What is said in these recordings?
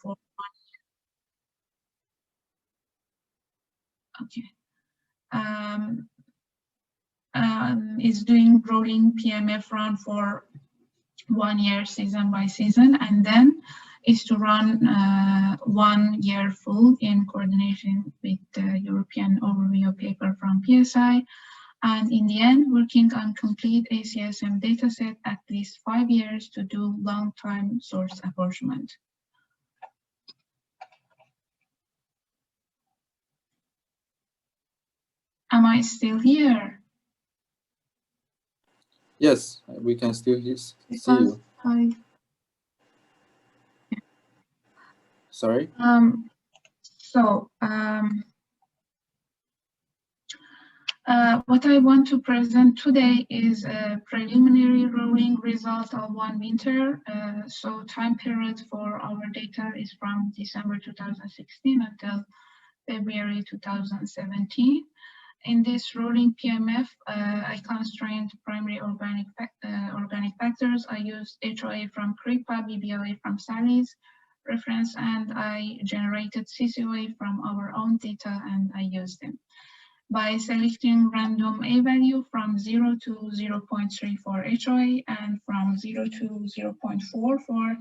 for 1 year. Is doing rolling PMF run for 1 year, season by season, and then is to run 1 year full in coordination with the European overview paper from PSI, and in the end working on complete ACSM dataset at least 5 years to do long time source apportionment. Am I still here? Yes, we can still see you. Sorry? What I want to present today is a preliminary rolling result of 1 winter. So time period for our data is from December 2016 until February 2017. In this rolling PMF, I constrained primary organic factors. I used HOA from CRIPA, BBOA from Sally's reference, and I generated CCOA from our own data, and I used them by selecting random A value from 0 to 0.3 for HOA and from 0 to 0.4 for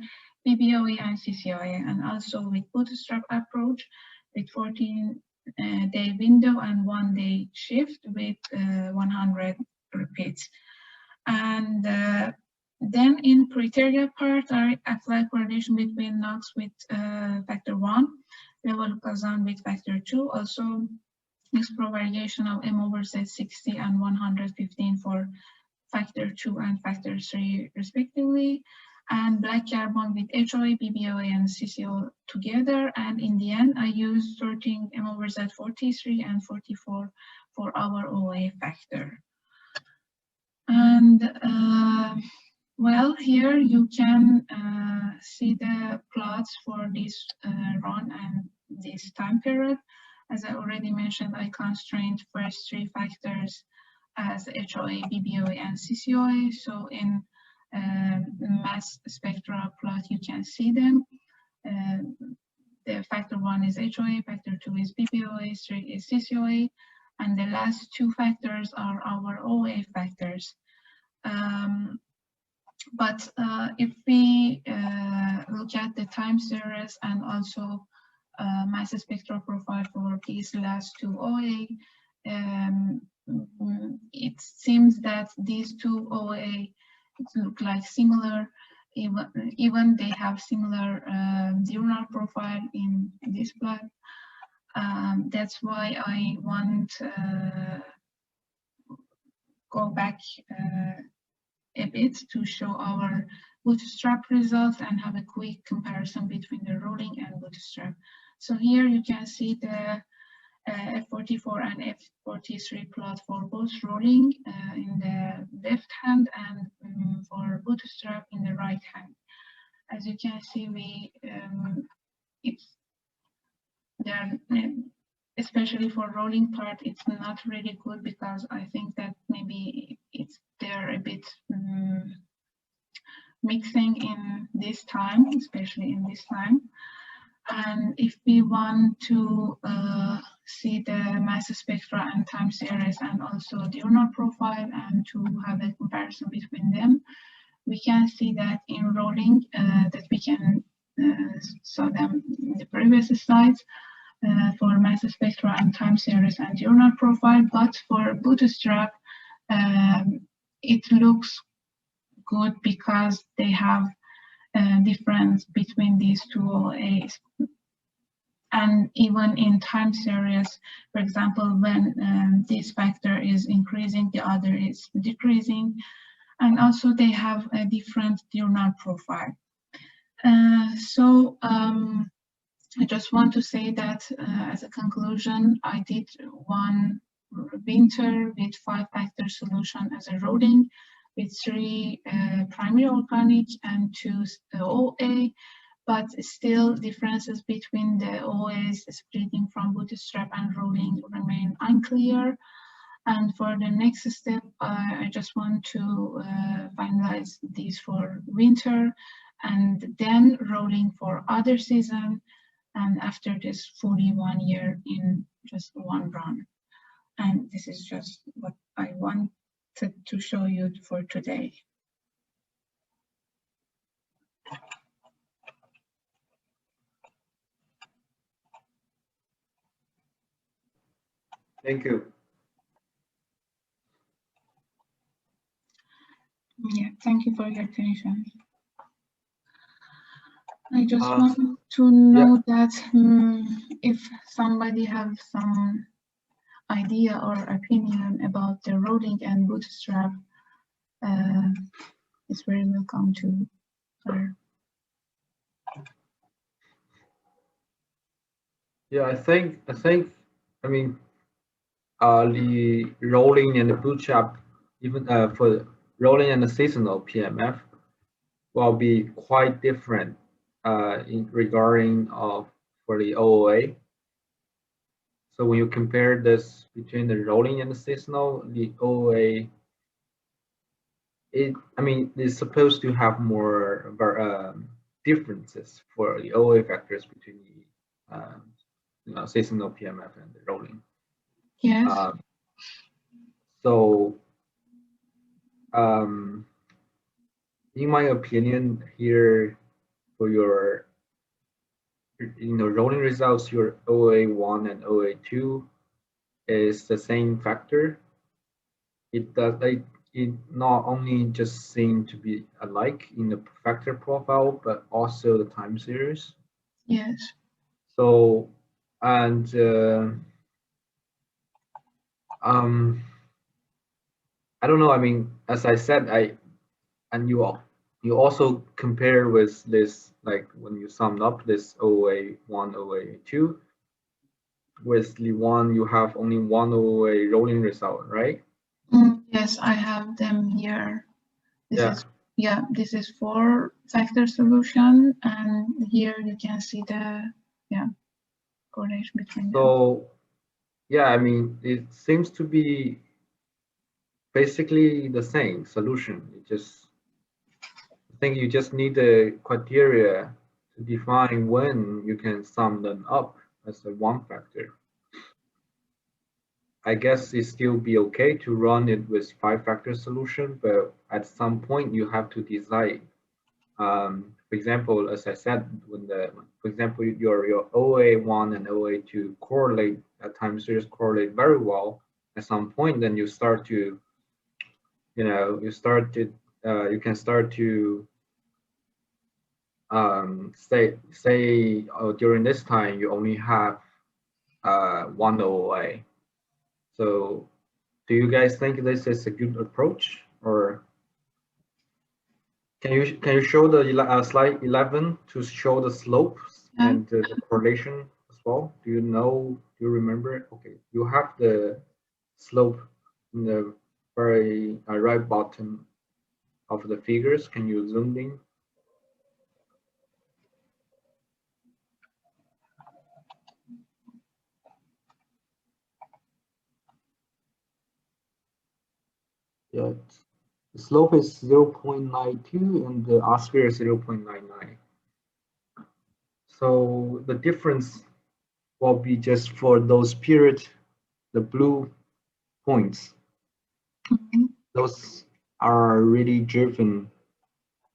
BBOA and CCOA, and also with bootstrap approach with 14-day window and 1-day shift with 100 repeats. And then in criteria part, I apply correlation between NOx with factor 1, level Kazan with factor 2, also explore variation of M over Z60 and 115 for factor 2 and factor 3 respectively, and black carbon with HOA, BBOA, and CCO together. And in the end, I used sorting M over Z 43 and 44 for our OA factor. And well, here you can see the plots for this run and this time period. As I already mentioned, I constrained first 3 factors as HOA, BBOA, and CCOA. So in mass spectra plot, you can see them. The factor 1 is HOA, factor 2 is BBOA, 3 is CCOA, and the last 2 factors are our OA factors. But if we look at the time series and also mass spectral profile for these last 2 OA, it seems that these 2 OA look like similar, even they have similar diurnal profile in this plot. That's why I want go back a bit to show our bootstrap results and have a quick comparison between the rolling and bootstrap. So here you can see the F44 and F43 plot for both rolling in the left hand and for bootstrap in the right hand. As you can see, especially for rolling part, it's not really good because I think that maybe they're a bit mixing in this time, especially in this time. And if we want to see the mass spectra and time series and also diurnal profile and to have a comparison between them, we can see that in rolling that we can saw them in the previous slides for mass spectra and time series and diurnal profile, but for bootstrap it looks good because they have difference between these 2 OAs. And even in time series, for example, when this factor is increasing, the other is decreasing. And also they have a different diurnal profile. I just want to say that as a conclusion, I did 1 winter with 5 factor solution as a rolling, with 3 primary organic and 2 OA, but still differences between the OAs splitting from bootstrap and rolling remain unclear. And for the next step, I just want to finalize these for winter and then rolling for other season, and after this 41 year in just one run. And this is just what I wanted to show you for today. Thank you. Yeah, thank you for your attention. I just want to know that if somebody have some idea or opinion about the rolling and bootstrap, it's very welcome to her. Yeah, I mean, the rolling and the bootstrap, even for rolling and the seasonal PMF, will be quite different in regarding of for the OOA. So when you compare this between the rolling and the seasonal, the OOA, it's supposed to have more differences for the OOA factors between the seasonal PMF and the rolling. Yes. So, in my opinion, here for your rolling results, your OA1 and OA2 is the same factor. It not only just seem to be alike in the factor profile, but also the time series. Yes. So, and I don't know. I mean, as I said, you also compare with this, like when you summed up this OA1, OA2, with the one you have only one OA rolling result, right? Yes, I have them here. This yeah. This is 4-factor solution, and here you can see the correlation between them. So yeah, I mean, it seems to be basically the same solution. I think you just need the criteria to define when you can sum them up as a one factor. I guess it still be okay to run it with 5-factor solution, but at some point you have to decide. For example, as I said, for example, your OA1 and OA2 correlate at time series correlate very well. At some point, then you start to, you can start to say during this time you only have one OA. So do you guys think this is a good approach, or can you show the slide 11 to show the slopes and the correlation as well? Do you remember? Okay, you have the slope in the very right bottom of the figures. Can you zoom in? Yeah, the slope is 0.92 and the R-square is 0.99. So the difference will be just for those periods, the blue points. Those are really driven,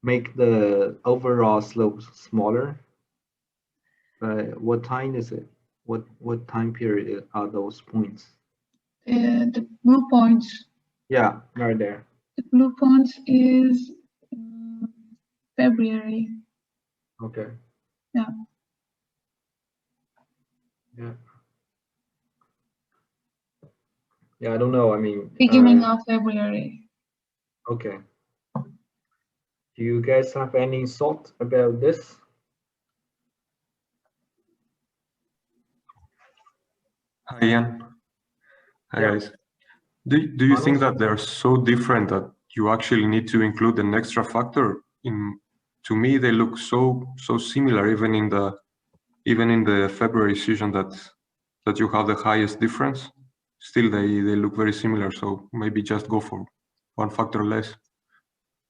make the overall slope smaller. What time is it? What time period are those points? The blue points. Yeah, right there. The blue points is February. Okay. Yeah. Yeah. Yeah, I don't know. I mean, beginning of February. Okay. Do you guys have any thought about this? Hi, Ian. Hi, guys. Do you think that they're so different that you actually need to include an extra factor? To me, they look so similar, even in the February season that you have the highest difference. Still, they look very similar. So maybe just go for one factor less.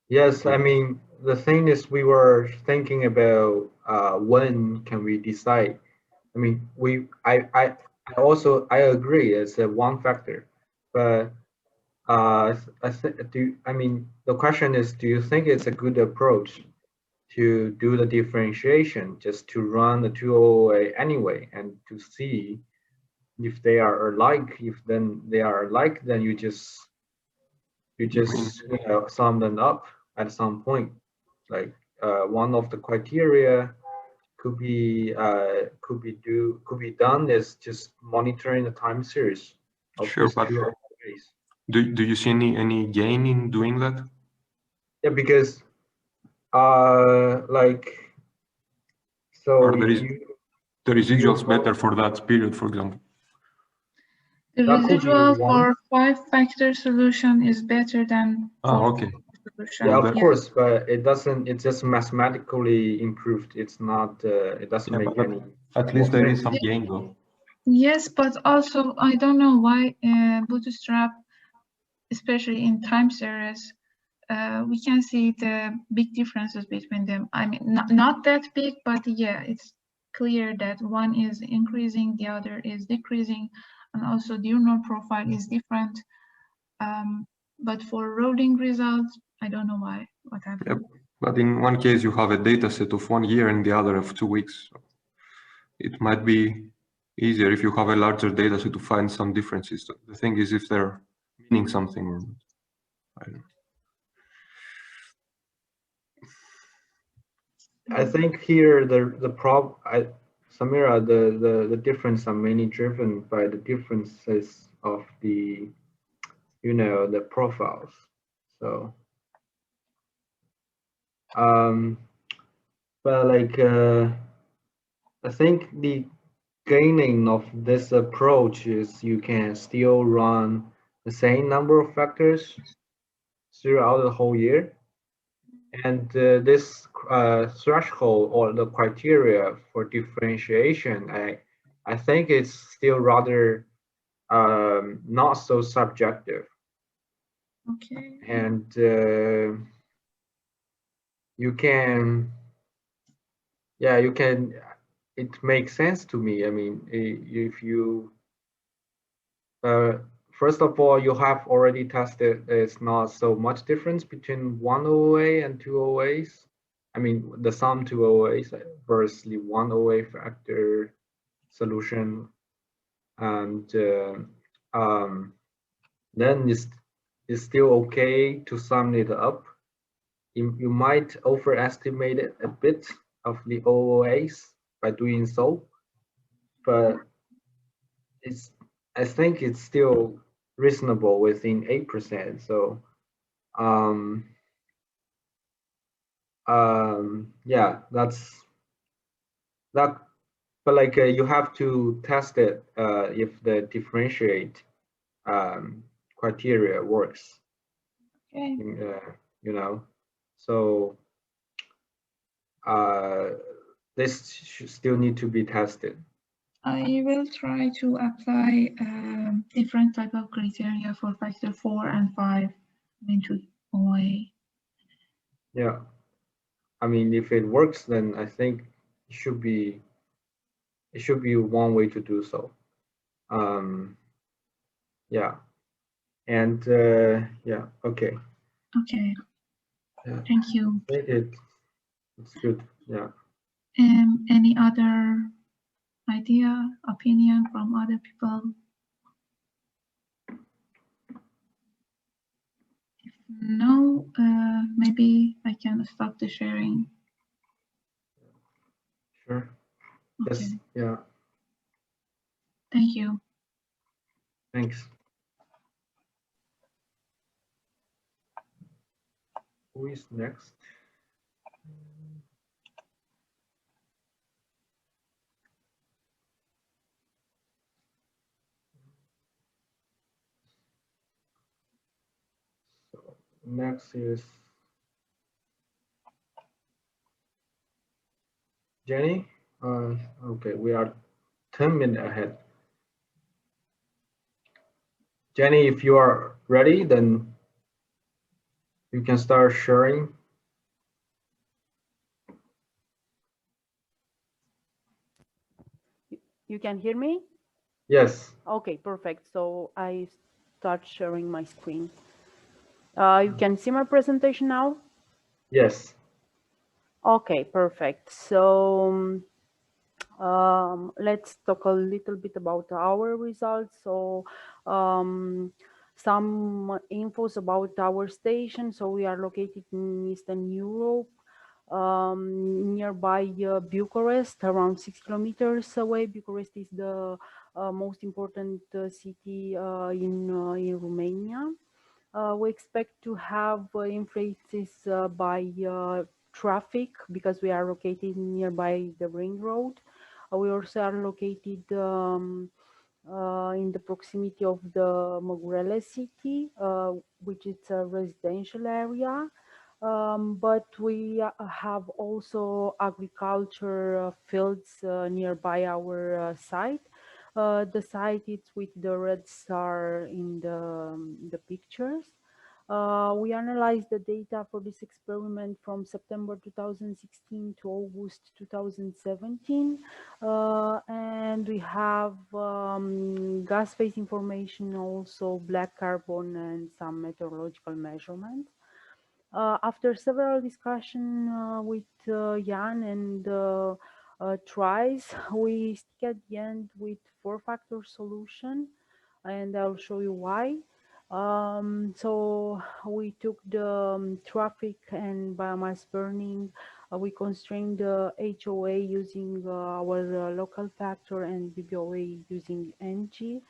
Yes, I mean, the thing is, we were thinking about when can we decide. I mean, I also I agree it's a one factor, but I mean the question is, do you think it's a good approach to do the differentiation, just to run the 2OA anyway, and to see if they are alike? If then they are alike, then you just sum them up at some point. Like one of the criteria could be done is just monitoring the time series of Sure, these but 2OAs. do you see any gain in doing that? Yeah, because like so Or the you residuals better for that period, for example? The that could be residual one. for 5-factor solution is better than Okay. solution. Yeah, of that- course, but it doesn't. It's just mathematically improved. It's not. It doesn't Yeah, make but any. at least there is sense. some gain, though. Yes, but also I don't know why Bootstrap, especially in time series, we can see the big differences between them. I mean, not that big, but yeah, it's clear that one is increasing, the other is decreasing, and also the diurnal profile is different. But for rolling results, I don't know why, what happened. Yep. But in one case, you have a data set of 1 year and the other of 2 weeks. So it might be easier if you have a larger data set to find some differences. The thing is if they're meaning something or not. I don't know. I think here Samira, the difference are mainly driven by the differences of the the profiles. So but like I think the gaining of this approach is you can still run the same number of factors throughout the whole year, and this threshold or the criteria for differentiation, I think it's still rather not so subjective. Okay. And you can, yeah, you can. It makes sense to me. I mean, if you first of all, you have already tested there's not so much difference between one OA and two OAs. I mean, the sum two OAs versus the one OA factor solution, and then it's still okay to sum it up. You might overestimate it a bit of the OOAs by doing so, but I think it's still reasonable within 8%. So yeah, that's that. But like you have to test it if the differentiate criteria works. Okay. You know, so this should still need to be tested. I will try to apply different type of criteria for factor 4 and 5 into OA. Yeah, I mean, if it works, then I think it should be one way to do so. Yeah, and yeah, okay. Okay. Yeah, Thank you. I think it's good. Yeah. Any other idea, opinion from other people? If no, maybe I can stop the sharing. Sure. Okay. Yes. Yeah. Thank you. Thanks. Who is next? So next is Jenny. Okay, we are 10 minutes ahead. Jenny, if you are ready, then you can start sharing. You can hear me? Yes. Okay, perfect. So I start sharing my screen. You can see my presentation now? Yes. Okay, perfect. So let's talk a little bit about our results. So some infos about our station. So we are located in Eastern Europe, nearby Bucharest, around 6 kilometers away. Bucharest is the most important city in Romania. We expect to have influences by traffic because we are located nearby the ring road. We also are located in the proximity of the Măgurele city, which is a residential area. But we have also agriculture fields nearby our site. The site is with the red star in the pictures. We analyzed the data for this experiment from September 2016 to August 2017, and we have gas phase information, also black carbon and some meteorological measurements. After several discussions with Jan and tries, we stick at the end with four-factor solution, and I'll show you why. So we took the traffic and biomass burning. We constrained the HOA using our local factor and BBOA using NG.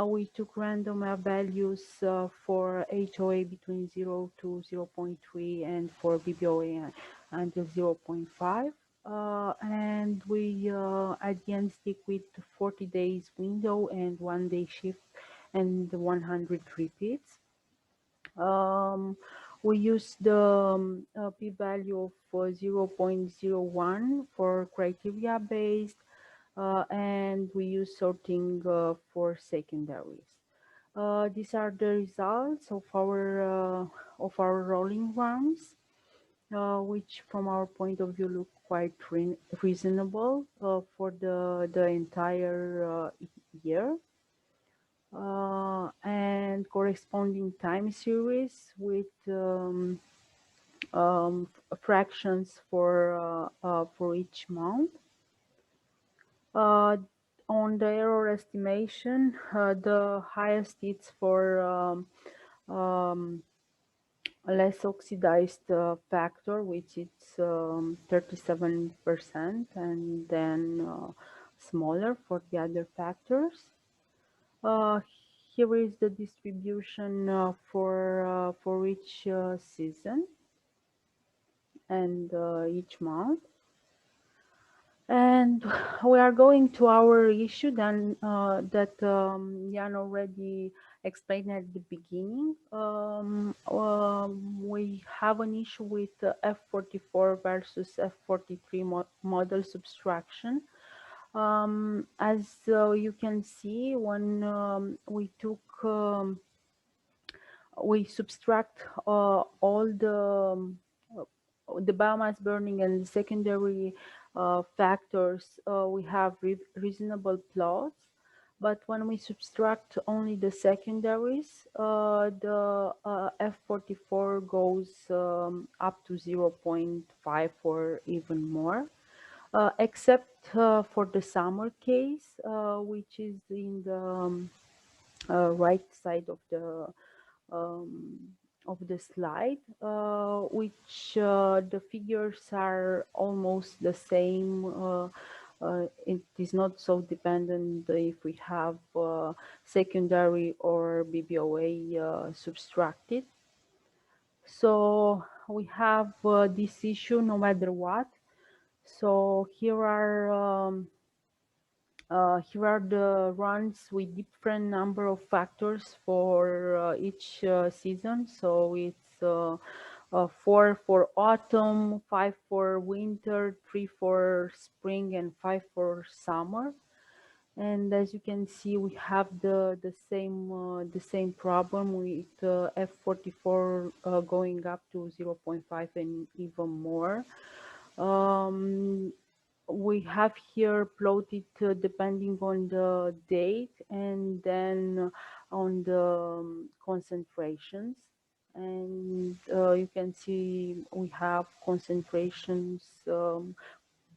We took random values for HOA between 0 to 0.3 and for BBOA until 0.5. And we at the end stick with 40 days window and 1 day shift and 100 repeats. We use the p-value of 0.01 for criteria based, and we use sorting for secondaries. These are the results of our rolling runs, which from our point of view look quite reasonable for the entire year. And corresponding time series with fractions for each month. On the error estimation, the highest is for less oxidized factor, which is 37%, and then smaller for the other factors. Here is the distribution for each season and each month. And we are going to our issue then that Jan already explained at the beginning. We have an issue with F44 versus F43 model subtraction. As you can see, when we subtract all the biomass burning and secondary factors, we have reasonable plots. But when we subtract only the secondaries, the F44 goes up to 0.5 or even more. Except for the summer case, which is in the right side of the slide, which the figures are almost the same. It is not so dependent if we have secondary or BBOA subtracted. So we have this issue no matter what. So here are the runs with different number of factors for each season. So it's 4 for autumn, 5 for winter, 3 for spring, and 5 for summer. And as you can see, we have the same problem with F44 going up to 0.5 and even more. we have here plotted depending on the date and then on the concentrations. And you can see we have concentrations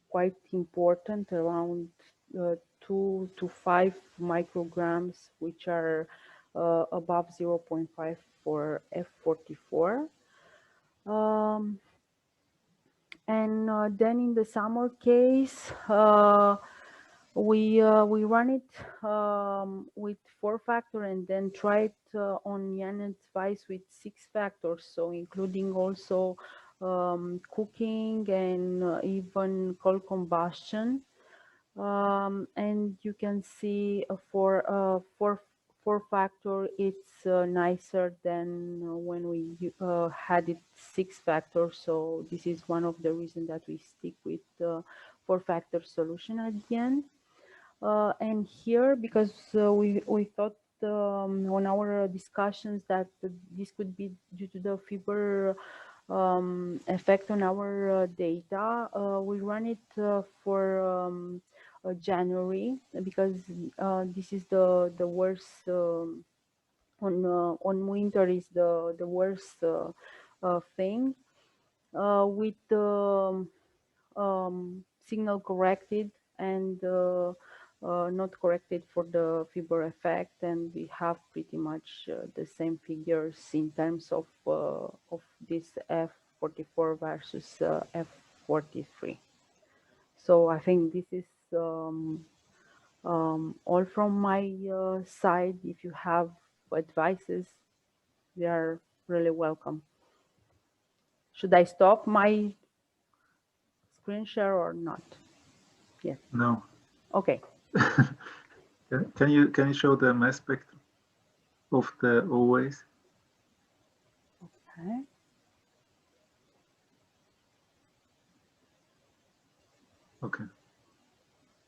quite important, around 2 to 5 micrograms, which are above 0.5 for F44. And then in the summer case, we run it with 4-factor and then try it on Yannet device with 6 factors, so including also cooking and even cold combustion. And you can see for 4-factor, it's nicer than when we had it 6-factor. So this is one of the reasons that we stick with 4-factor solution at the end. And here, because we thought on our discussions that this could be due to the fiber effect on our data, we run it for January, because this is the worst on winter is the worst thing with signal corrected and not corrected for the fiber effect, and we have pretty much the same figures in terms of this F44 versus F43. So I think this is all from my side. If you have advices, they are really welcome. Should I stop my screen share or not? Yes. No. Okay. Can you show the mass spectrum of the always? Okay. Okay.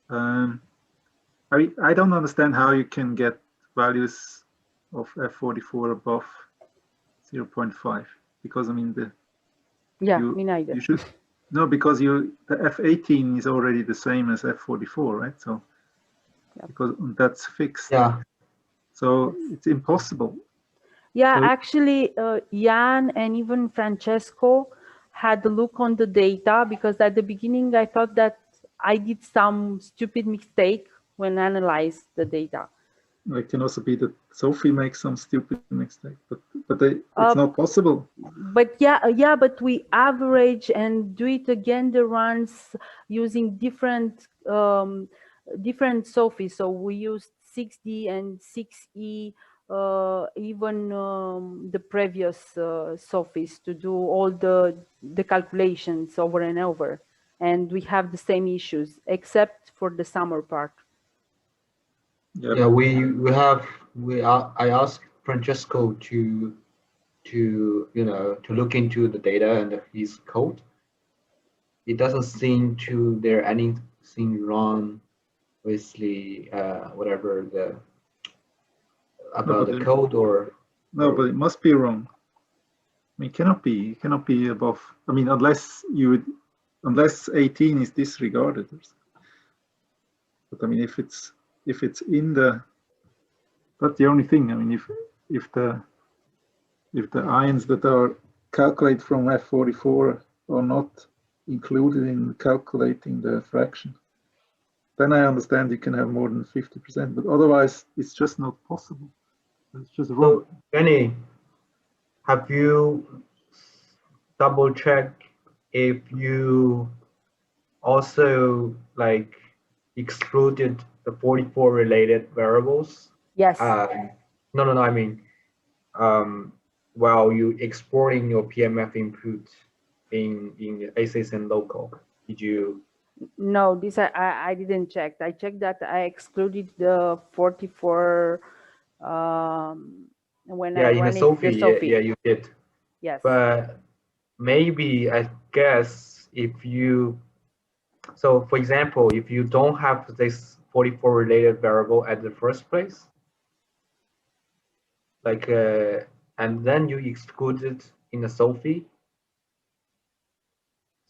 I don't understand how you can get values of F44 above 0.5, because I mean me neither. You should no, because the F18 is already the same as F44, right? So because that's fixed. Yeah. So it's impossible. Yeah, so actually, Jan and even Francesco had a look on the data, because at the beginning I thought that I did some stupid mistake when I analyzed the data. It can also be that Sophie makes some stupid mistake, but it's not possible. But but we average and do it again the runs using different Sophies. So we used 6D and 6E, even the previous Sophies, to do all the calculations over and over, and we have the same issues except for the summer part. Yeah, I asked Francesco to look into the data and his code. It doesn't seem to there anything wrong with the whatever the about the code or no, but it must be wrong. I mean, it cannot be above. I mean, unless 18 is disregarded. But I mean, if it's in the, that's the only thing. I mean, if the ions that are calculated from F44 are not included in calculating the fraction, then I understand you can have more than 50%, but otherwise it's just not possible. It's just wrong. So, Benny, have you double checked if you also like excluded the 44 related variables? Yes. No. I mean, while you exporting your PMF input in ACES and local, did you? No, this I didn't check. I checked that I excluded the 44 when I ran Sophie, the Sophie. Yeah, you did. Yes. But maybe I guess if you, so for example, if you don't have this 44 related variable at the first place, like and then you exclude it in the Sophie.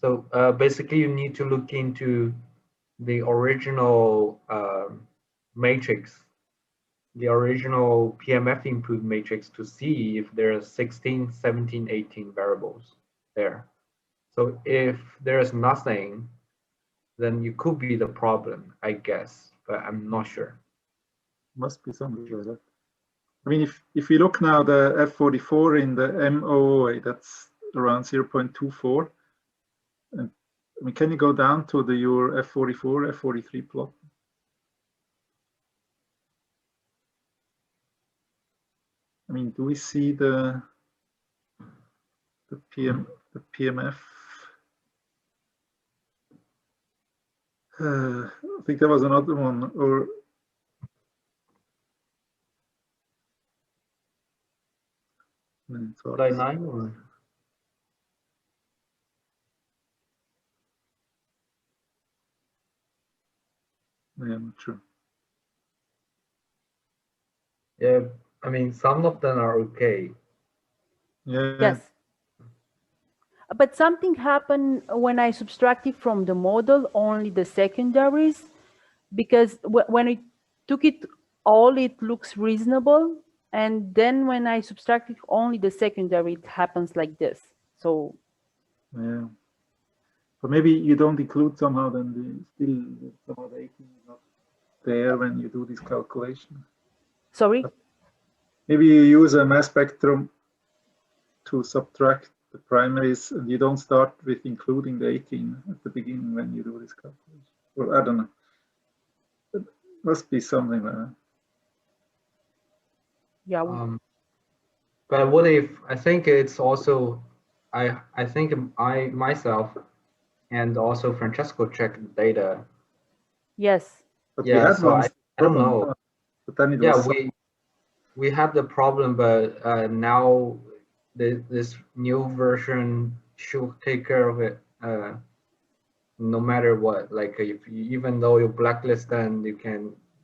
So basically you need to look into the original matrix, the original PMF input matrix to see if there's 16, 17, 18 variables there. So if there's nothing, then it could be the problem, I guess, but I'm not sure. Must be something like that. I mean, if you look now, the F44 in the MOOA, that's around 0.24. And I mean, can you go down to your F44, F43 plot? I mean, do we see the PMF? I think there was another one, or Slide 9 or? Yeah, I'm not sure. Yeah, I mean, some of them are okay. Yeah. Yes. But something happened when I subtracted from the model only the secondaries, because when I took it all, it looks reasonable. And then when I subtracted only the secondary, it happens like this. So yeah. But maybe you don't include somehow then somehow the 18 is not there when you do this calculation. sorry? Maybe you use a mass spectrum to subtract the primaries and you don't start with including the 18 at the beginning when you do this calculation. Or I don't know. It must be something like that. Yeah. But what if, I think it's also, I think I myself and also Francesco checked the data. Yes. But Yeah, we had so one I don't problem, know. but then it Yeah, was we have the problem, but now this new version should take care of it. No matter what, like if you, even though you blacklist them,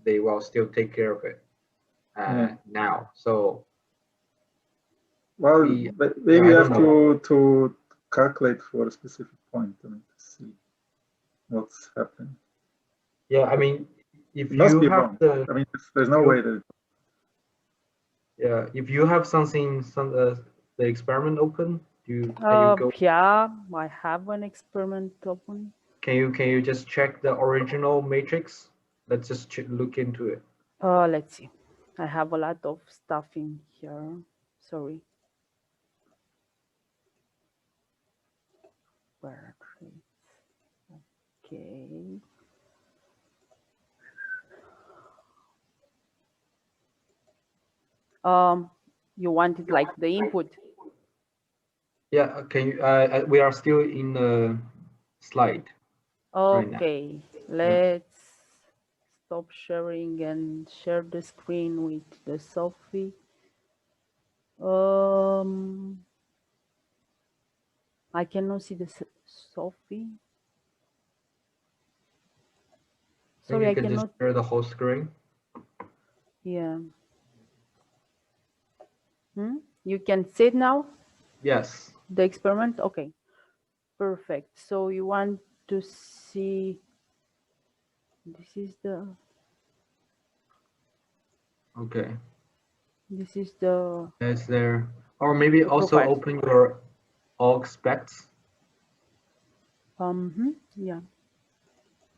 they will still take care of it now. So well, but maybe I you don't have know. to calculate for a specific point, I mean, to see what's happening. Yeah, I mean, if It must you be have wrong. the, I mean, there's no way that. yeah, if you have the experiment open, can you go? Yeah, I have an experiment open. Can you just check the original matrix? Let's just look into it. Let's see. I have a lot of stuff in here. Sorry. Where okay. You wanted like the input. Yeah, can you? We are still in the slide. Okay, let's stop sharing and share the screen with the Sophie. I cannot see the Sophie. Sorry, you I can cannot. just share the whole screen. Yeah. You can see it now? Yes. The experiment? Okay. Perfect. So you want to see, this is the, Okay. this is the, It's there. Or maybe also profile. open your org specs. Yeah.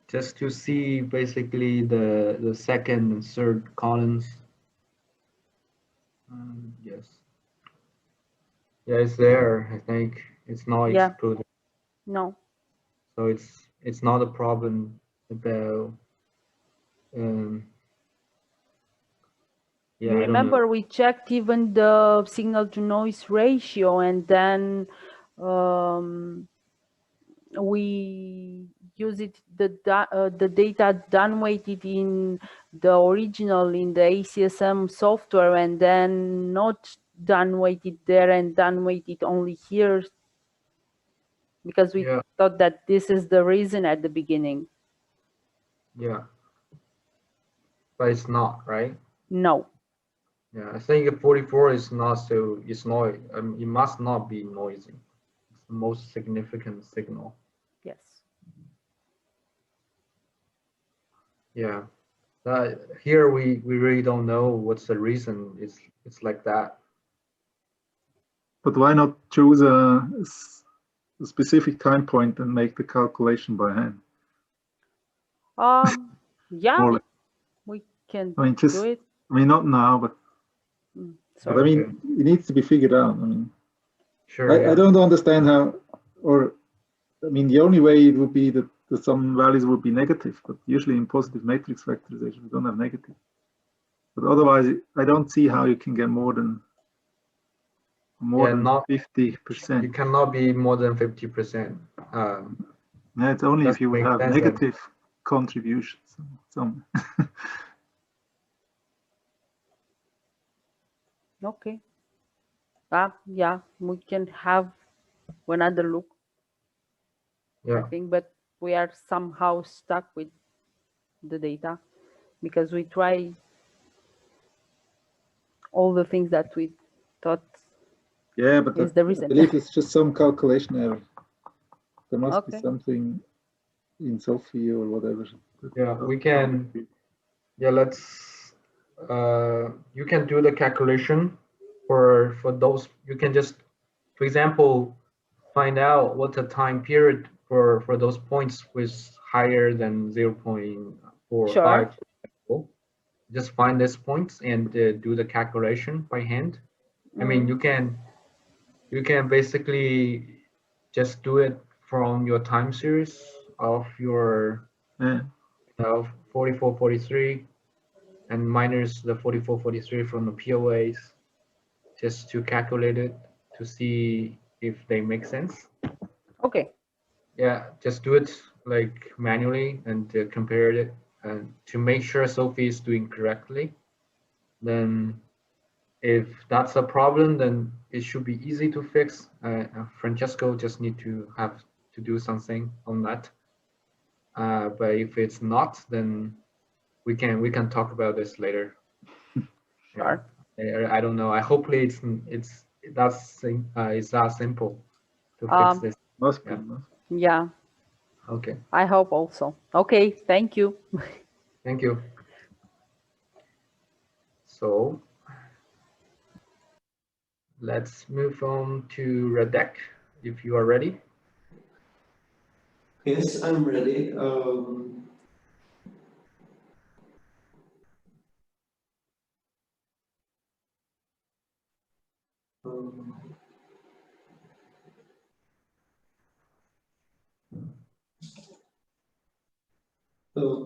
Just to see basically the second and third columns. Yes. Yeah, it's there. I think it's not excluded. No. So it's not a problem about. Yeah, You remember we checked even the signal to noise ratio, and then we use it the data done weighted in the original in the ACSM software, and then not done weighted there and done weighted only here, because we thought that this is the reason at the beginning. Yeah. But it's not, right? No. Yeah, I think 44 is not so. It's noisy. It must not be noisy. It's the most significant signal. Yes. Yeah. Here we really don't know what's the reason it's like that. But why not choose a specific time point and make the calculation by hand? Yeah, More like, we can I mean, just, do it. I mean, not now, but I Sorry. mean, it needs to be figured out. I mean, Sure. I don't understand how, or I mean, the only way it would be that some values would be negative, but usually in positive matrix factorization, we don't have negative. But otherwise, I don't see how you can get more than not 50%. You cannot be more than 50%. Yeah, it's only if you would have sense negative contributions. Some. Okay. Yeah, we can have another look. I Yeah. think, but we are somehow stuck with the data because we try all the things that we thought Yeah, but is the I reason. believe it's just some calculation error. There must be Okay. something in Sophie or whatever. Yeah, we can. Yeah, let's. You can do the calculation for those. You can just, for example, find out what the time period for those points was higher than 0.45. Sure. Just find these points and do the calculation by hand. I mean, you can basically just do it from your time series of your 44, 43 and minus the 44, 43 from the POAs just to calculate it to see if they make sense. Okay. Yeah, just do it like manually and compare it and to make sure Sophie is doing correctly. Then if that's a problem, then it should be easy to fix. Francesco just need to have to do something on that. But if it's not, then we can talk about this later. Sure. Yeah. I don't know. Hopefully it's that simple to fix this. Must be. Yeah. Okay. I hope also. Okay. Thank you. Thank you. So let's move on to Radek, if you are ready. Yes, I'm ready.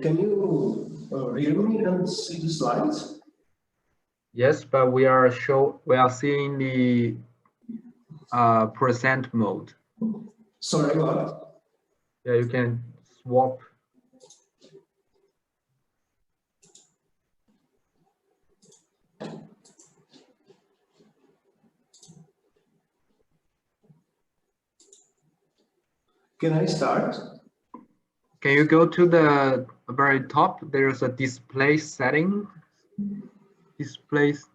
Can you hear me and see the slides? Yes, but we are seeing the present mode. Sorry, what? Yeah, you can swap. Can I start? Can you go to the very top? There's a display setting. Displays.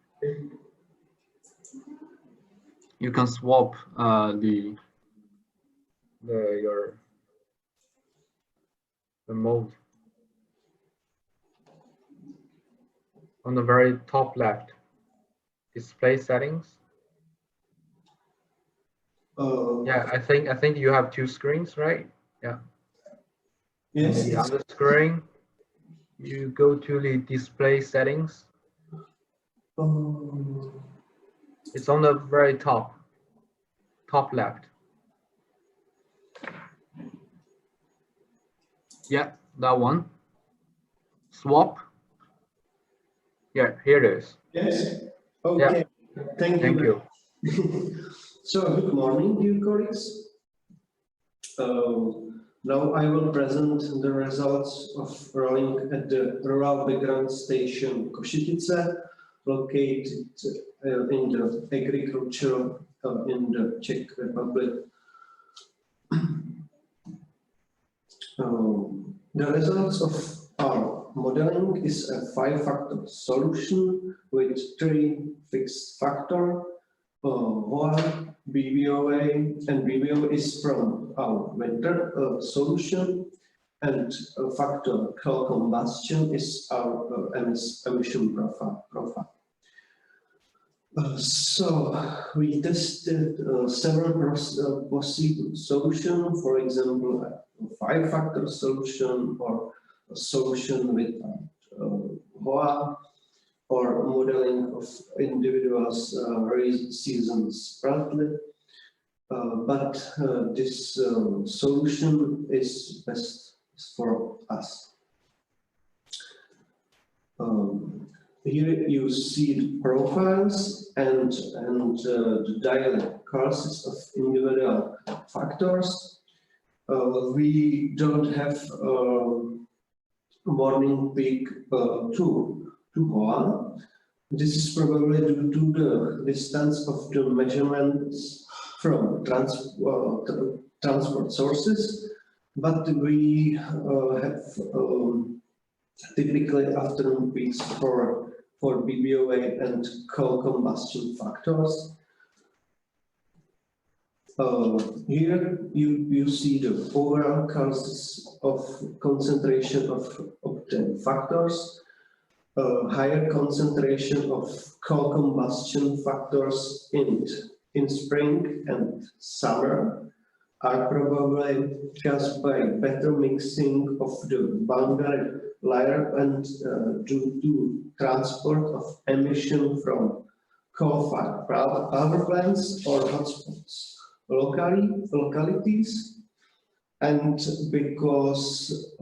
You can swap the mode on the very top left. Display settings. Yeah, I think you have two screens, right? Yeah. Yes. And the other screen, you go to the display settings. It's on the very top left. Yeah, that one. Swap. Yeah, here it is. Yes. Okay. Yeah. Thank you. So, good morning, dear colleagues. Now I will present the results of rolling at the rural background station Košice, located in the agriculture in the Czech Republic. The results of our modeling is a 5-factor solution with 3 fixed factors. One BBOA, and BBO is from our winter solution. and factor combustion is our emission profile. So we tested several possible solutions, for example, a 5-factor solution or a solution with HOA or modeling of individuals' seasons separately. But this solution is best for us. Here you see the profiles and the daily courses of individual factors. We don't have morning peak to HOA. This is probably due to the distance of the measurements from transport sources, but we have typically afternoon peaks for BBOA and coal combustion factors. Here you see the overall causes of concentration of octane factors. Higher concentration of coal combustion factors in spring and summer are probably caused by better mixing of the boundary layer and due to transport of emission from coal-fired power plants or hotspots localities, and because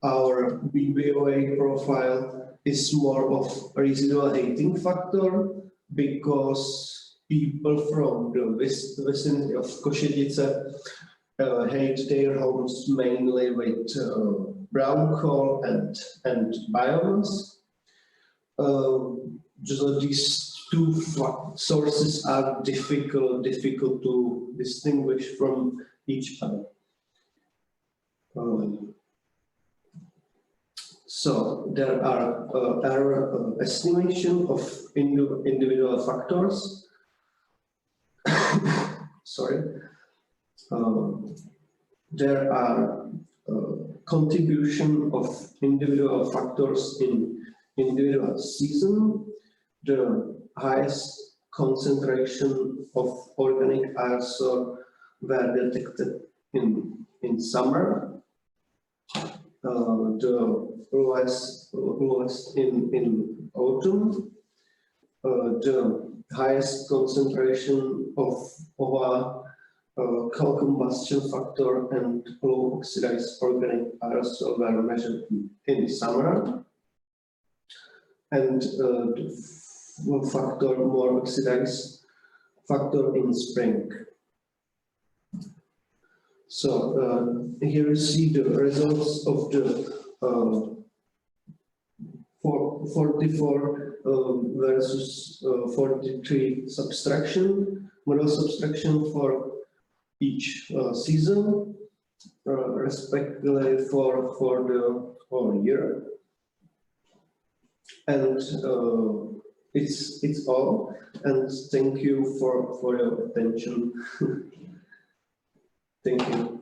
our BBOA profile is more of a residual heating factor, because people from the vicinity of Košice heat their homes mainly with brown coal and biomass. So these two sources are difficult to distinguish from each other. So there are error estimation of individual factors. Sorry. There are contribution of individual factors in individual season. The highest concentration of organic aerosol were detected in summer. The lowest in autumn. The highest concentration of OA, coal combustion factor, and low oxidized organic aerosol were measured in summer, and the factor more oxidized factor in spring. So here you see the results of the 44 versus 43 subtraction, model subtraction for each season, respectively for the whole year. And it's all. And thank you for your attention. Thank you.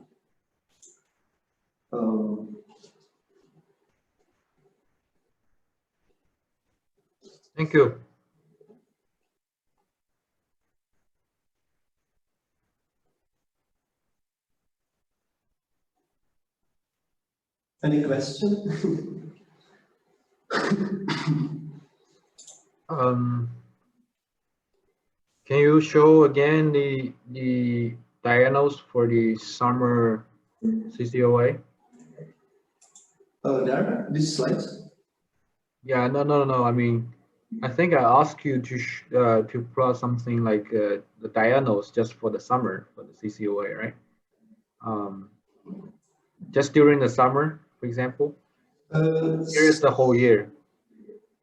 Thank you. Any question? Can you show again the diagonals for the summer CCOA? There, this slide. Yeah, no. I mean, I think I asked you to plot something like the diagonals just for the summer for the CCOA, right? Just during the summer, for example. Here's the whole year.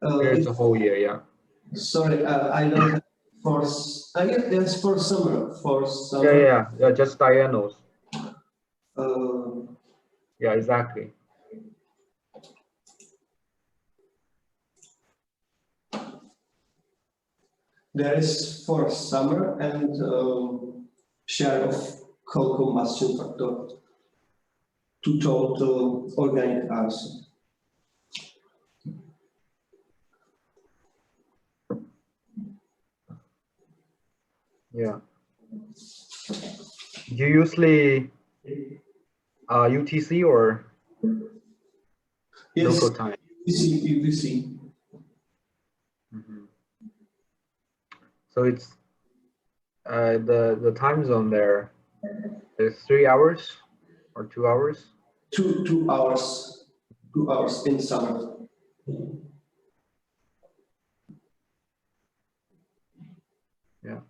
Here's the whole year, yeah. Sorry, I don't have for. I guess there's for summer. For summer. Yeah, just diagonals. Yeah, exactly. There is for summer and share of combustion factor to total organic arsenic. Yeah. Do you usually UTC or Yes, local time? UTC. Mm-hmm. So it's the time zone there is 3 hours or 2 hours? 2 hours. 2 hours in summer. Yeah.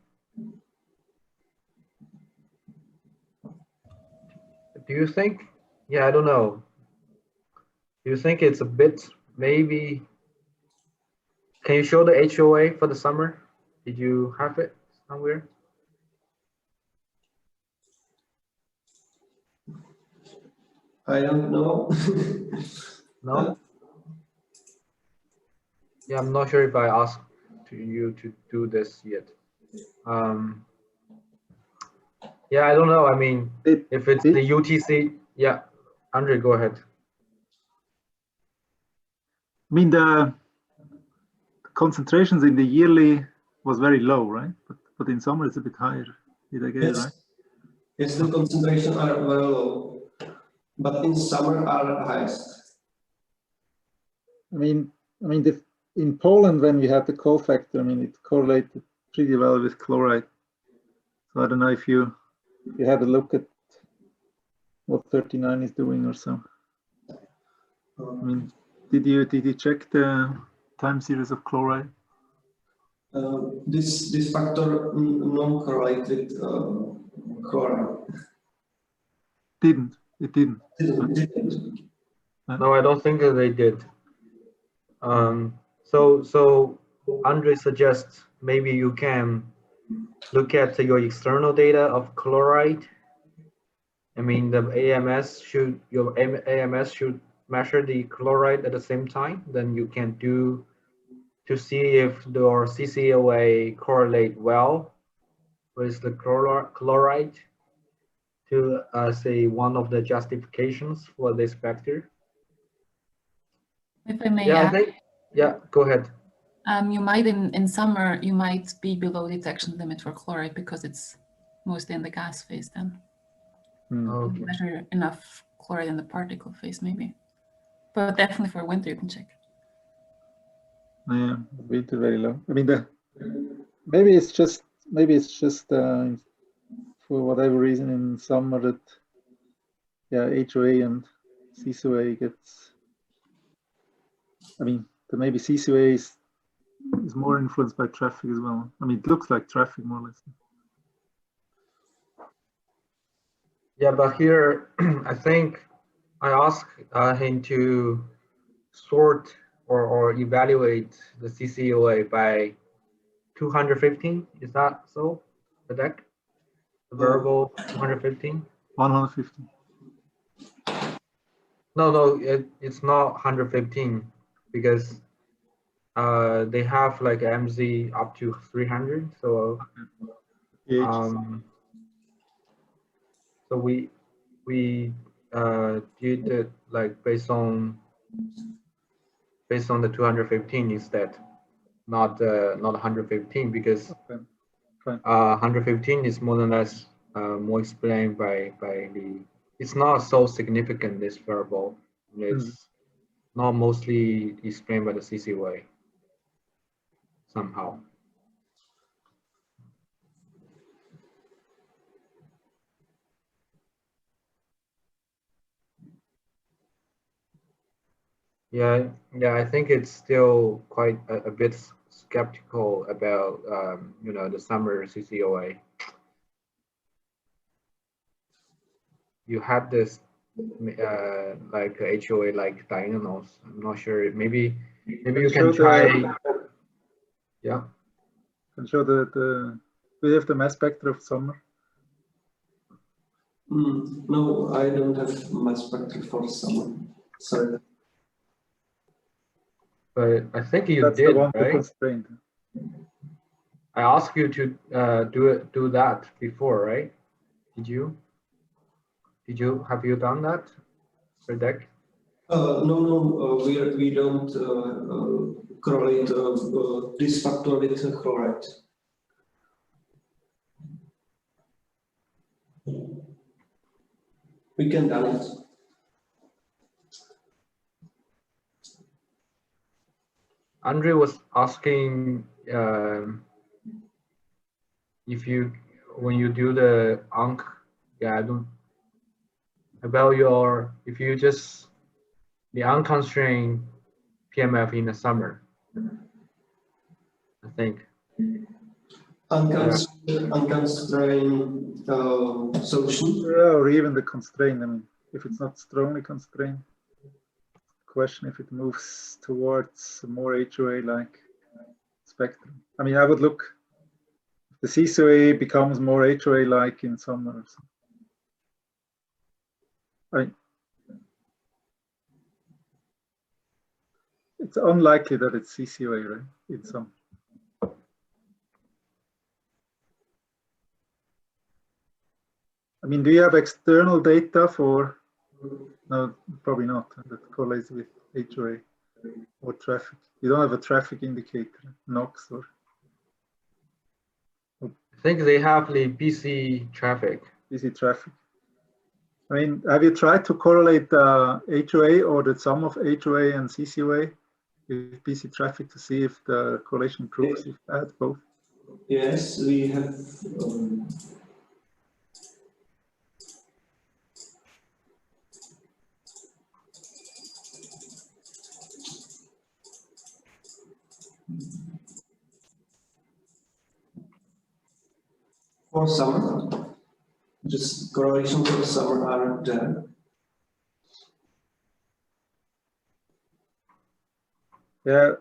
Do you think? Yeah, I don't know. Do you think it's a bit maybe? Can you show the HOA for the summer? Did you have it somewhere? I don't know. No? Yeah, I'm not sure if I asked you to do this yet. Yeah, I don't know. I mean, if it's the UTC, yeah. Andre, go ahead. I mean, the concentrations in the yearly was very low, right? But in summer it's a bit higher. Did I get it right? Yes, the concentration are very low, but in summer are highest. I mean, in Poland when we had the cofactor, I mean, it correlated pretty well with chloride. So I don't know if you had a look at what 39 is doing or so. I mean, did you check the time series of chloride? This factor non-correlate with chloride. It didn't. No, I don't think that they did. So Andre suggests maybe you can look at your external data of chloride. I mean, your AMS should measure the chloride at the same time. Then you can do to see if your CCOA correlate well with the chloride to say one of the justifications for this factor. If I may Yeah, add, I think, yeah, go ahead. You might in summer, you might be below detection limit for chloride because it's mostly in the gas phase then. Okay. Measure enough chloride in the particle phase maybe. But definitely for winter you can check. Yeah, winter very low. I mean, maybe it's just for whatever reason in summer that HOA and CCOA gets. I mean, maybe CCOA is more influenced by traffic as well. I mean, it looks like traffic more or less. Yeah, but here I think I asked him to sort or evaluate the CCOA by 215. Is that so? The deck? The variable 215? 150. No, it's not 115 because they have like MZ up to 300. So so we did it like based on the 215 instead, not 115 because 115 is more than less more explained by the. It's not so significant, this variable. It's not mostly explained by the CCOA somehow. Yeah, I think it's still quite a bit skeptical about the summer CCOA. You had this like HOA like diagonals. I'm not sure. Maybe you can try. Yeah. Can show we have the mass spectra of summer. No, I don't have mass spectra for summer. Sorry. But I think you That's did, the one right? constraint. I asked you to do that before, right? Did you? Have you done that, Radek? No, we don't correlate this factor with chloride. We can do it. Andre was asking if when you do the UNC, yeah, if you just the unconstrained PMF in the summer, I think. Unconstrained solution. Or even the constraint. I mean, if it's not strongly constrained, question if it moves towards a more HOA-like spectrum. I mean, I would look if the CCOA becomes more HOA-like in summer or something. It's unlikely that it's CCOA, right? In some. I mean, do you have external data for? No, probably not. That correlates with HOA or traffic. You don't have a traffic indicator, NOx or. I think they have the BC traffic. BC traffic. I mean, have you tried to correlate HOA or the sum of HOA and CCOA with BC traffic to see if the correlation improves if you add both? Yes, we have. For summer, just correlation for the summer are there. Yeah.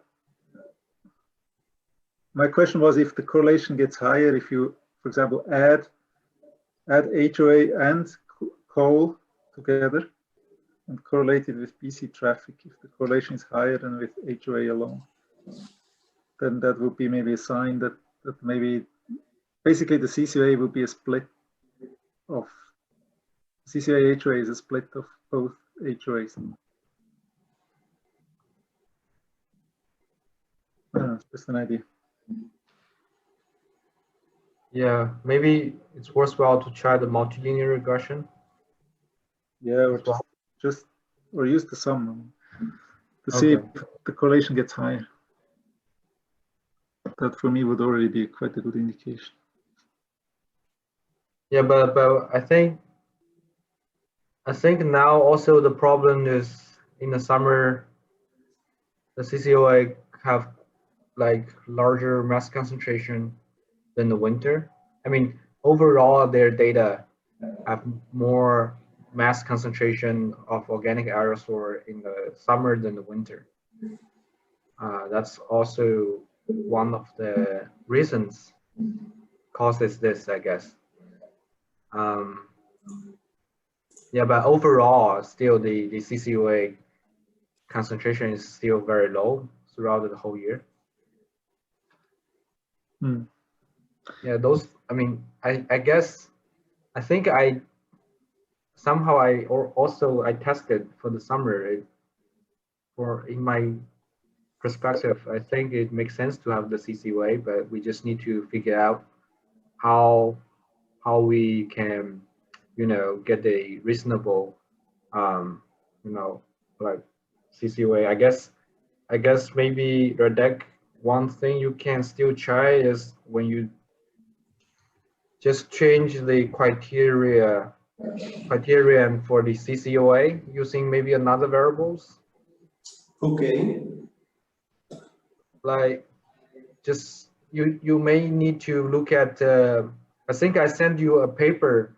My question was if the correlation gets higher if you, for example, add HOA and coal together and correlate it with BC traffic. If the correlation is higher than with HOA alone, then that would be maybe a sign that maybe basically the CCOA will be a split of CCOA HOA is a split of both HOAs. I don't know, it's just an idea. Yeah, maybe it's worthwhile to try the multilinear regression. Yeah, or just or use the sum to see if the correlation gets higher. That for me would already be quite a good indication. Yeah, but I think now also the problem is in the summer, the CCOA have like larger mass concentration than the winter. I mean, overall their data have more mass concentration of organic aerosol in the summer than the winter. That's also one of the reasons causes this, I guess. Yeah, but overall, still the CCOA concentration is still very low throughout the whole year. Yeah, those, I mean, I guess, I think I tested for the summer. In my perspective, I think it makes sense to have the CCOA, but we just need to figure out how we can, get a reasonable, like CCOA. I guess maybe Radek, one thing you can still try is when you just change the criterion for the CCOA using maybe another variables. Okay. Like just you may need to look at I think I sent you a paper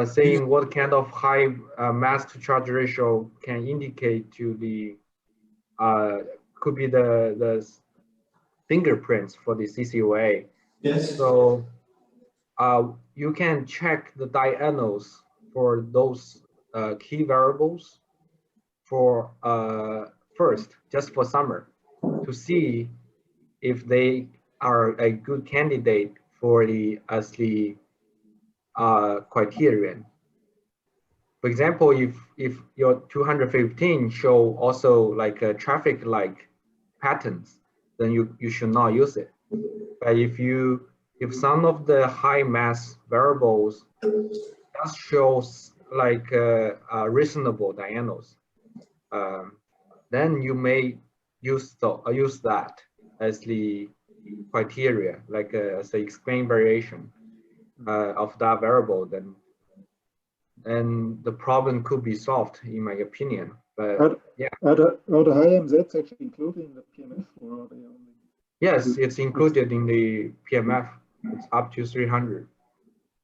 saying what kind of high mass to charge ratio can indicate to the could be the fingerprints for the CCOA. Yes. So you can check the diagonals for those key variables for first, just for summer, to see if they are a good candidate for the criterion. For example, if your 215 show also like a traffic like patterns, then you should not use it. But if some of the high mass variables just shows like reasonable diagonals, then you may use that as the criteria, like as the explained variation of that variable. Then and the problem could be solved, in my opinion. But yeah, are the high MZs actually included in the PMF, or are they only? Yes, it's included in the PMF. It's up to 300.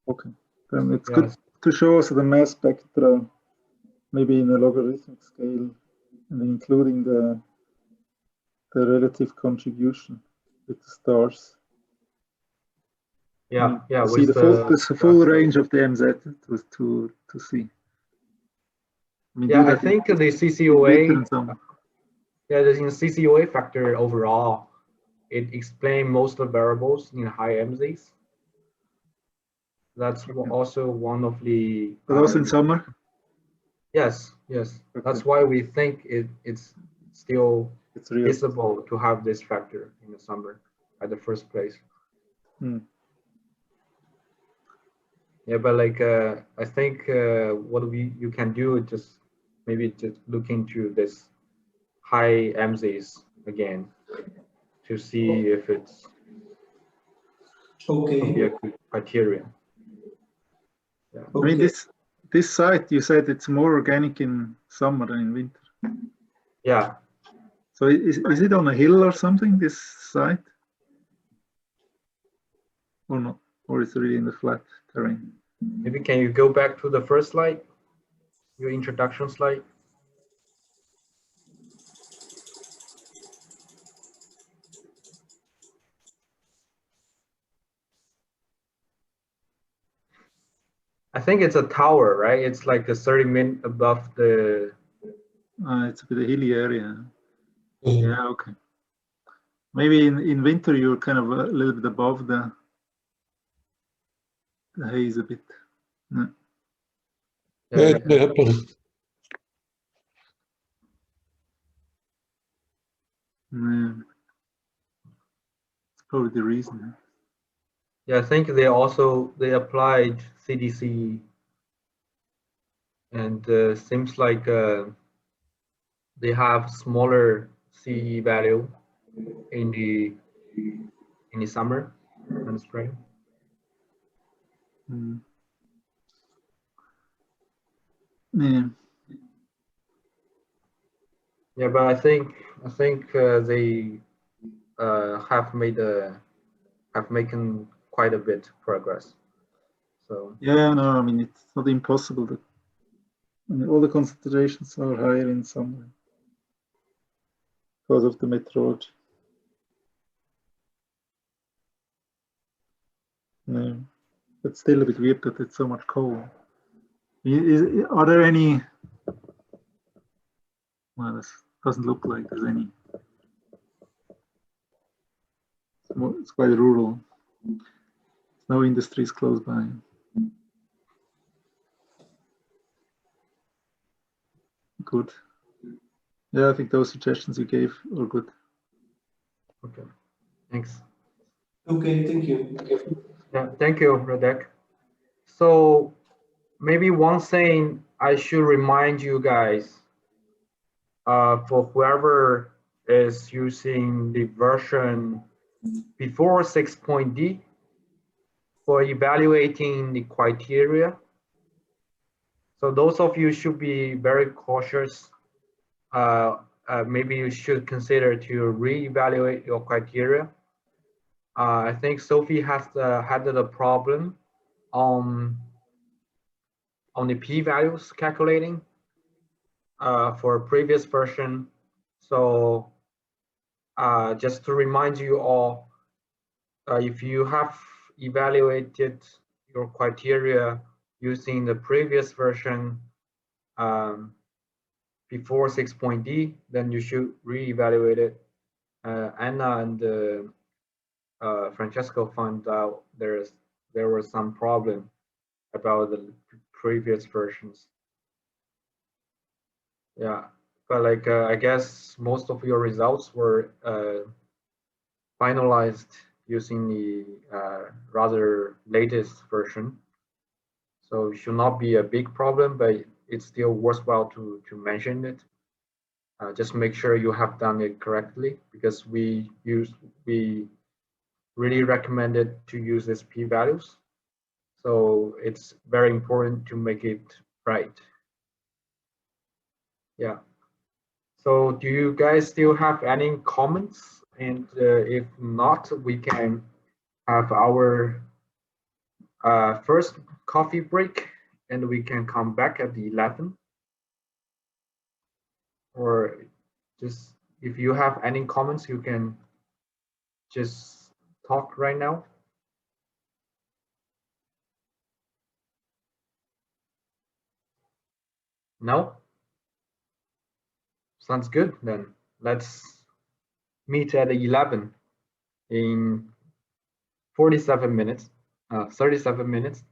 Okay, then it's Yes. good to show us the mass spectra, maybe in a logarithmic scale, and including the relative contribution with the stars. Yeah, yeah. To see the full range of the MZ to see. I mean, yeah, I think the CCOA. Yeah, the CCOA factor overall, it explains most of the variables in high MZs. That's also one of the. But also in summer. Yes, yes. Okay. That's why we think it's still feasible to have this factor in the summer at the first place. Yeah, but like I think what you can do is just maybe just look into this high MZs again to see if it's okay. a good criteria. Yeah. Okay. I mean, this site, you said it's more organic in summer than in winter. Yeah. So is it on a hill or something, this site? Or not? Or is it really in the flat terrain? Maybe can you go back to the first slide, your introduction slide? I think it's a tower, right? It's like a 30-minute above the. It's a bit of hilly area. Yeah, okay. Maybe in winter you're kind of a little bit above the haze a bit. No. Yeah, it may happen. Yeah. It's probably the reason. Yeah, I think they applied CDC, and seems like they have smaller CE value in the summer and spring. Yeah. Yeah, but I think they have making quite a bit progress. So yeah, no, I mean it's not impossible that all the concentrations are higher in summer because of the meteorology. Yeah, but still a bit weird that it's so much cold. Are there any? Well, this doesn't look like there's any. It's quite rural. No industries close by. Good. Yeah, I think those suggestions you gave are good. okay, thanks. Okay, thank you. Yeah, thank you, Radek. So maybe one thing I should remind you guys, for whoever is using the version before 6.d for evaluating the criteria. So those of you should be very cautious. Maybe you should consider to reevaluate your criteria. I think Sophie has had the problem on the p-values calculating for a previous version. So just to remind you all, if you have evaluated your criteria using the previous version before 6.d, then you should reevaluate it. Anna and Francesco found out there was some problem about the previous versions. Yeah, but like I guess most of your results were finalized using the rather latest version. So it should not be a big problem, but it's still worthwhile to mention it. Just make sure you have done it correctly, because we really recommend it to use these p-values. So it's very important to make it right. Yeah. So do you guys still have any comments? And if not, we can have our first coffee break, and we can come back at the 11. Or just if you have any comments, you can just talk right now. No? Sounds good then. Let's meet at 11 in 47 minutes, 37 minutes.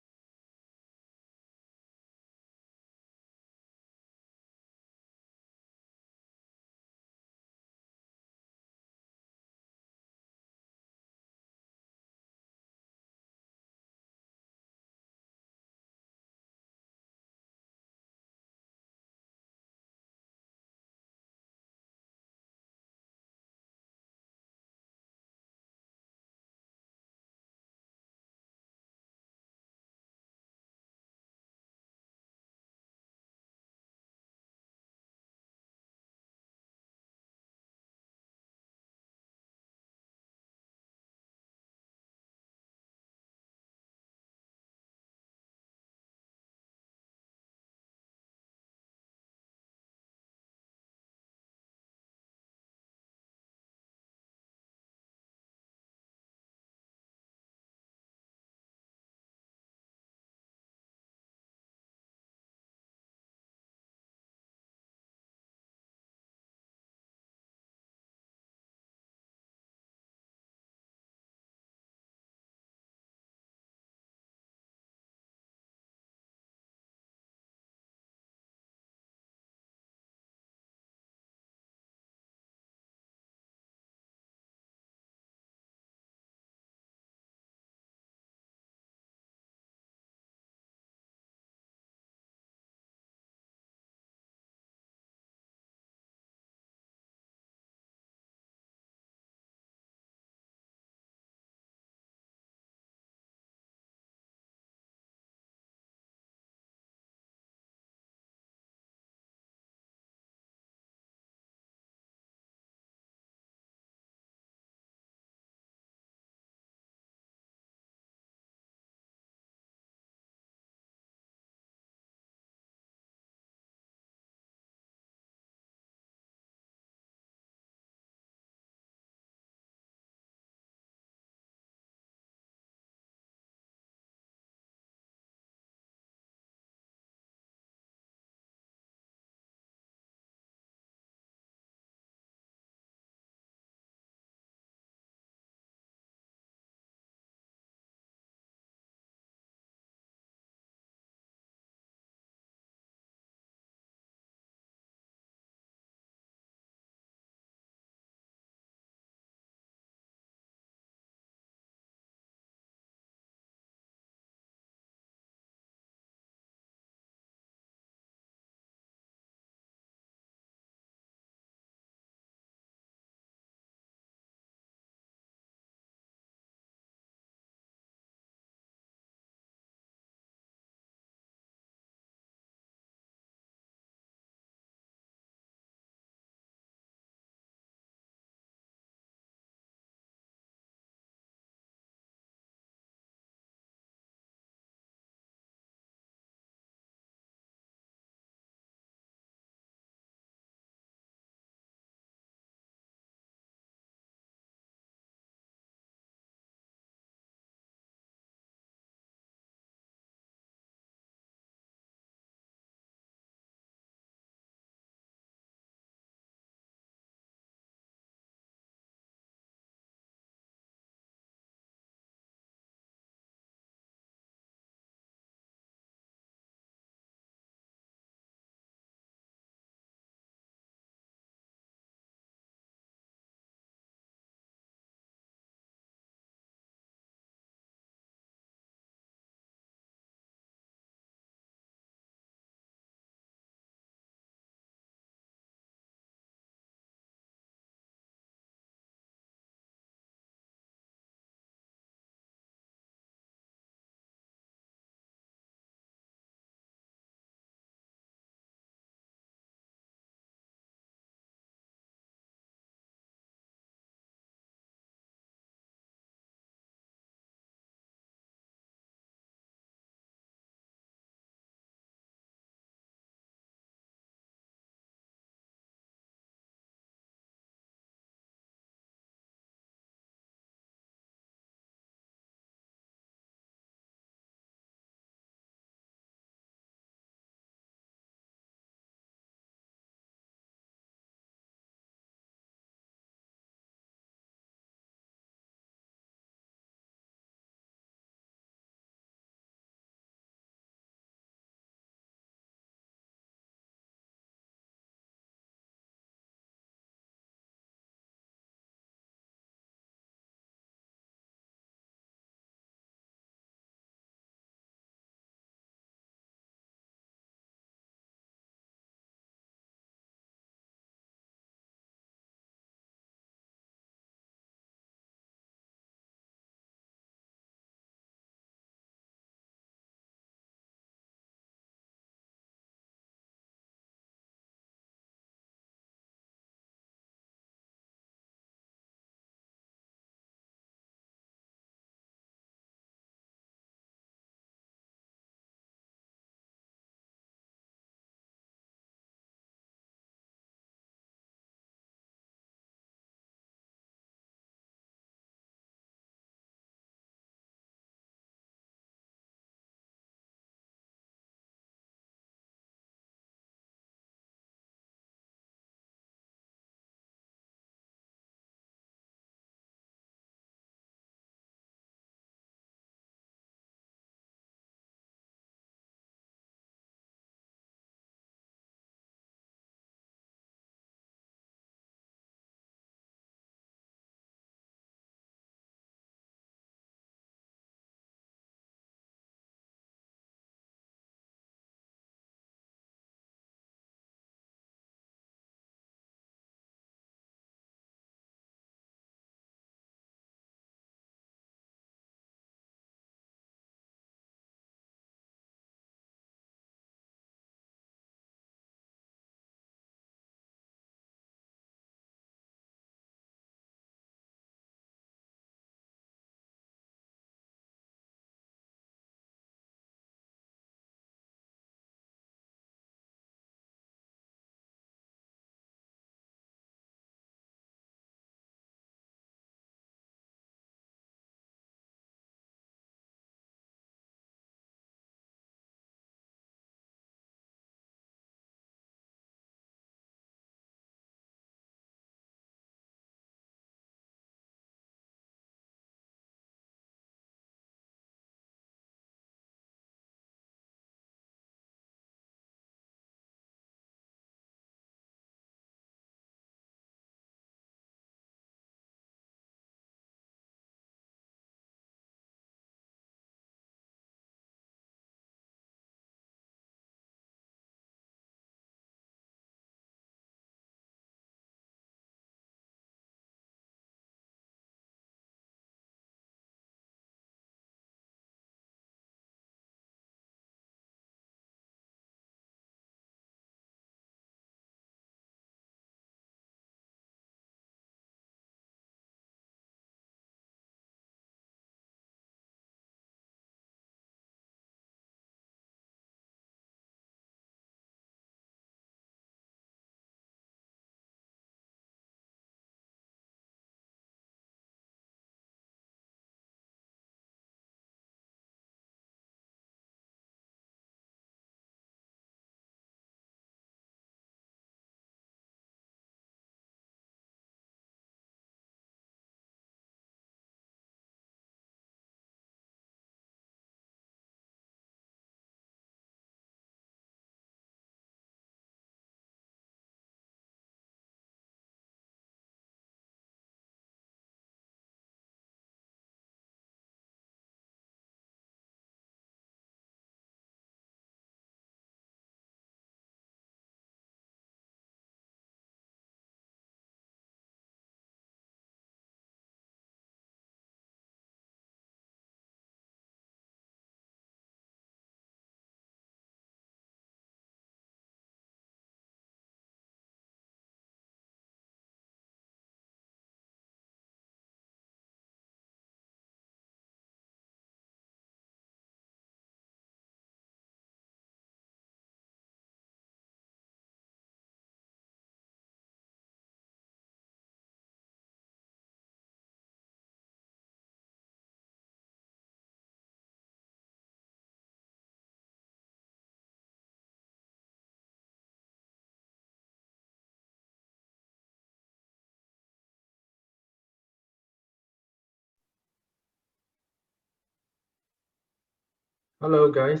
Hello, guys.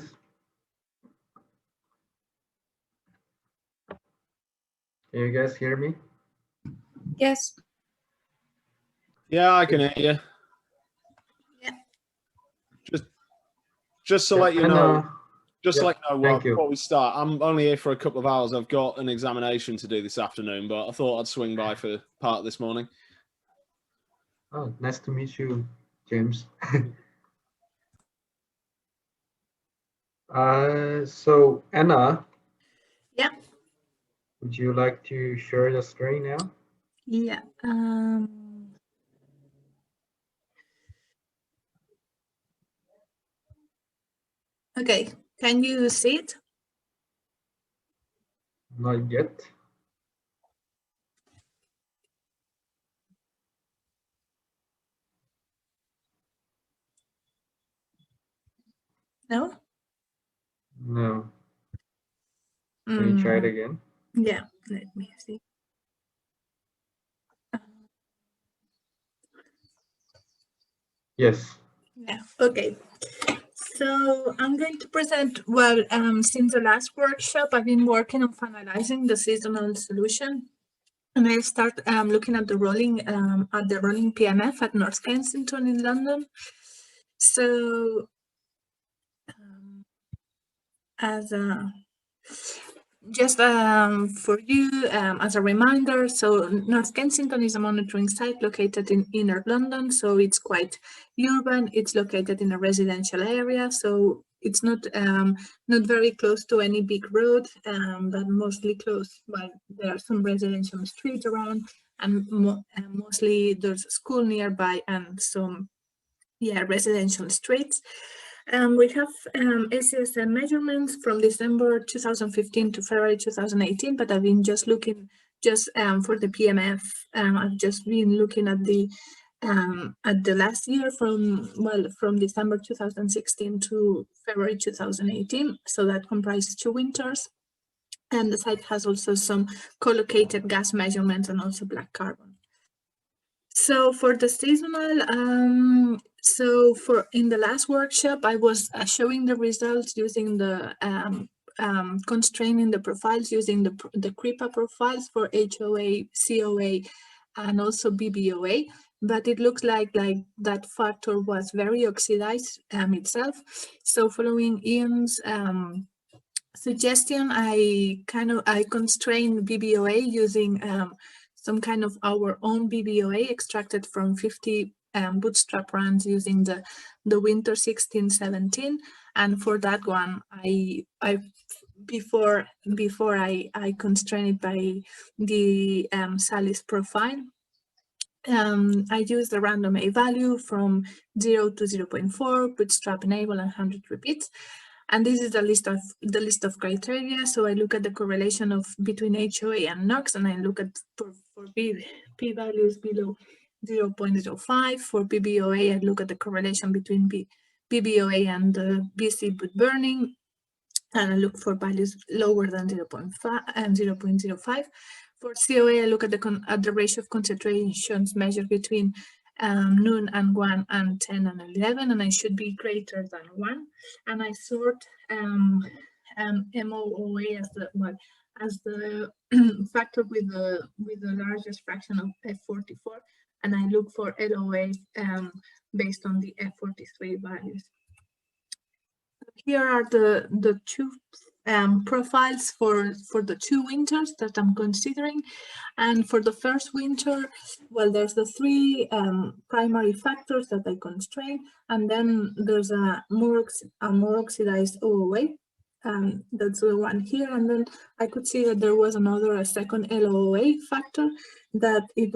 Can you guys hear me? Yes. Yeah, I can hear you. Yeah. Just to Yeah, let you and, know, just yeah, to let you know thank you. before we start, I'm only here for a couple of hours. I've got an examination to do this afternoon, but I thought I'd swing by for part this morning. Oh, nice to meet you, James. So Anna, Yeah. would you like to share the screen now? Yeah. Okay. Can you see it? Not yet. No? No. Can you try it again? Yeah. Let me see. Yes. Yeah. Okay. So I'm going to present, well, since the last workshop, I've been working on finalizing the seasonal solution. And I start looking at the rolling PMF at North Kensington in London. So as a just for you, as a reminder, so North Kensington is a monitoring site located in inner London, so it's quite urban. It's located in a residential area, so it's not very close to any big road, but mostly close. Well, there are some residential streets around, and mostly there's a school nearby and some residential streets. We have ACSM measurements from December 2015 to February 2018, but I've been just looking for the PMF. I've just been looking at the last year from December 2016 to February 2018. So that comprises 2 winters. And the site has also some collocated gas measurements and also black carbon. So for the seasonal, in the last workshop, I was showing the results using the constraining the profiles using the CRIPA profiles for HOA, COA, and also BBOA. But it looks like that factor was very oxidized itself. So following Ian's suggestion, I constrained BBOA using some kind of our own BBOA extracted from 50 bootstrap runs using the winter 16-17, and for that one before I constrain it by the Salis profile, I use the random A value from 0 to 0.4, bootstrap enable, and 100 repeats. And this is the list of criteria. So I look at the correlation of between HOA and NOx, and I look at for p values below 0.05. For BBOA, I look at the correlation between BBOA and BC boot burning, and I look for values lower than 0.5 and 0.05. For COA, I look at the ratio of concentrations measured between noon and 1 and 10 and 11, and I should be greater than 1. And I sort MOOA as the factor with the largest fraction of F44, and I look for LOA based on the F43 values. Here are the 2 profiles for the 2 winters that I'm considering. And for the first winter, well, there's the 3 primary factors that I constrain, and then there's a more oxidized OOA. That's the one here, and then I could see that there was a second LOA factor that it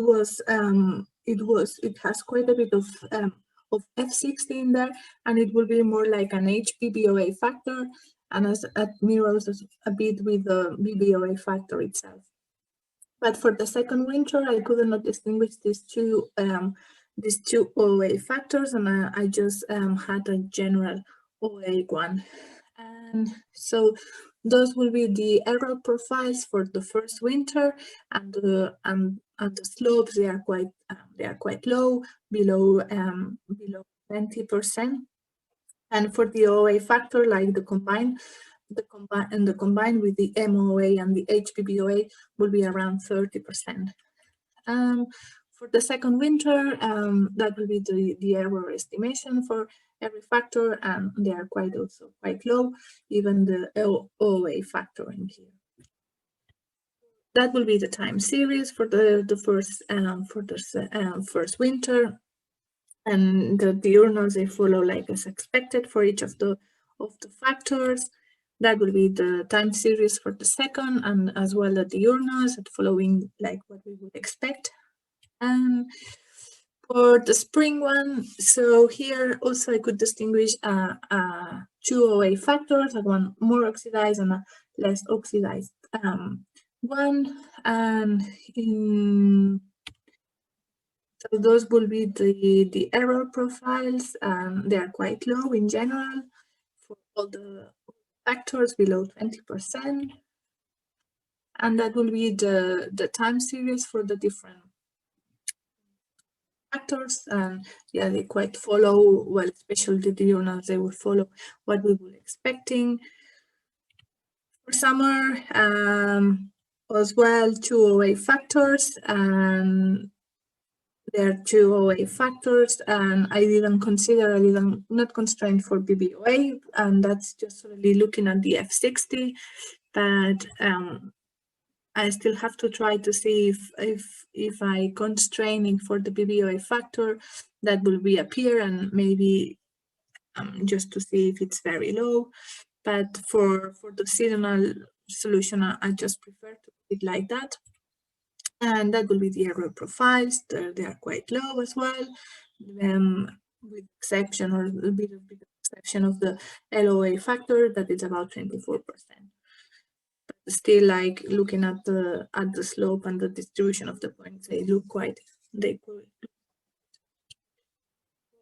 has quite a bit of F60 in there, and it will be more like an HBBOA factor, and as it mirrors a bit with the BBOA factor itself. But for the second winter, I could not distinguish these two OA factors, and I just had a general OA one. And so those will be the error profiles for the first winter, and the slopes they are quite low, below 20%. And for the OA factor, like the combined with the MOA and the HPBOA will be around 30%. For the second winter, that will be the error estimation for every factor, and they are quite low, even the OA factor in here. That will be the time series for the first winter, and the diurnals, they follow like as expected for each of the factors. That will be the time series for the second, and as well the diurnals following like what we would expect. And for the spring one, so here also I could distinguish two OA factors, one more oxidized and a less oxidized one. And so those will be the error profiles. They are quite low in general for all the factors below 20%. And that will be the time series for the different factors. And yeah, they quite follow, well, especially the diurnals, they will follow what we were expecting. For summer, as well, two OA factors, and there are two OA factors, and I didn't not constrained for BBOA, and that's just really looking at the F60, but I still have to try to see if I constraining for the BBOA factor, that will reappear, and maybe just to see if it's very low. But for the seasonal solution, I just prefer to put it like that. And that will be the error profiles. They are quite low as well, with exception or a bit of exception of the LOA factor, that is about 24%. But still, like looking at the slope and the distribution of the points, they look quite could.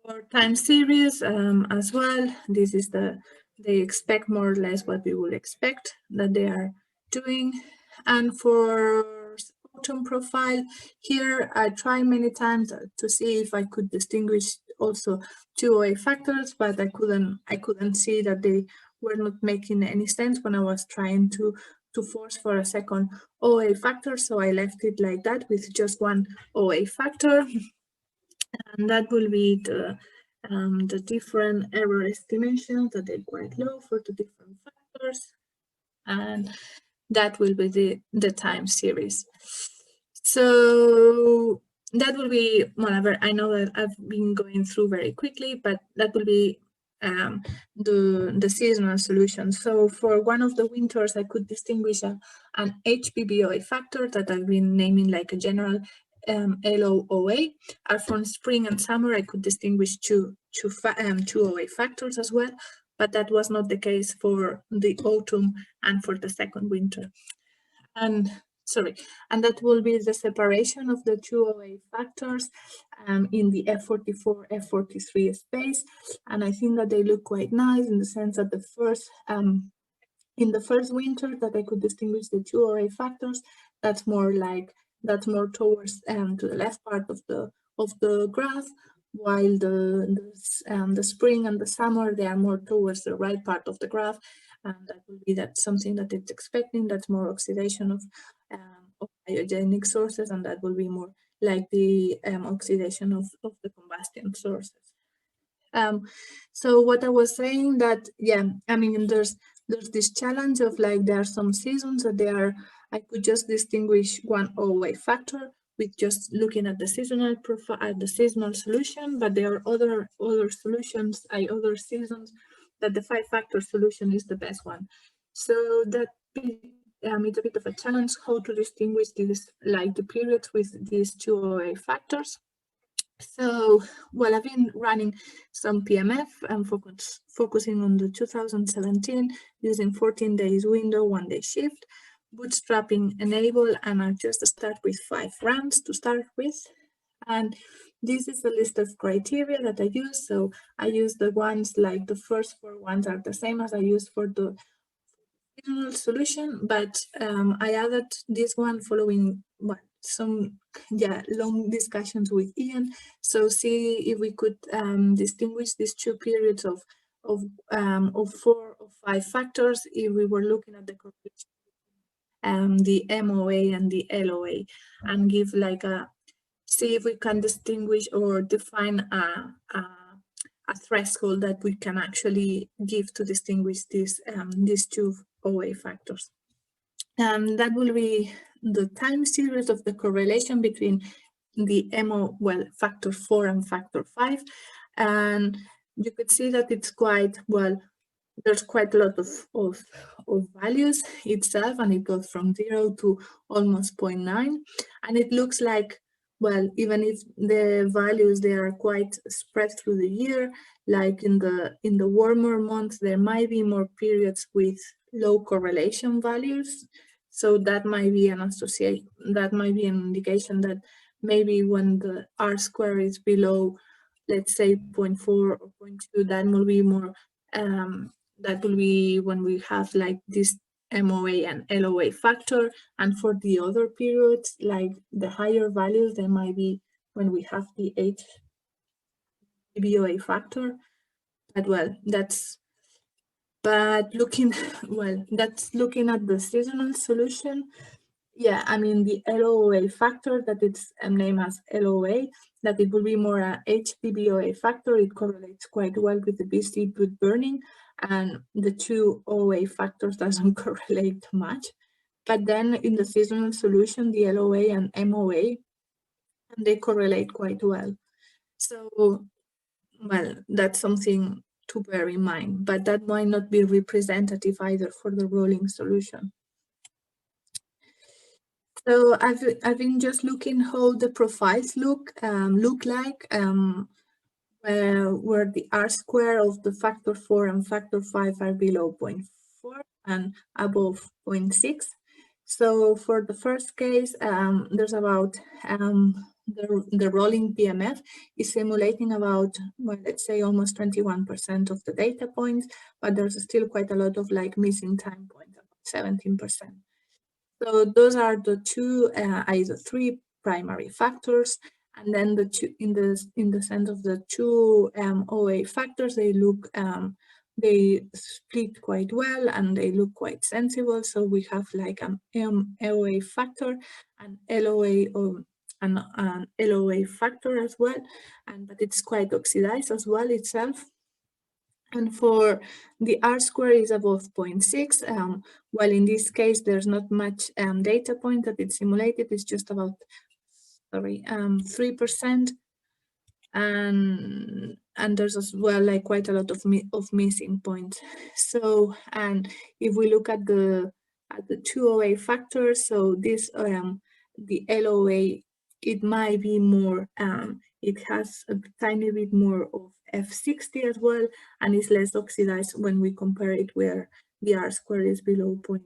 For time series as well, this is they expect more or less what we would expect that they are doing. And for autumn profile, here I try many times to see if I could distinguish also two OA factors, but I couldn't see that they were not making any sense when I was trying to force for a second OA factor. So I left it like that with just one OA factor. And that will be the different error estimations, that they're quite low for the different factors, and that will be the time series. So that will be whatever. I know that I've been going through very quickly, but that will be the seasonal solution. So for one of the winters, I could distinguish an HPBOA factor that I've been naming like a general LOOA. For spring and summer, I could distinguish two OA factors as well, but that was not the case for the autumn and for the second winter. And that will be the separation of the two OA factors in the F44, F43 space. And I think that they look quite nice in the sense that the first in the first winter that I could distinguish the two OA factors, that's more towards to the left part of the graph, while the spring and the summer, they are more towards the right part of the graph, and that will be something that it's expecting. That's more oxidation of biogenic sources, and that will be more like the oxidation of the combustion sources. So what I was saying, that I mean, there's this challenge of like there are some seasons that I could just distinguish one OA factor with just looking at the seasonal profile, at the seasonal solution, but there are other solutions, other seasons that the 5-factor solution is the best one. So that it's a bit of a challenge how to distinguish these, like the periods with these two OA factors. So, well, I've been running some PMF and focusing on the 2017 using 14 days window, 1 day shift, bootstrapping enable, and I just start with 5 runs to start with. And this is a list of criteria that I use. So I use the ones, like the first 4 ones are the same as I use for the original solution, but I added this one following some long discussions with Ian. So see if we could distinguish these 2 periods of of 4 or 5 factors if we were looking at the correlation, the MOA and the LOA, and give like see if we can distinguish or define a threshold that we can actually give to distinguish these two OA factors. That will be the time series of the correlation between the factor 4 and factor 5. And you could see that it's quite, well, there's quite a lot of values itself, and it goes from 0 to almost 0.9. And it looks like, well, even if the values, they are quite spread through the year, like in the warmer months, there might be more periods with low correlation values. So that might be an association, that might be an indication that maybe when the R-square is below, let's say 0.4 or 0.2, that will be more, that will be when we have like this MOA and LOA factor. And for the other periods, like the higher values, there might be when we have the HBOA factor. But well, that's looking at the seasonal solution. Yeah, I mean, the LOA factor, that it's named as LOA, that it will be more a HBOA factor. It correlates quite well with the BC boot burning, and the two OA factors doesn't correlate much. But then in the seasonal solution, the LOA and MOA, they correlate quite well. So, well, that's something to bear in mind, but that might not be representative either for the rolling solution. So I've been just looking how the profiles look like, where the R-square of the factor 4 and factor 5 are below 0.4 and above 0.6. So for the first case, there's about the rolling PMF is simulating about, well, let's say almost 21% of the data points, but there's still quite a lot of like missing time points, about 17%. So those are the two, either three primary factors, and then the two in the sense of the two OA factors, they look they split quite well and they look quite sensible. So we have like an MOA factor and LOA and an LOA factor as well, but it's quite oxidized as well itself. And for the R-square is above 0.6. Well, in this case, there's not much data point that it's simulated. It's just about, 3%. And there's as well like quite a lot of missing points. So, and if we look at the two OA factors, so this the LOA, it might be more, it has a tiny bit more of F60 as well, and it's less oxidized when we compare it where the R-square is below 0.4.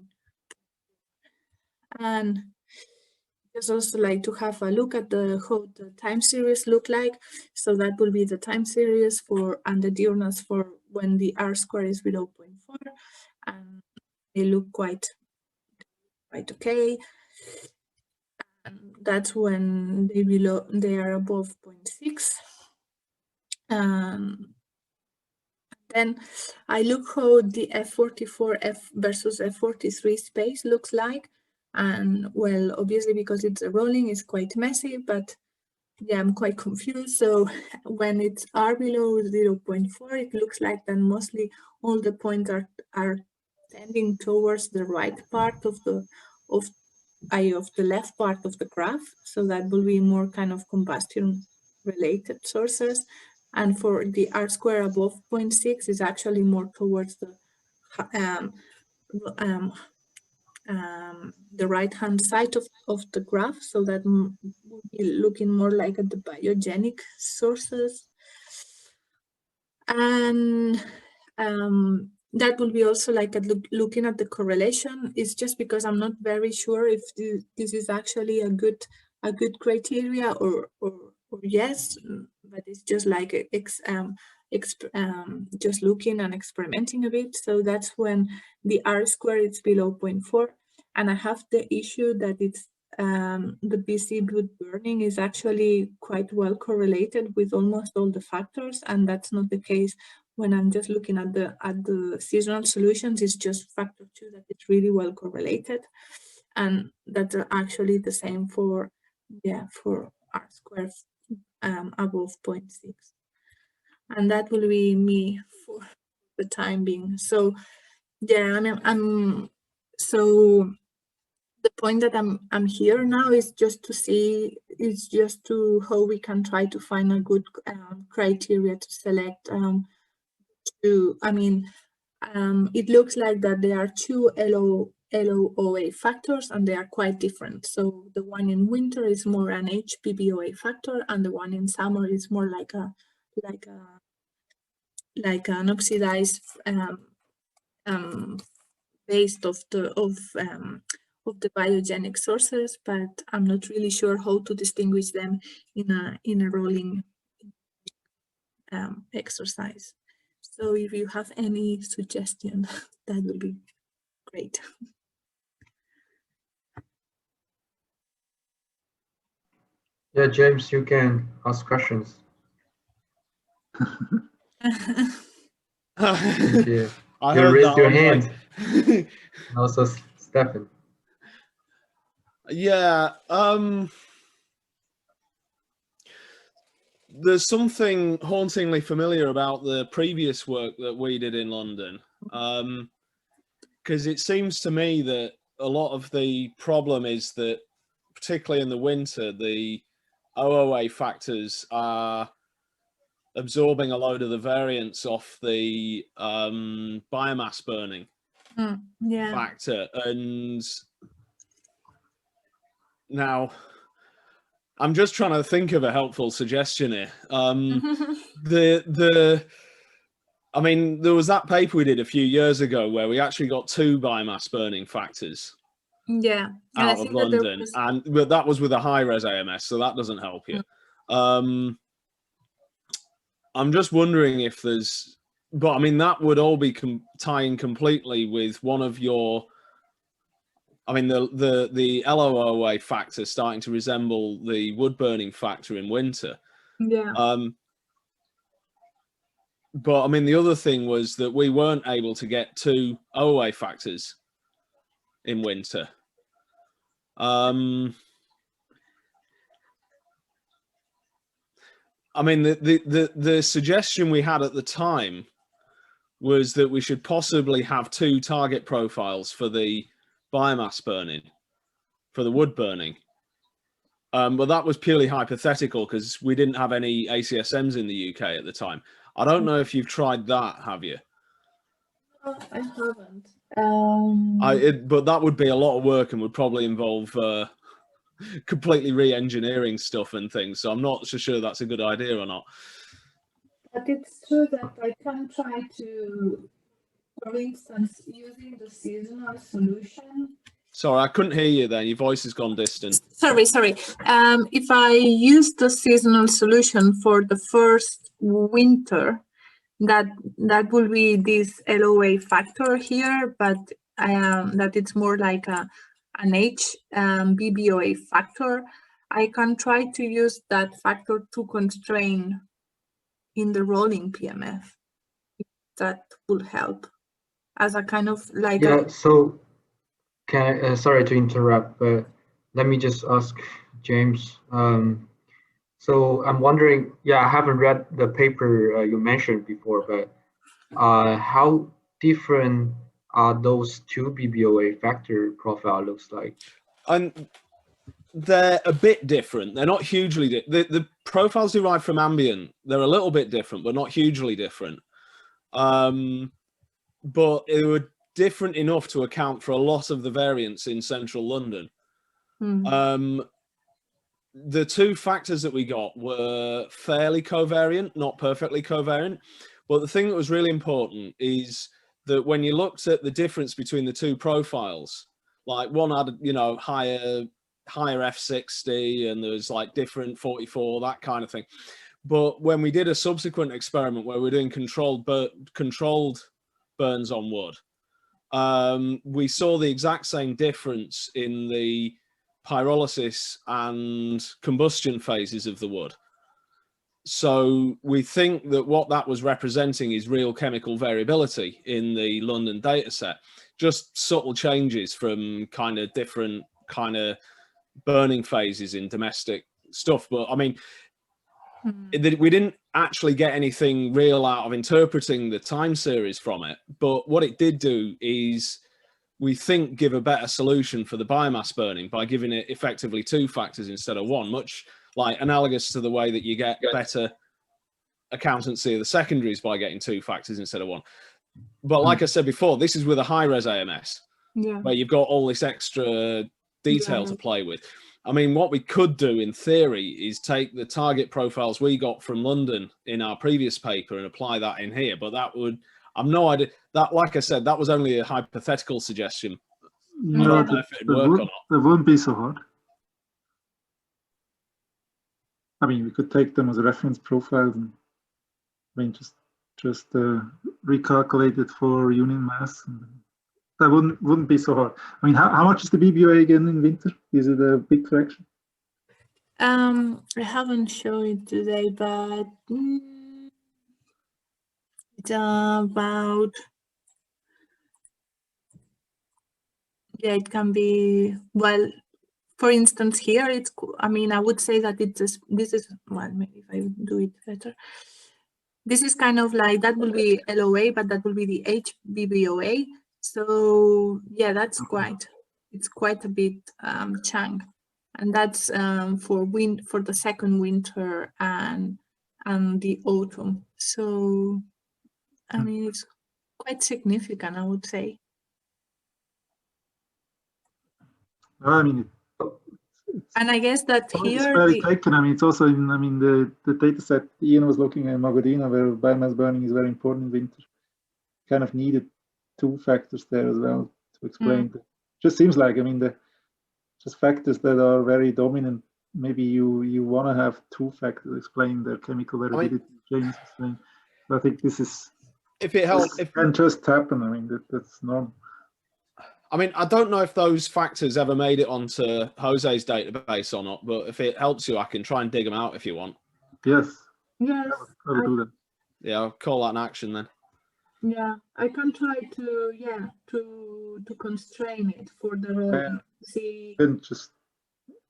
And just also like to have a look at how the time series look like. So that will be the time series for and the diurnals for when the R-square is below 0.4, and they look quite okay. And that's when they are above 0.6. Then I look how the F44 versus F43 space looks like. And well, obviously because it's a rolling, it's quite messy, but yeah, I'm quite confused. So when it's R below 0.4, it looks like then mostly all the points are tending towards the right part of the left part of the graph. So that will be more kind of combustion related sources. And for the R-square above 0.6 is actually more towards the right-hand side of the graph. So that will be looking more like at the biogenic sources. And that will be also like looking at the correlation. It's just because I'm not very sure if this is actually a good criteria or yes, but it's just like just looking and experimenting a bit. So that's when the R-square is below 0.4, and I have the issue that it's the BC boot burning is actually quite well correlated with almost all the factors, and that's not the case when I'm just looking at the seasonal solutions, it's just factor 2 that is really well correlated, and that's actually the same for R squared above 0.6, and that will be me for the time being. So yeah, so the point that I'm here now is just to how we can try to find a good criteria to select. It looks like that there are two LOOA factors, and they are quite different. So the one in winter is more an HBBOA factor, and the one in summer is more like an oxidized based of the biogenic sources, but I'm not really sure how to distinguish them in a rolling exercise. So if you have any suggestion, that would be great. Yeah, James, you can ask questions. You raised your hand. Like... Also, Stefan. Yeah. There's something hauntingly familiar about the previous work that we did in London, because it seems to me that a lot of the problem is that, particularly in the winter, the OOA factors are absorbing a load of the variance off the biomass burning factor. And now I'm just trying to think of a helpful suggestion here. There was that paper we did a few years ago where we actually got 2 biomass burning factors out of London, but that was with a high-res AMS, so that doesn't help you. I'm just wondering if there's, but that would all be tying completely with one of your, the LOOA factor starting to resemble the wood burning factor in winter. Yeah. But the other thing was that we weren't able to get 2 OOA factors in winter. The suggestion we had at the time was that we should possibly have 2 target profiles for the biomass burning, for the wood burning. But that was purely hypothetical because we didn't have any ACSMs in the UK at the time. I don't know if you've tried that, have you? I haven't. But that would be a lot of work and would probably involve completely re-engineering stuff and things. So I'm not so sure that's a good idea or not. But it's true that I can try to, for instance, using the seasonal solution. Sorry, I couldn't hear you then. Your voice has gone distant. Sorry. If I use the seasonal solution for the first winter, that will be this LOA factor here, but that it's more like an BBOA factor. I can try to use that factor to constrain in the rolling PMF. That will help as a kind of like So can I, sorry to interrupt, but let me just ask James. So I'm wondering, I haven't read the paper you mentioned before, but how different are those 2 BBOA factor profile looks like? They're a bit different. They're not hugely the profiles derived from ambient, they're a little bit different, but not hugely different. But they were different enough to account for a lot of the variance in central London. The 2 factors that we got were fairly covariant, not perfectly covariant. But the thing that was really important is that when you looked at the difference between the 2 profiles, like one had, higher F60 and there was like different 44, that kind of thing. But when we did a subsequent experiment where we're doing controlled burns on wood, we saw the exact same difference in the pyrolysis and combustion phases of the wood. So we think that what that was representing is real chemical variability in the London data set, just subtle changes from kind of different kind of burning phases in domestic stuff. But I mean, we didn't actually get anything real out of interpreting the time series from it. But what it did do is, we think, give a better solution for the biomass burning by giving it effectively 2 factors instead of 1, much like analogous to the way that you get better accountancy of the secondaries by getting 2 factors instead of 1. But like I said before, this is with a high-res AMS, where you've got all this extra detail to play with. I mean, what we could do in theory is take the target profiles we got from London in our previous paper and apply that in here, but that would, I've no idea, that, like I said, that was only a hypothetical suggestion. I don't know if it'd work or not. That wouldn't be so hard. I mean, we could take them as reference profiles and I mean, just recalculate it for unit mass. And that wouldn't be so hard. I mean, how much is the BBOA again in winter? Is it a big fraction? I haven't shown it today, but it's about, yeah, it can be, well, for instance, here it's, I mean, I would say that it's, this is, well, maybe if I do it better. This is kind of like, that will be LOA, but that will be the HBBOA. So yeah, that's quite, it's quite a bit chunk. And that's for the second winter and the autumn. So, I mean, it's quite significant, I would say. I mean, and I guess that here very taken. I mean, it's also in, I mean, the data set Ian was looking at Magodina, where biomass burning is very important in winter. Kind of needed 2 factors there as well to explain. Just seems like, I mean, just factors that are very dominant. Maybe you want to have 2 factors explain their chemical variability changes. I think this is, if it helps, it can just happen. I mean, that's normal. I mean, I don't know if those factors ever made it onto Jose's database or not, but if it helps you, I can try and dig them out if you want. Yes. Yes. I will do that. Yeah, I'll call that an action then. Yeah, I can try to, yeah, to constrain it for the rolling. See. Then just,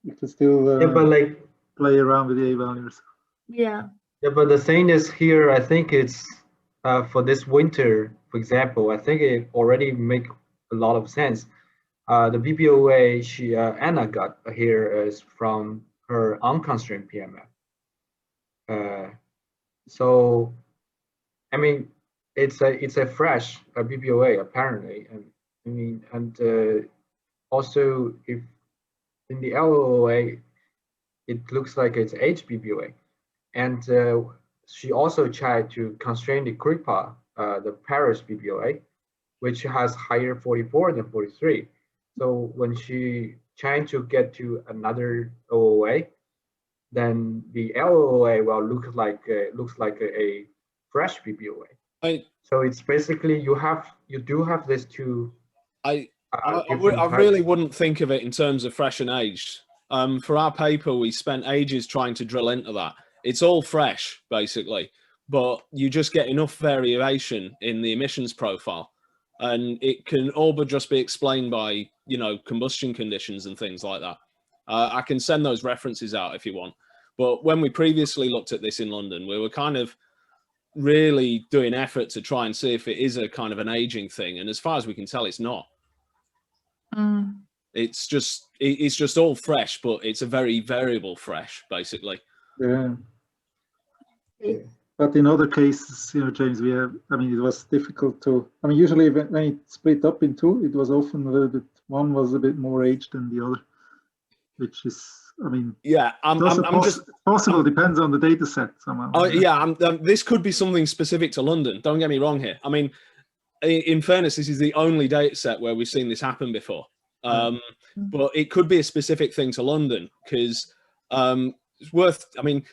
you can still but like play around with the A values. Yeah. Yeah, but the thing is here, I think it's for this winter, for example, I think it already make a lot of sense. The BBOA Anna got here is from her unconstrained PMF. So, I mean, it's a fresh BBOA apparently, and I mean, and also if in the LOA, it looks like it's HBBOA, and she also tried to constrain the Kripa, the Paris BBOA, which has higher 44 than 43. So when she trying to get to another OOA, then the LOA will looks like a fresh BBOA. So it's basically you do have this 2. I really wouldn't think of it in terms of fresh and aged. For our paper, we spent ages trying to drill into that. It's all fresh basically, but you just get enough variation in the emissions profile. And it can all but just be explained by, you know, combustion conditions and things like that. I can send those references out if you want. But when we previously looked at this in London, we were kind of really doing effort to try and see if it is a kind of an aging thing. And as far as we can tell, it's not. It's just all fresh, but it's a very variable fresh, basically. Yeah. But in other cases, you know, James, we have, I mean, it was difficult to, I mean, usually when it split up in 2, it was often a little bit, one was a bit more aged than the other, which is, I mean, yeah, I'm just possible, depends on the data set somehow. Oh, yeah, this could be something specific to London. Don't get me wrong here. I mean, in fairness, this is the only data set where we've seen this happen before. But it could be a specific thing to London because it's worth, I mean,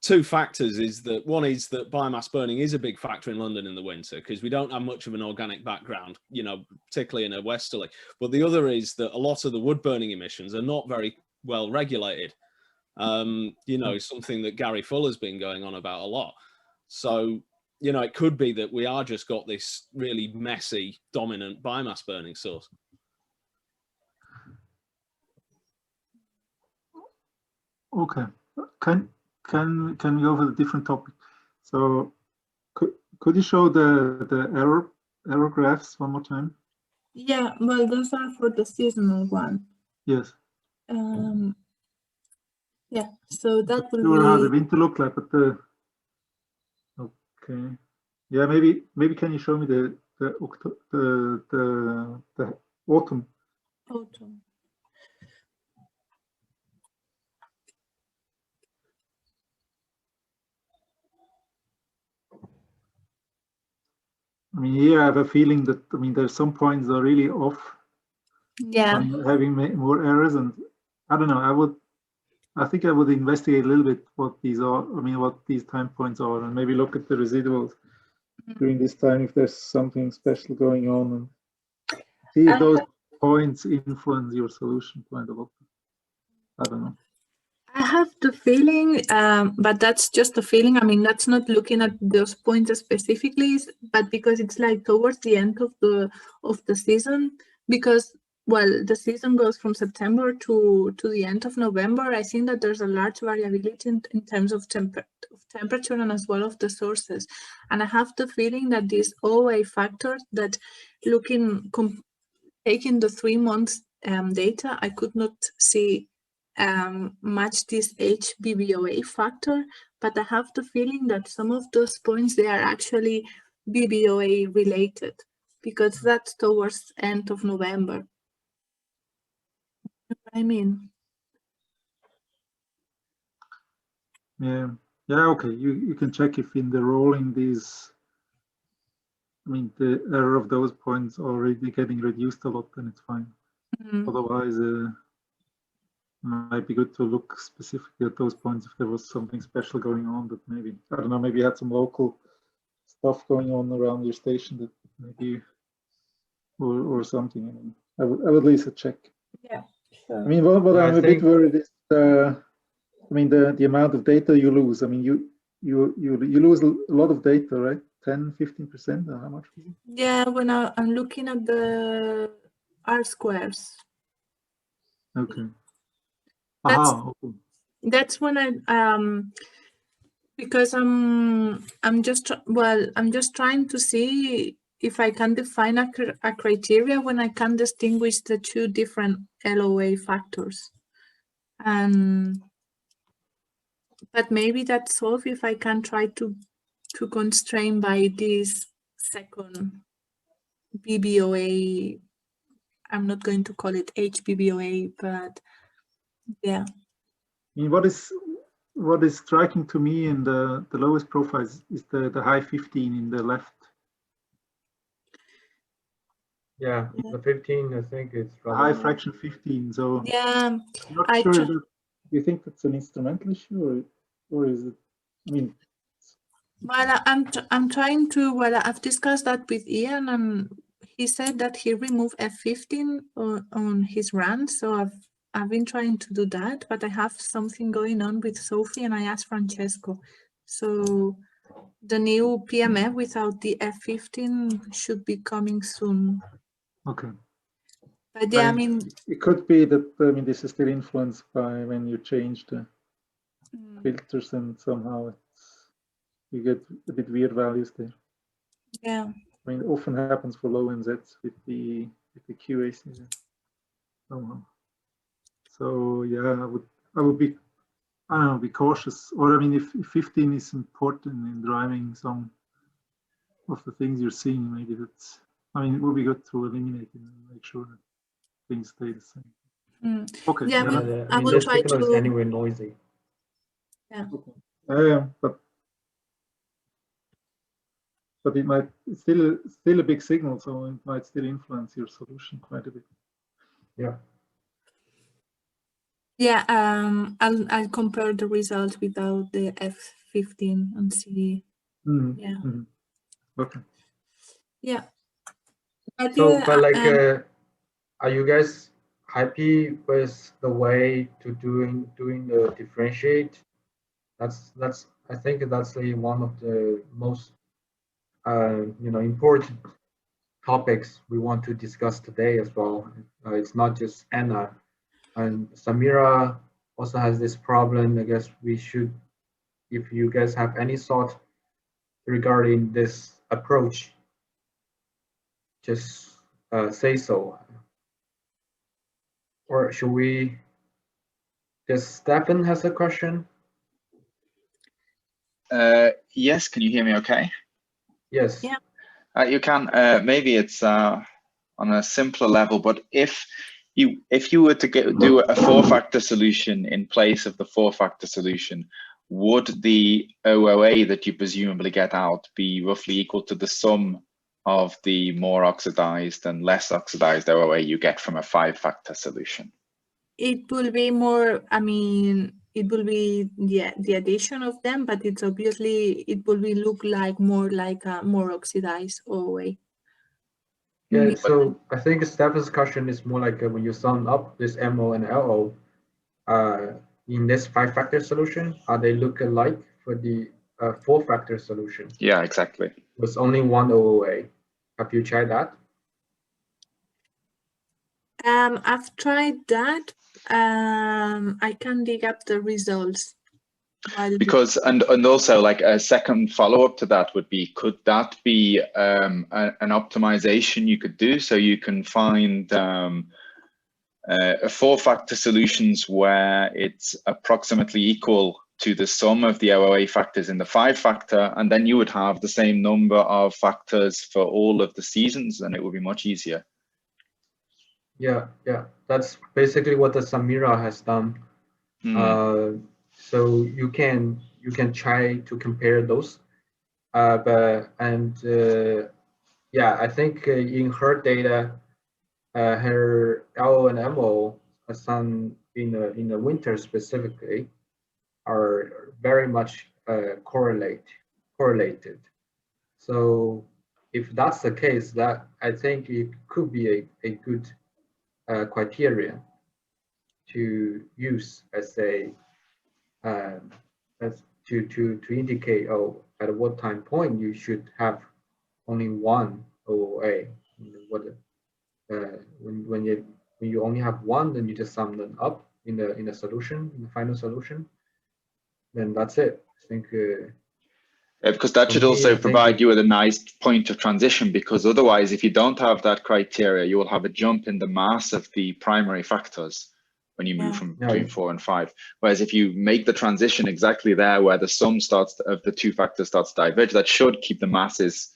2 factors is that one is that biomass burning is a big factor in London in the winter because we don't have much of an organic background, you know, particularly in a westerly. But the other is that a lot of the wood burning emissions are not very well regulated. You know, something that Gary Fuller's been going on about a lot. So, you know, it could be that we are just got this really messy, dominant biomass burning source. Okay, can we go over the different topic? So could you show the error graphs one more time? Yeah, well, those are for the seasonal one. Yes. Yeah, so that will sure how the be. winter look like, but okay. Yeah, maybe can you show me the autumn? Autumn. I mean, here I have a feeling that, I mean, there's some points are really off. Yeah. Having more errors, and I don't know, I think I would investigate a little bit what these are, I mean, what these time points are, and maybe look at the residuals during this time if there's something special going on, and see if those points influence your solution quite a lot. I don't know. I have the feeling, but that's just a feeling. I mean, that's not looking at those points specifically, but because it's like towards the end of the season, because well, the season goes from September to the end of November. I think that there's a large variability in terms of temperature and as well of the sources. And I have the feeling that these OA factors that taking the 3 months data, I could not see match this HBBOA factor, but I have the feeling that some of those points, they are actually BBOA related, because that's towards end of November. You know what I mean? Yeah, okay, you can check if in the rolling these, I mean, the error of those points already getting reduced a lot, then it's fine. Otherwise, might be good to look specifically at those points if there was something special going on that maybe, I don't know, maybe you had some local stuff going on around your station that maybe, or something. I mean, I would at least check. Yeah, sure. I mean, what I'm a bit worried is, I mean, the amount of data you lose. I mean, you lose a lot of data, right? 10–15%, or how much? Yeah, when I'm looking at the R-squares. Okay. That's when I because I'm just trying to see if I can define a criteria when I can distinguish the two different LOA factors, and but maybe that's solved if I can try to constrain by this second BBOA. I'm not going to call it HBBOA, but yeah. I mean, what is striking to me in the lowest profiles is the high 15 in the left. Yeah, the 15, I think it's high fraction 15. So yeah, I'm not sure. Do you think that's an instrumental issue, or is it? I mean, well, I'm trying to. Well, I've discussed that with Ian, and he said that he removed F15 on his run. So I've been trying to do that, but I have something going on with Sophie, and I asked Francesco. So the new PMF without the F15 should be coming soon. Okay. But yeah, I mean, it could be that, I mean, this is still influenced by when you change the filters, and somehow you get a bit weird values there. Yeah. I mean, it often happens for low NZs with the QAC somehow. So yeah, I would be, I don't know, be cautious. Or I mean, if 15 is important in driving some of the things you're seeing, maybe that's, I mean, it would be good to eliminate it and make sure that things stay the same. Okay. Yeah, I mean, this signal is anyway noisy. Yeah. Okay. But it might, it's still a big signal, so it might still influence your solution quite a bit. Yeah. Yeah, I'll compare the result without the F15 and see. Yeah. Okay. Yeah. But like, are you guys happy with the way to doing the differentiate. That's I think that's one of the most important topics we want to discuss today as well. It's not just Anna and Samira also has this problem. I guess we should, if you guys have any thought regarding this approach, just say so. Or should we? Does Stefan has a question? Yes, can you hear me okay? Yes. Yeah. You can. Maybe it's on a simpler level, but if you were to do a 4-factor solution in place of the 4-factor solution, would the OOA that you presumably get out be roughly equal to the sum of the more oxidized and less oxidized OOA you get from a 5-factor solution? It will be more, I mean, it will be the addition of them, but it's obviously, it will be look like more like a more oxidized OOA. Yeah, so I think Stefan's question is more like when you sum up this MO and LO in this 5-factor solution, are they look alike for the 4-factor solution? Yeah, exactly. With only one OOA. Have you tried that? I've tried that. I can dig up the results. Because and also like a second follow-up to that would be, could that be an optimization you could do, so you can find a 4-factor solutions where it's approximately equal to the sum of the OOA factors in the 5-factor, and then you would have the same number of factors for all of the seasons, and it would be much easier. Yeah, that's basically what the Samira has done. So you can try to compare those, yeah, I think in her data, her LO and MO, some in the winter specifically, are very much correlated. So if that's the case, that I think it could be a good criteria to use as a to indicate, oh, at what time point you should have only one OOA. When you only have one, then you just sum them up in the solution, in the final solution. Then that's it. I think. Because that should also provide you with a nice point of transition, because otherwise, if you don't have that criteria, you will have a jump in the mass of the primary factors when you move from between 4 and 5. Whereas if you make the transition exactly there where the sum of the 2 factors starts to diverge, that should keep the masses,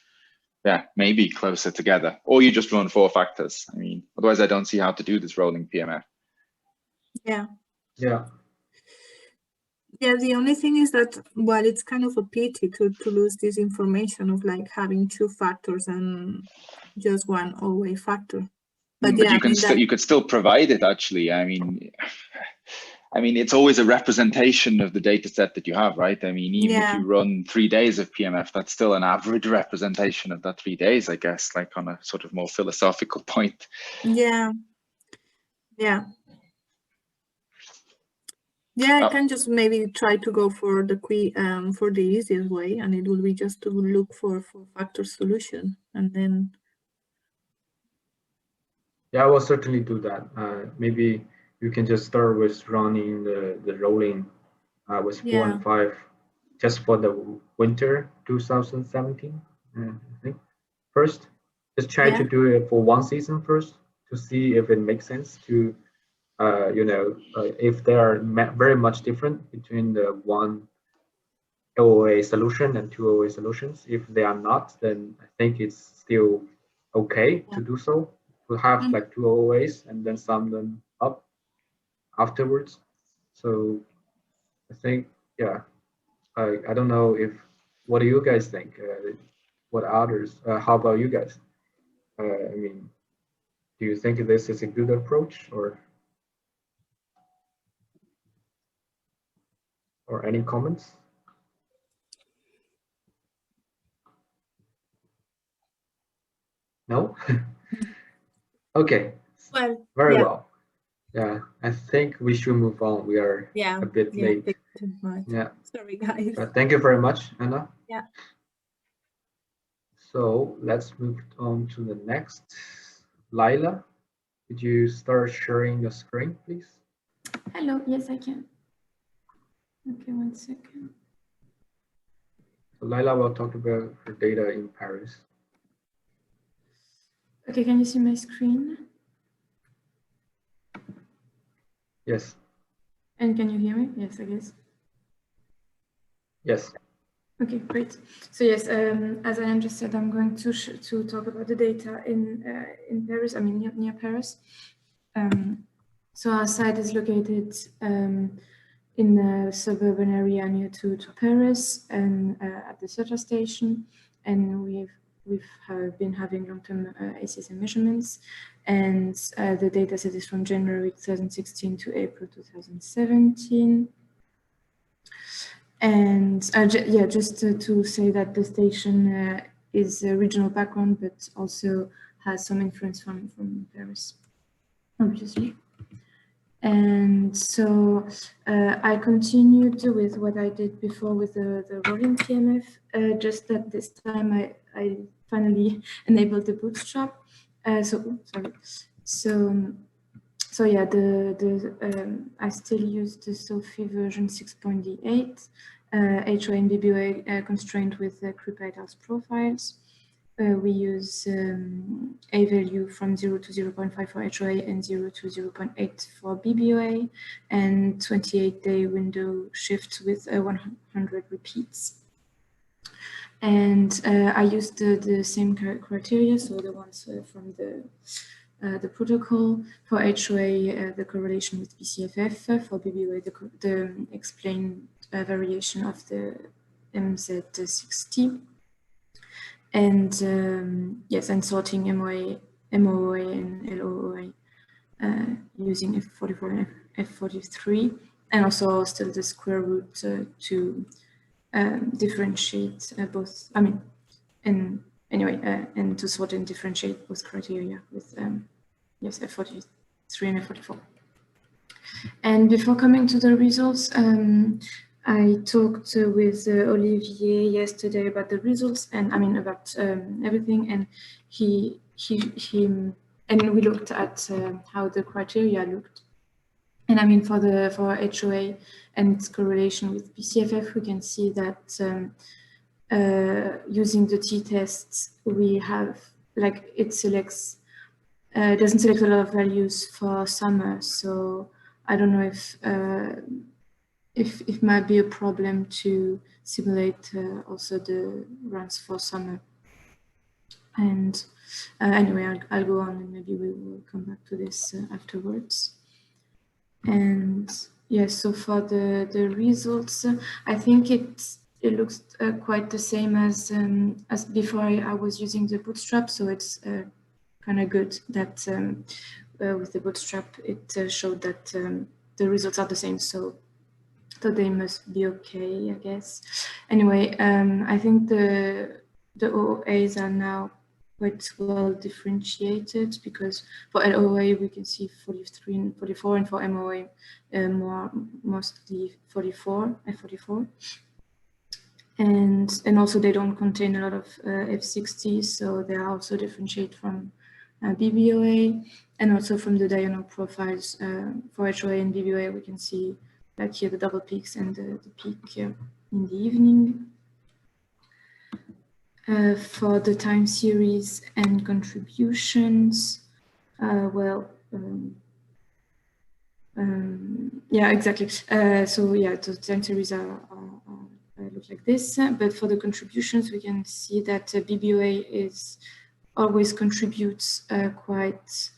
maybe closer together. Or you just run 4 factors. I mean, otherwise I don't see how to do this rolling PMF. Yeah. Yeah, the only thing is that, well, it's kind of a pity to lose this information of like having 2 factors and just one OOA factor. But yeah, you could still provide it actually. I mean, it's always a representation of the data set that you have, right? I mean, even if you run 3 days of PMF, that's still an average representation of that 3 days, I guess, like on a sort of more philosophical point. Yeah, I can just maybe try to go for the easiest way, and it will be just to look for factor solution, and then. Yeah, I will certainly do that. Maybe you can just start with running the rolling with 4 and 5 just for the winter 2017. I think first, just try to do it for one season first to see if it makes sense to, if they are very much different between the one OOA solution and 2 OOA solutions. If they are not, then I think it's still okay to do so. We'll have like 2 OOAs and then sum them up afterwards. So I think, I don't know what do you guys think? What others? How about you guys? I mean, do you think this is a good approach or any comments? No? Okay. Well, very well. Yeah, I think we should move on. We are a bit late. Yeah. Sorry, guys. But thank you very much, Anna. Yeah. So let's move on to the next. Laila, could you start sharing your screen, please? Hello, yes, I can. Okay, 1 second. So Laila will talk about her data in Paris. Okay, can you see my screen? Yes. And can you hear me? Yes, I guess. Yes. Okay, great. So yes, as I just said, I'm going to talk about the data in Paris. I mean near Paris. So our site is located in a suburban area near to Paris and at the Sutter station, and we've been having long-term ACSM measurements, and the data set is from January 2016 to April 2017. And yeah, just to say that the station is a regional background, but also has some influence from Paris, obviously. And so I continued with what I did before with the rolling PMF, just that this time I finally enabled the bootstrap. So yeah, I still use the SOFI version 6.8, HOA and BBOA constrained with creepyTiles profiles. We use a value from 0 to 0.5 for HOA and 0 to 0.8 for BBOA, and 28-day window shift with 100 repeats. And I used the same criteria, so the ones from the protocol. For HOA, the correlation with BCFF. For BBOA, the explained variation of the MZ60. And yes, and sorting MOA and LOA using F44 and F43, and also still the square root to differentiate both. I mean, and anyway, and to sort and differentiate both criteria with yes, F43 and F44. And before coming to the results, I talked with Olivier yesterday about the results, and I mean about everything, and he and we looked at how the criteria looked. And I mean for HOA and its correlation with BCFF, we can see that using the t-tests, we have like it selects. It doesn't select a lot of values for summer, so I don't know if it might be a problem to simulate also the runs for summer. And anyway, I'll go on and maybe we will come back to this afterwards. And yes, so for the results, I think it looks quite the same as before I was using the bootstrap, so it's kind of good that with the bootstrap it showed that the results are the same, so they must be okay, I guess. Anyway, I think the OOAs are now quite well differentiated, because for LOA we can see 43 and 44, and for MOA mostly 44 and 44. And also they don't contain a lot of F60, so they are also differentiated from BBOA, and also from the diagonal profiles for HOA and BBOA we can see like here the double peaks and the peak in the evening. For the time series and contributions, yeah, exactly. So yeah, the time series are look like this, but for the contributions we can see that BBOA always contributes quite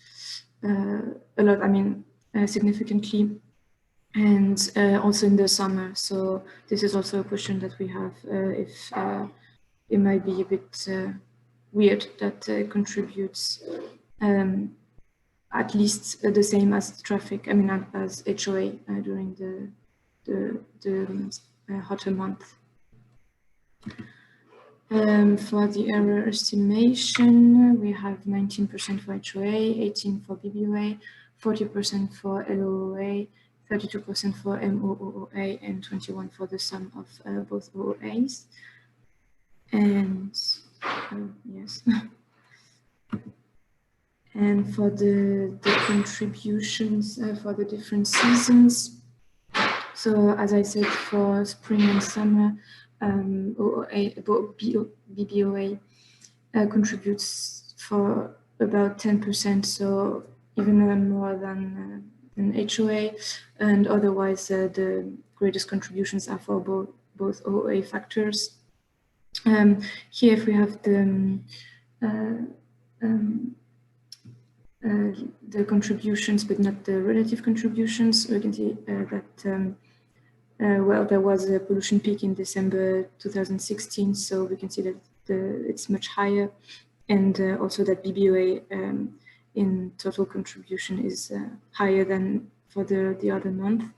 a lot, I mean significantly, and also in the summer. So this is also a question that we have, if it might be a bit weird that contributes at least the same as traffic, I mean as HOA during the hotter month. For the error estimation, we have 19% for HOA, 18% for BBOA, 40% for LOOA, 32% for MOOA, and 21% for the sum of both OOAs. And yes. And for the contributions for the different seasons, so as I said, for spring and summer, BBOA contributes for about 10%, so even more than HOA, and otherwise the greatest contributions are for both OOA factors. Here, if we have the contributions, but not the relative contributions, we can see that well, there was a pollution peak in December 2016, so we can see that it's much higher, and also that BBOA in total contribution is higher than for the other month,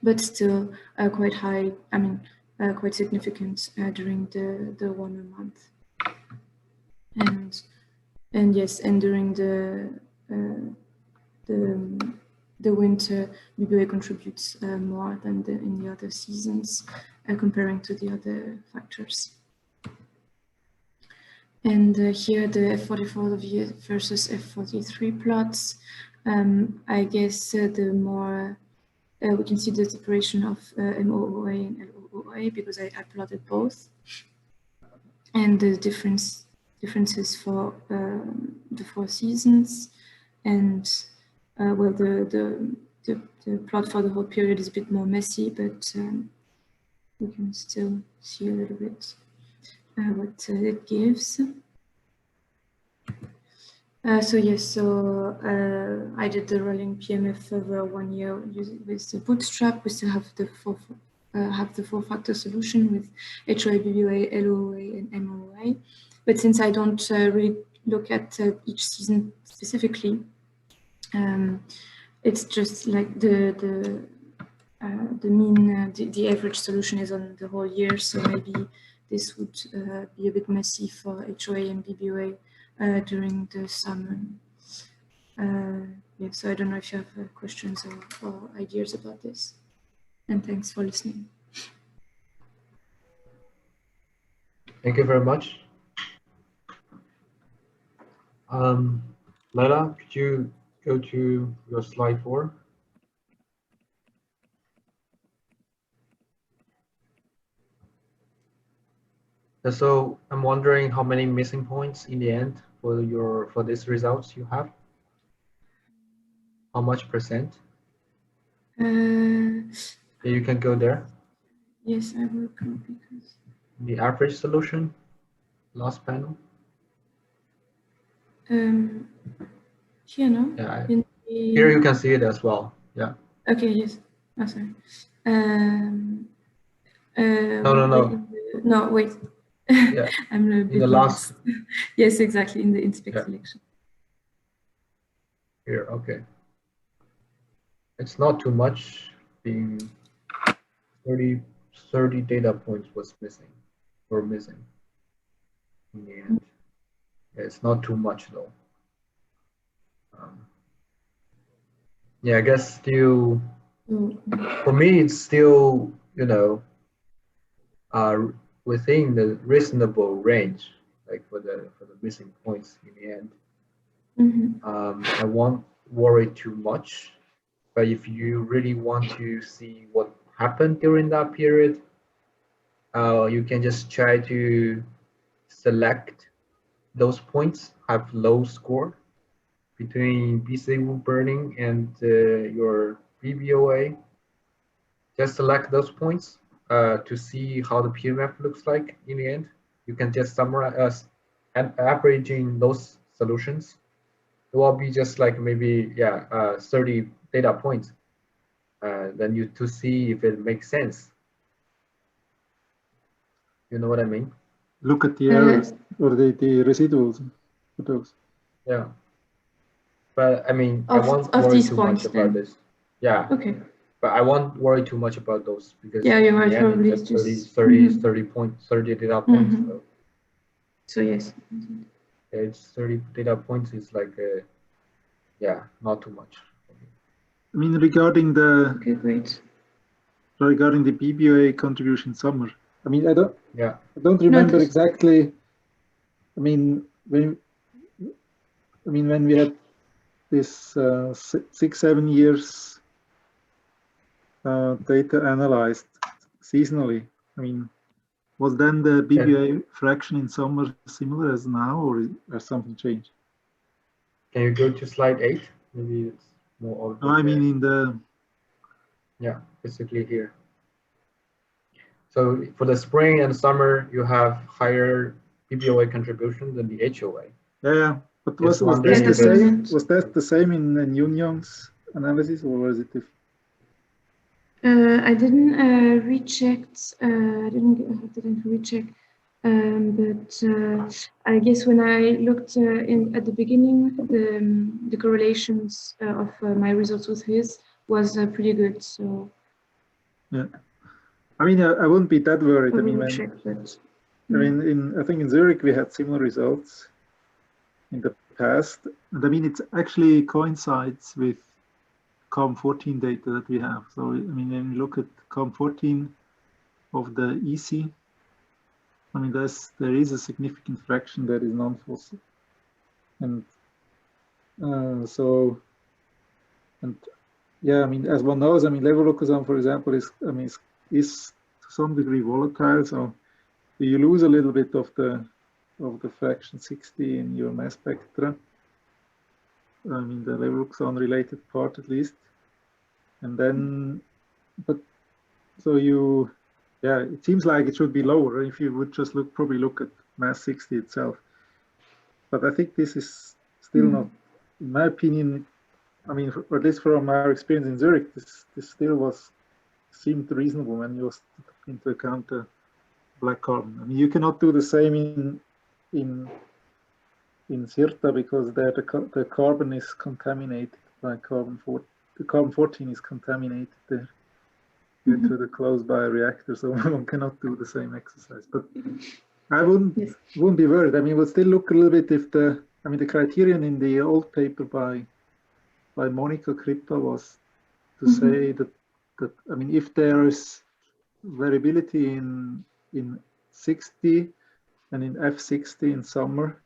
but still quite high. I mean, quite significant during the warmer month, and yes, and during the winter, BBOA contributes more than in the other seasons, comparing to the other factors. And here the F44 versus F43 plots. I guess the more we can see the separation of MOOA and LOOA because I plotted both, and the differences for the 4 seasons, and well, the plot for the whole period is a bit more messy, but we can still see a little bit what it gives. So yes, so I did the rolling PMF over 1 year with the Bootstrap. We still have the 4-factor solution with HOA, BBOA, LOOA, and MOA. But since I don't really look at each season specifically, it's just like the mean, the average solution is on the whole year. So maybe this would be a bit messy for HOA and BBOA during the summer. Yeah, so I don't know if you have questions or ideas about this. And thanks for listening. Thank you very much. Lela, could you go to your slide 4? So I'm wondering how many missing points in the end for these results you have. How much percent? You can go there. Yes, I will go because The average solution, last panel. Here, no? Yeah, here you can see it as well. Yeah. Okay, yes. Oh, sorry. No. No, wait. Yeah. I'm a bit in the last. Yes, exactly, in the inspect Yeah. selection. Here, okay. It's not too much. Being 30 data points was missing, in the end. Yeah, it's not too much though. Yeah, I guess still, for me, it's still, you know, within the reasonable range, like for the missing points in the end. I won't worry too much, but if you really want to see what happened during that period, you can just try to select those points have low score between BC wood burning and your BBOA. Just select those points to see how the PMF looks like in the end. You can just summarize and averaging those solutions. It will be just like maybe 30 data points. Then you to see if it makes sense. You know what I mean? Look at the errors or the residuals for those. Yeah. But I mean, I won't worry too much about this. Yeah. Okay. but I won't worry too much about those because Yeah, you're in right. the end, Probably it's it's just just 30 points, 30 data points. So yes. It's 30 data points is like yeah, not too much. I mean, regarding the Okay, great. regarding the BBOA contribution summer, I mean, I don't No, remember exactly. I mean, when we had this 6-7 years data analyzed seasonally, I mean, was then the BBA fraction in summer similar as now, or has something changed? Can you go to slide 8? Maybe it's more obvious. No, I mean in the... Yeah, basically here. So for the spring and summer, you have higher BBOA contribution than the HOA. Yeah, but was that the same? Was that the same in Yunyang's analysis, or was it different? I didn't recheck. I didn't recheck. But I guess when I looked at the beginning, the correlations of my results with his was pretty good. So yeah, I mean, I wouldn't be that worried. I mean, I think in Zurich we had similar results in the past, and I mean it actually coincides with COM14 data that we have. So I mean, when you look at COM14 of the EC, I mean, there is a significant fraction that is non-fossil, and yeah, I mean, as one knows, I mean, levodopa, for example, is to some degree volatile. So you lose a little bit of the fraction 60 in your mass spectra. I mean, the levodopa related part at least, and then, but so you. Yeah, it seems like it should be lower if you would just probably look at mass 60 itself. But I think this is still not, in my opinion, I mean, or at least from our experience in Zurich, this still seemed reasonable when you took into account the black carbon. I mean, you cannot do the same in Sirta because there the carbon is contaminated by carbon-14. The carbon-14 is contaminated there due to the closed bioreactor, so one cannot do the same exercise. But I wouldn't be worried. I mean, we'll still look a little bit if the criterion in the old paper by Monica Kripa was to say that I mean, if there is variability in 60 and in F60 in summer,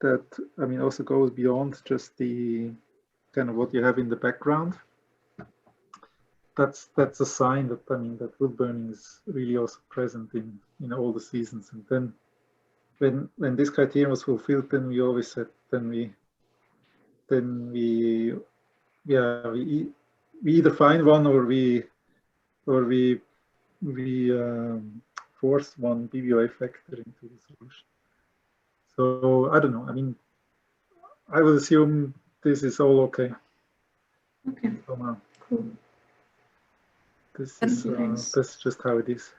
that I mean also goes beyond just the kind of what you have in the background. That's a sign that I mean that wood burning is really also present in all the seasons. And then when this criterion was fulfilled, then we always said we either find one or we force one BBOA factor into the solution. So I don't know. I mean, I would assume this is all okay. Okay. So, cool. That's just how it is.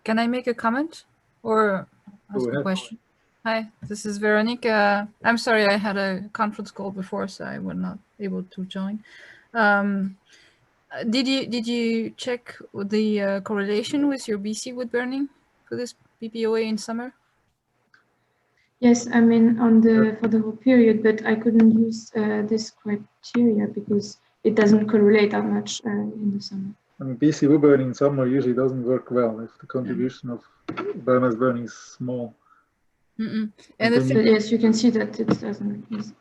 Can I make a comment or ask a question? Hi, this is Veronique. I'm sorry, I had a conference call before, so I was not able to join. Did you check the correlation with your BC wood burning for this BBOA in summer? Yes, I mean for the whole period, but I couldn't use this criteria because it doesn't correlate that much in the summer. I mean, BC wood burning in summer usually doesn't work well if the contribution of biomass burning is small. And yes, you can see that it doesn't. Yes.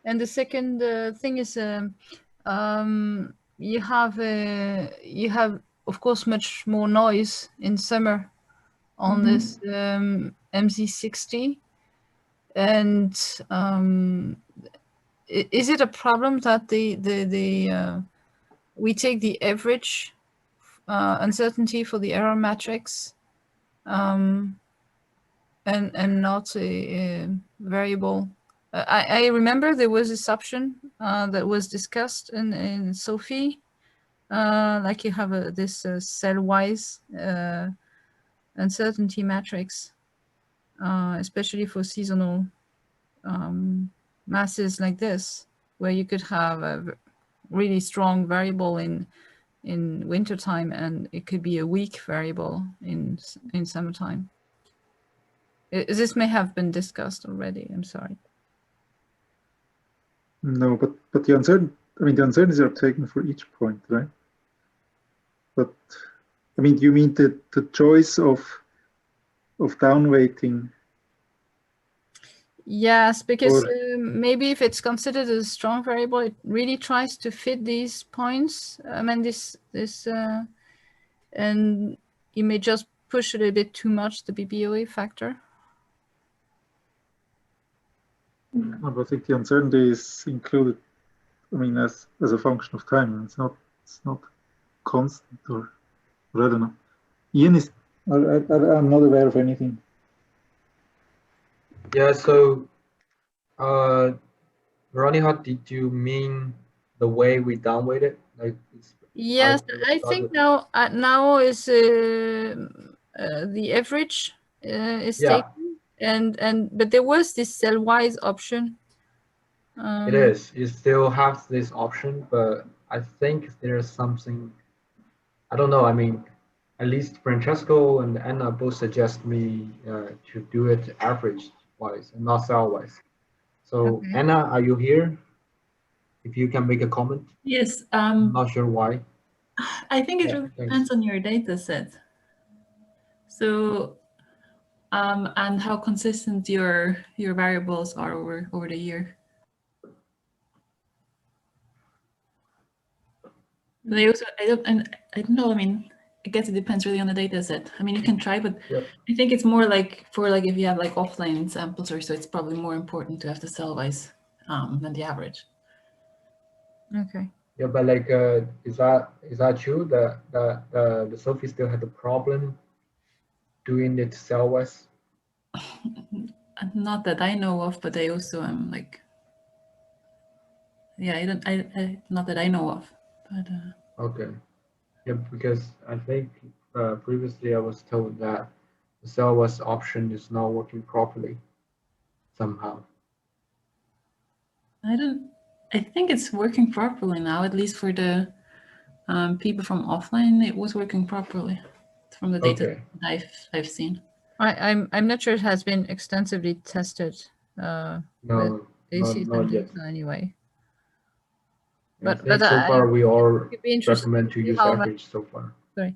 And the second thing is you have of course much more noise in summer on this MZ60, and is it a problem that we take the average uncertainty for the error matrix and not a variable? I remember there was this option that was discussed in Sophie, like you have this cell-wise uncertainty matrix, especially for seasonal masses like this, where you could have really strong variable in wintertime, and it could be a weak variable in summertime. This may have been discussed already. I'm sorry. No, but the uncertainties are taken for each point, right? But I mean, you mean the choice of downweighting? Yes, because maybe if it's considered a strong variable, it really tries to fit these points. I mean, this and you may just push it a bit too much, the BBOA factor. No, I think the uncertainty is included. I mean, as a function of time, it's not constant, or I don't know. Ian is. I'm not aware of anything. Yeah. So, Veronica, did you mean the way we downweight it? Like, yes, I think now is the average is taken, but there was this cell-wise option. It is. You still have this option, but I think there's something. I don't know. I mean, at least Francesco and Anna both suggest me to do it average-wise and not cell-wise. So, okay. Anna, are you here? If you can make a comment. Yes. I'm not sure why. I think it really depends on your data set. So, and how consistent your variables are over the year. They also, I don't know. I mean, I guess it depends really on the data set. I mean, you can try, but I think it's more like for like if you have like offline samples or so, it's probably more important to have the cell-wise than the average. Okay. Yeah, but like, is that true? That the Sophie still had the problem doing it cell-wise? Not that I know of, but I also am like, yeah, I not that I know of, but. Okay. Yeah, because I think previously I was told that the cell-wise option is not working properly somehow. I think it's working properly now, at least for the people from offline. It was working properly from the data that I've seen. I'm not sure it has been extensively tested. No, not yet. Anyway. But so far we all recommend to use average so far. Sorry,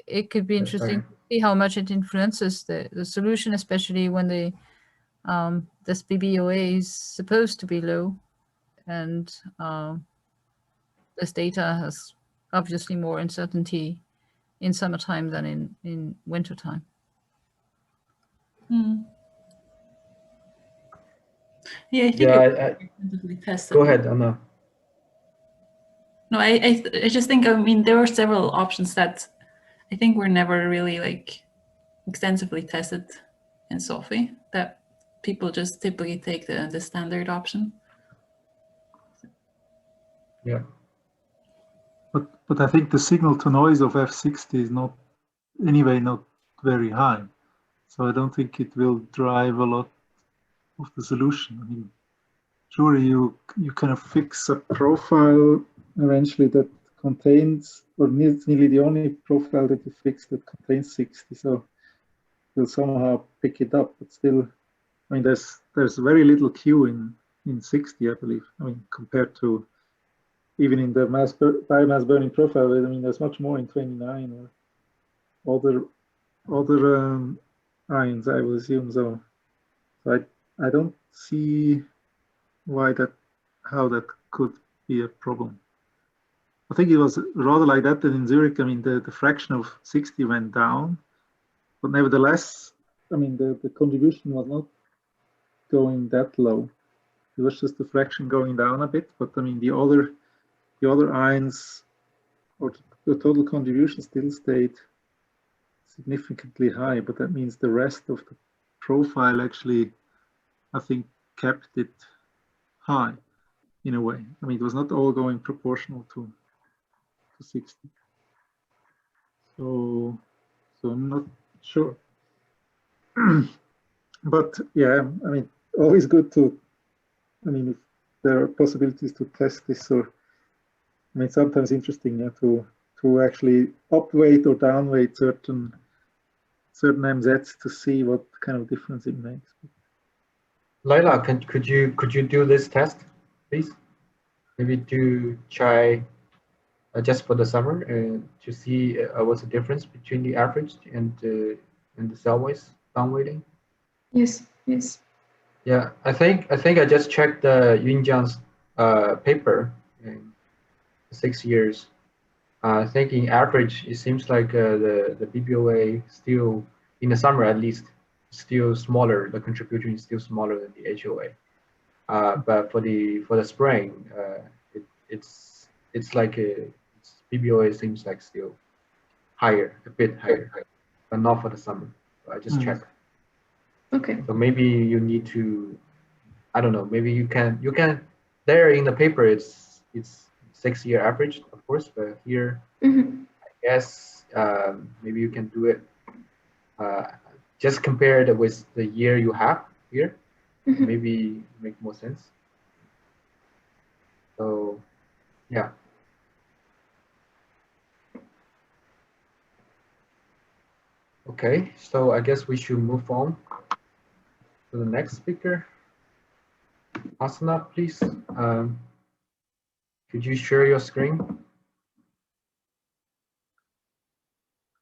it could be interesting to see how much it influences the solution, especially when the this BBOA is supposed to be low, and this data has obviously more uncertainty in summertime than in wintertime. Yeah, I think go ahead, Anna. No, I just think, I mean, there were several options that I think were never really like extensively tested in Sophie, that people just typically take the standard option. Yeah. But I think the signal to noise of F60 is not very high. So I don't think it will drive a lot of the solution. I mean, surely you kind of fix a profile eventually that contains, or it's nearly the only profile that you fix that contains 60. So you'll somehow pick it up, but still, I mean, there's very little Q in 60, I believe. I mean, compared to even in the biomass burning profile, I mean, there's much more in 29 or other ions, I would assume. So I don't see how that could be a problem. I think it was rather like that in Zurich. I mean, the fraction of 60 went down, but nevertheless, I mean, the contribution was not going that low. It was just the fraction going down a bit, but I mean, the other ions, or the total contribution still stayed significantly high, but that means the rest of the profile actually, I think, kept it high in a way. I mean, it was not all going proportional to 60. So I'm not sure. But yeah, I mean, always good to, I mean, if there are possibilities to test this or I mean, sometimes interesting, yeah, to actually upweight or downweight certain MZs to see what kind of difference it makes. Laila, could you do this test, please? Maybe to try just for the summer to see what's the difference between the average and the cell-wise downweighting. Yes. Yes. Yeah, I think I just checked the Yunjiang's paper in 6 years. I think in average, it seems like the BBOA still, in the summer at least, still smaller. The contribution is still smaller than the HOA. But for the spring, it's like BBOA seems like still higher, a bit higher, but not for the summer. So I just checked. Okay. So maybe you need to, I don't know. Maybe you can there in the paper it's 6-year average, of course, but here I guess maybe you can do it. Just compare it with the year you have here. Maybe make more sense. So yeah. Okay, so I guess we should move on to the next speaker. Asana, please. Could you share your screen?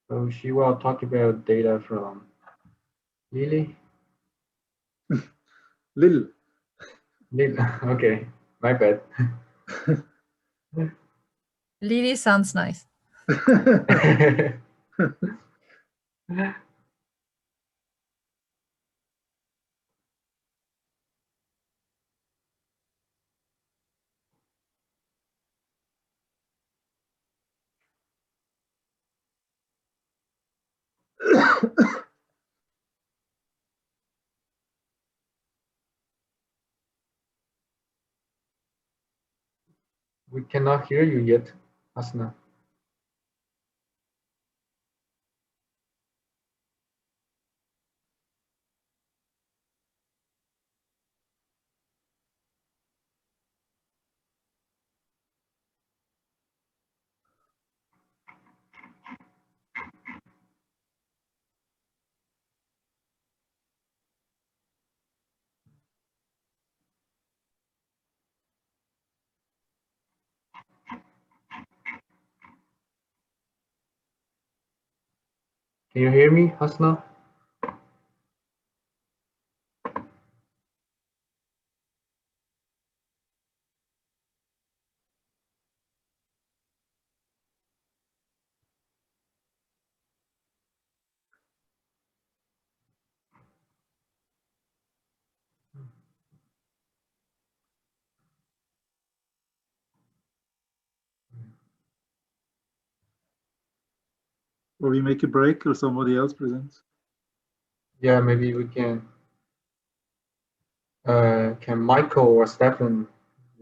So she will talk about data from Lily. Lil. Lil. Okay, my bad. Lily sounds nice. We cannot hear you yet, Asana. Can you hear me, Hasna? Or we make a break or somebody else presents. Yeah, maybe we can. Can Michael or Stefan?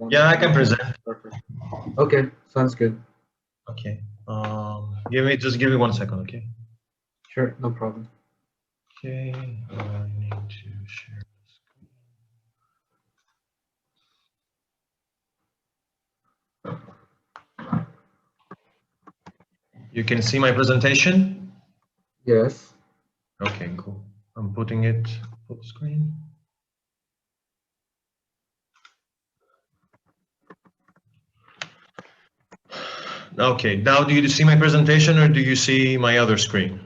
Yeah, I can present. Perfect. Okay, sounds good. Okay. Just give me 1 second, okay? Sure, no problem. Okay, I need to share the screen. You can see my presentation? Yes. Okay, cool. I'm putting it full screen. Okay, now do you see my presentation or do you see my other screen?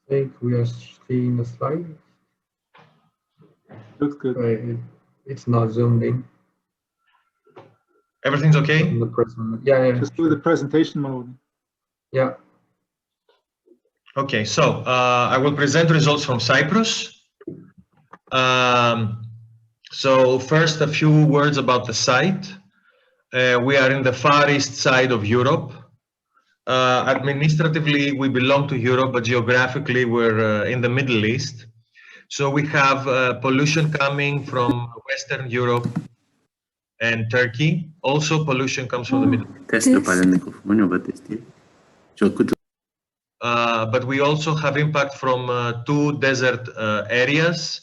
I think we are seeing the slide. Looks good. It's not zoomed in. Everything's okay? Yeah. Just do the presentation mode. Yeah. Okay, so I will present results from Cyprus. So first, a few words about the site. We are in the far east side of Europe. Administratively, we belong to Europe, but geographically, we're in the Middle East. So we have pollution coming from Western Europe and Turkey. Also, pollution comes from the Middle East. But we also have impact from 2 desert areas,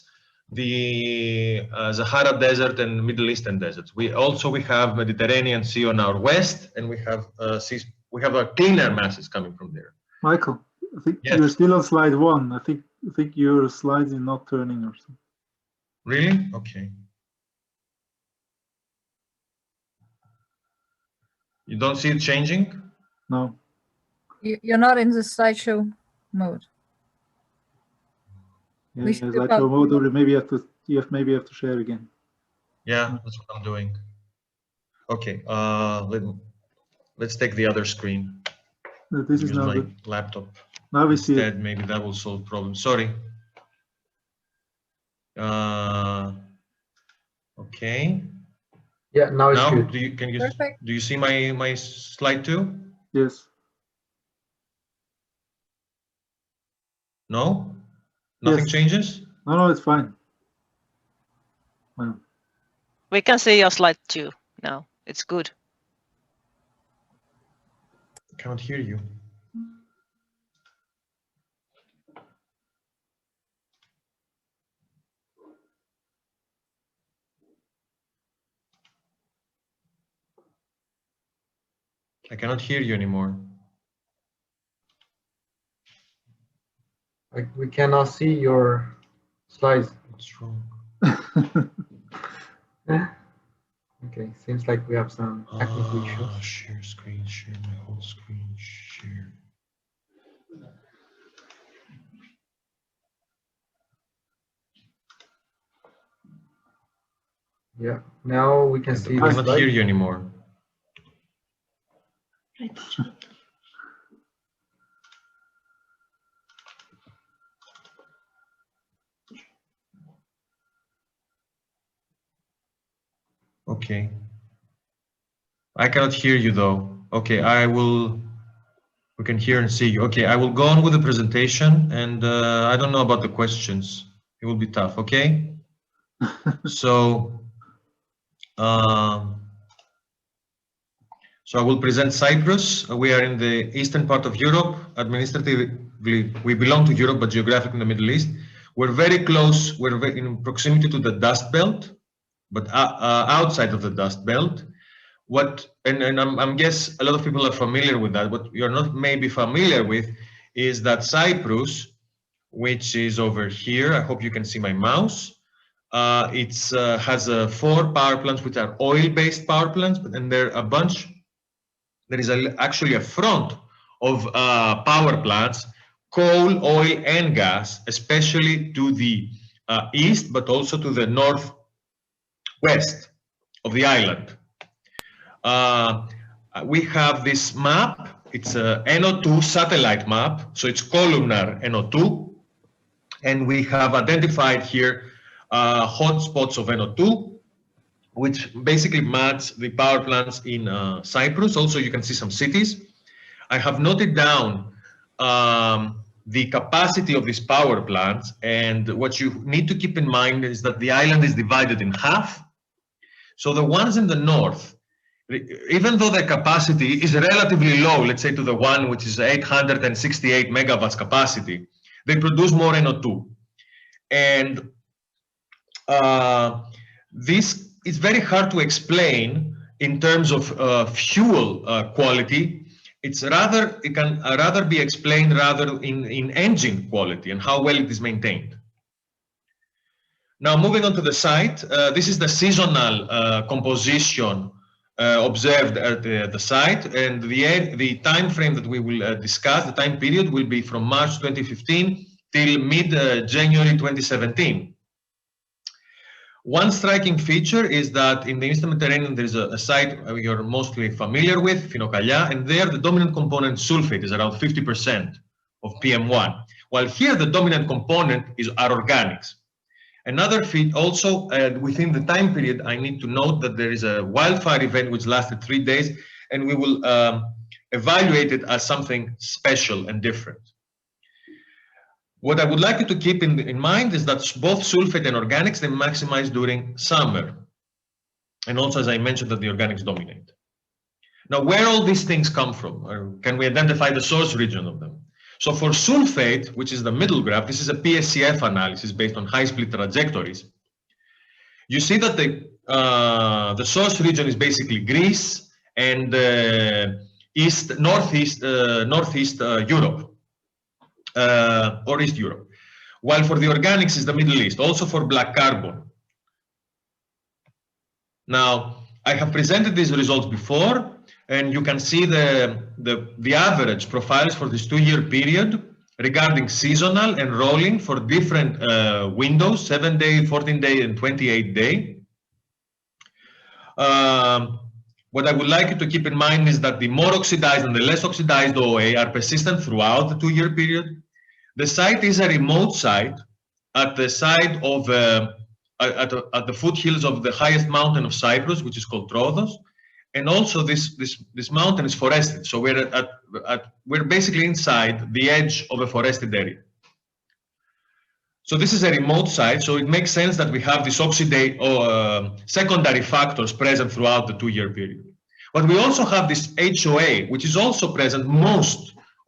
the Sahara Desert and Middle Eastern deserts. We have Mediterranean Sea on our west, and we have cleaner masses coming from there. Michael, I think Yes. you're still on slide 1. I think your slides are not turning or something. Really? Okay. You don't see it changing? No. You're not in the slideshow mode. Yeah, We should slideshow mode, or maybe you have to share again. Yeah, that's what I'm doing. Okay, let's take the other screen. This is Use now my good. laptop. Now we see it. Instead, maybe that will solve problems. Sorry. Okay. Yeah, now it's good. Do you see my slide too? Yes. No? Nothing Yes. changes? No, it's fine. We can see your slide too now. It's good. I cannot hear you. I cannot hear you anymore. We cannot see your slides. What's wrong? Okay, seems like we have some technical issues. Share screen, share my whole screen, share. Yeah, now we can see. I cannot hear you anymore. Okay. I cannot hear you though. Okay, we can hear and see you. Okay, I will go on with the presentation, and I don't know about the questions. It will be tough, okay? So I will present Cyprus. We are in the eastern part of Europe. Administratively, we belong to Europe, but geographically in the Middle East. We're very close, we're in proximity to the dust belt, but outside of the dust belt. I'm guess a lot of people are familiar with that. What you're not maybe familiar with is that Cyprus, which is over here, I hope you can see my mouse. It has 4 power plants which are oil-based power plants, and there are a bunch. There is actually a front of power plants, coal, oil, and gas, especially to the east, but also to the northwest of the island. We have this map. It's a NO2 satellite map, so it's columnar NO2, and we have identified here hotspots of NO2, which basically match the power plants in Cyprus. Also, you can see some cities. I have noted down the capacity of these power plants, and what you need to keep in mind is that the island is divided in half. So the ones in the north, even though the capacity is relatively low, let's say to the one which is 868 megawatts capacity, they produce more NO2. And this is very hard to explain in terms of fuel quality. It can rather be explained in engine quality and how well it is maintained. Now, moving on to the site, this is the seasonal composition observed at the site, and the time frame that we will discuss, the time period, will be from March 2015 till mid-January 2017. One striking feature is that in the Eastern Mediterranean, there is a site you're mostly familiar with, Phinokaya, and there the dominant component sulfate is around 50% of PM1, while here the dominant component are organics. Another feat also within the time period, I need to note that there is a wildfire event which lasted 3 days, and we will evaluate it as something special and different. What I would like you to keep in mind is that both sulfate and organics, they maximize during summer. And also, as I mentioned, that the organics dominate. Now, where all these things come from? Or can we identify the source region of them? So for sulfate, which is the middle graph, this is a PSCF analysis based on high split trajectories. You see that the source region is basically Greece and northeast Europe or East Europe, while for the organics is the Middle East, also for black carbon. Now, I have presented these results before, and you can see the average profiles for this 2-year period regarding seasonal and rolling for different windows, 7-day, 14-day, and 28-day. What I would like you to keep in mind is that the more oxidized and the less oxidized OA are persistent throughout the 2-year period. The site is a remote site at the side of at the foothills of the highest mountain of Cyprus, which is called Troodos, and also this mountain is forested. So we're basically inside the edge of a forested area. So this is a remote site, so it makes sense that we have these secondary factors present throughout the 2-year period. But we also have this HOA, which is also present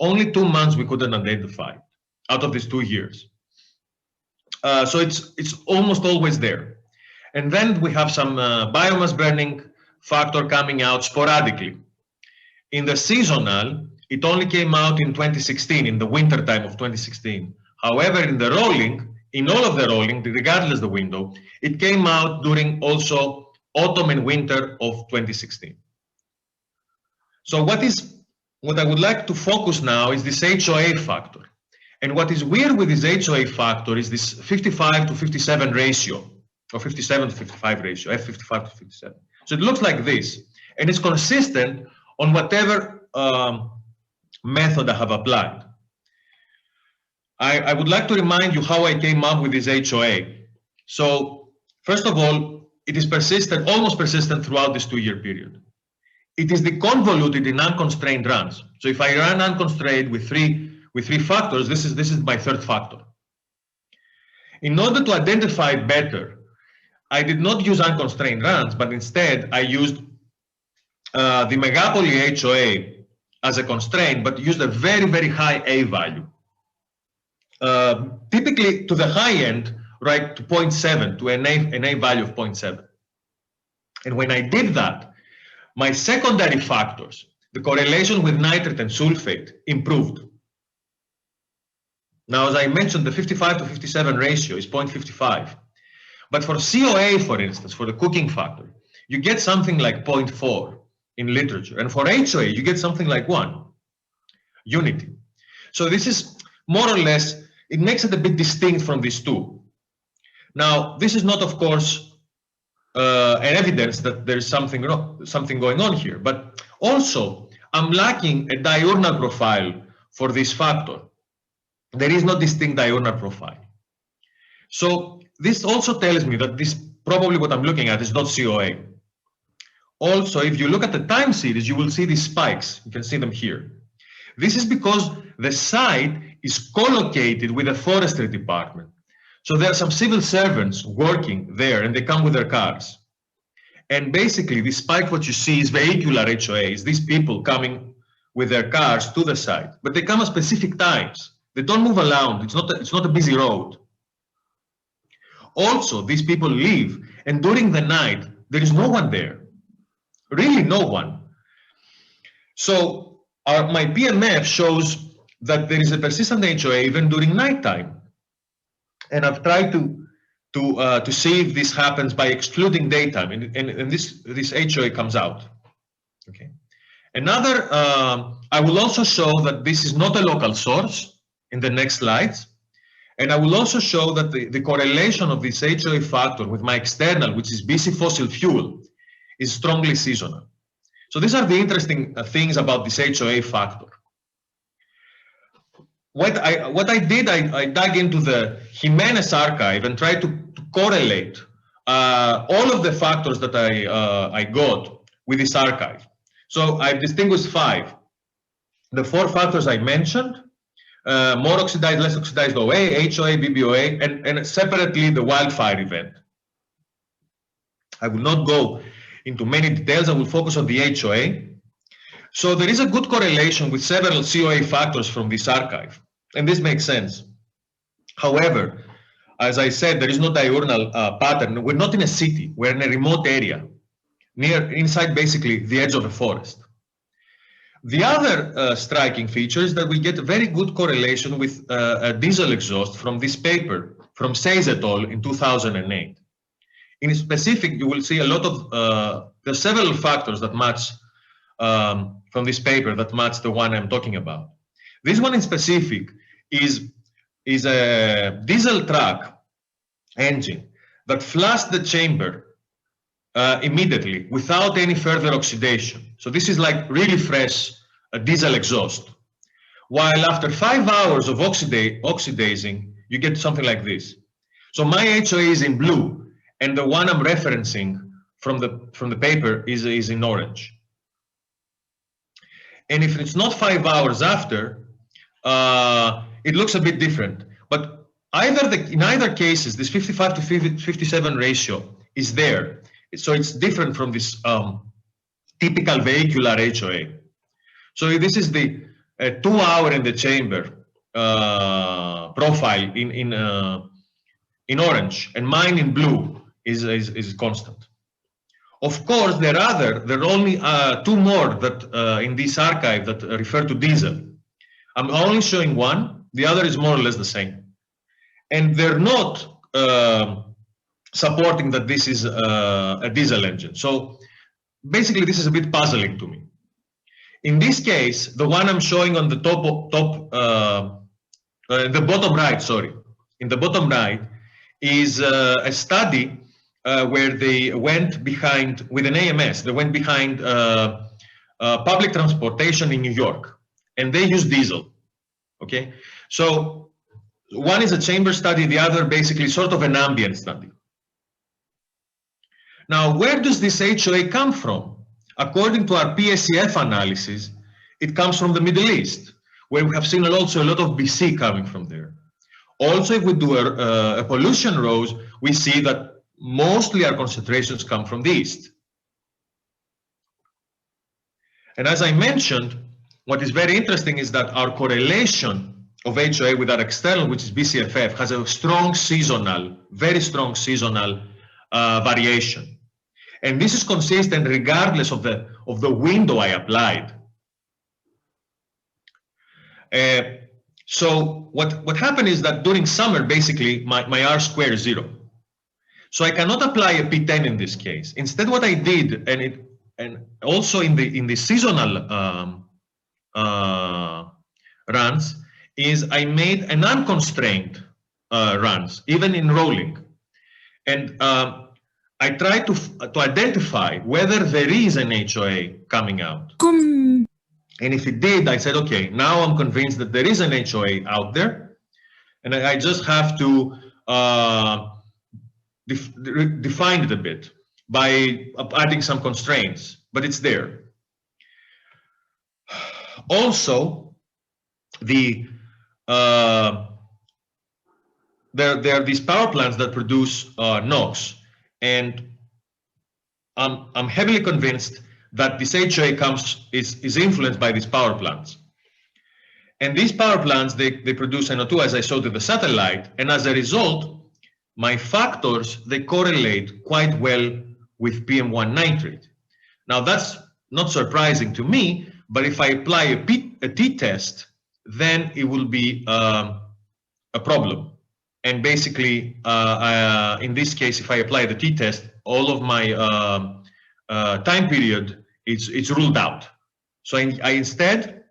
only 2 months we couldn't identify out of these 2 years. So it's almost always there. And then we have some biomass burning factor coming out sporadically. In the seasonal, it only came out in 2016, in the winter time of 2016. However, in the rolling, in all of the rolling, regardless the window, it came out during also autumn and winter of 2016. So what I would like to focus now is this HOA factor. And what is weird with this HOA factor is this 55 to 57 ratio, or 57 to 55 ratio, F55 to 57. So it looks like this, and it's consistent on whatever method I have applied. I would like to remind you how I came up with this HOA. So first of all, it is persistent, almost persistent throughout this 2-year period. It is deconvoluted in unconstrained runs. So if I run unconstrained with three factors, this is my third factor. In order to identify it better, I did not use unconstrained runs, but instead I used the Megapoli HOA as a constraint, but used a very, very high A value. Typically to the high end, right, to 0.7, to an A value of 0.7. And when I did that, my secondary factors, the correlation with nitrate and sulfate, improved. Now, as I mentioned, the 55 to 57 ratio is 0.55. But for COA, for instance, for the cooking factor, you get something like 0.4 in literature. And for HOA, you get something like 1 unity. So this is more or less, it makes it a bit distinct from these two. Now, this is not, of course, an evidence that there is something going on here, but also I'm lacking a diurnal profile for this factor. There is no distinct diurnal profile. So this also tells me that this probably what I'm looking at is not COA. Also, if you look at the time series, you will see these spikes. You can see them here. This is because the site is co-located with a forestry department. So there are some civil servants working there, and they come with their cars. And basically, this spike, what you see is vehicular HOAs, these people coming with their cars to the site, but they come at specific times. They don't move around. It's not a busy road. Also, these people leave, and during the night, there is no one there. Really no one. So my PMF shows that there is a persistent HOA even during nighttime. And I've tried to see if this happens by excluding daytime, and this HOA comes out. Okay. Another, I will also show that this is not a local source in the next slides. And I will also show that the correlation of this HOA factor with my external, which is BC fossil fuel, is strongly seasonal. So these are the interesting things about this HOA factor. What I did, I dug into the Jimenez archive and tried to correlate all of the factors that I got with this archive. So I've distinguished 5. The 4 factors I mentioned, more oxidized, less oxidized OA, HOA, BBOA, and separately the wildfire event. I will not go into many details. I will focus on the HOA. So there is a good correlation with several COA factors from this archive, and this makes sense. However, as I said, there is no diurnal pattern. We're not in a city, we're in a remote area, inside basically the edge of a forest. The other striking feature is that we get a very good correlation with a diesel exhaust from this paper from Seis et al. In 2008. In specific, you will see a lot of, there are several factors that match from this paper that match the one I'm talking about. This one in specific is a diesel truck engine that flushed the chamber immediately without any further oxidation. So this is like really fresh diesel exhaust. While after 5 hours of oxidizing, you get something like this. So my HOA is in blue, and the one I'm referencing from the paper is in orange. And if it's not 5 hours after, it looks a bit different. But in either cases, this 55 to 57 ratio is there. So it's different from this typical vehicular HOA. So this is the 2 hour in the chamber profile in orange, and mine in blue is constant. Of course, there are only 2 more that in this archive that refer to diesel. I'm only showing one, the other is more or less the same. And they're not supporting that this is a diesel engine. So basically, this is a bit puzzling to me. In this case, the one I'm showing on the the bottom right, sorry. In the bottom right is a study where they went behind, with an AMS, they went behind public transportation in New York, and they used diesel, okay? So one is a chamber study, the other basically sort of an ambient study. Now, where does this HOA come from? According to our PSEF analysis, it comes from the Middle East, where we have seen also a lot of BC coming from there. Also, if we do a pollution rows, we see that mostly our concentrations come from the East. And as I mentioned, what is very interesting is that our correlation of HOA with our external, which is BCFF, has a strong seasonal, very strong seasonal variation. And this is consistent regardless of the window I applied. So what happened is that during summer, basically, my R square is 0. So I cannot apply a P10 in this case. Instead, what I did, and also in the seasonal runs, is I made an unconstrained runs, even in rolling. And I tried to identify whether there is an HOA coming out. And if it did, I said, okay, now I'm convinced that there is an HOA out there. And I just have to define it a bit by adding some constraints, but it's there. Also, there are these power plants that produce NOx, and I'm heavily convinced that this HOA is influenced by these power plants. And these power plants, they produce NO2, as I showed in the satellite, and as a result, my factors, they correlate quite well with PM1 nitrate. Now, that's not surprising to me, but if I apply a t-test, then it will be a problem. And basically, in this case, if I apply the t-test, all of my time period, it's ruled out. So I instead,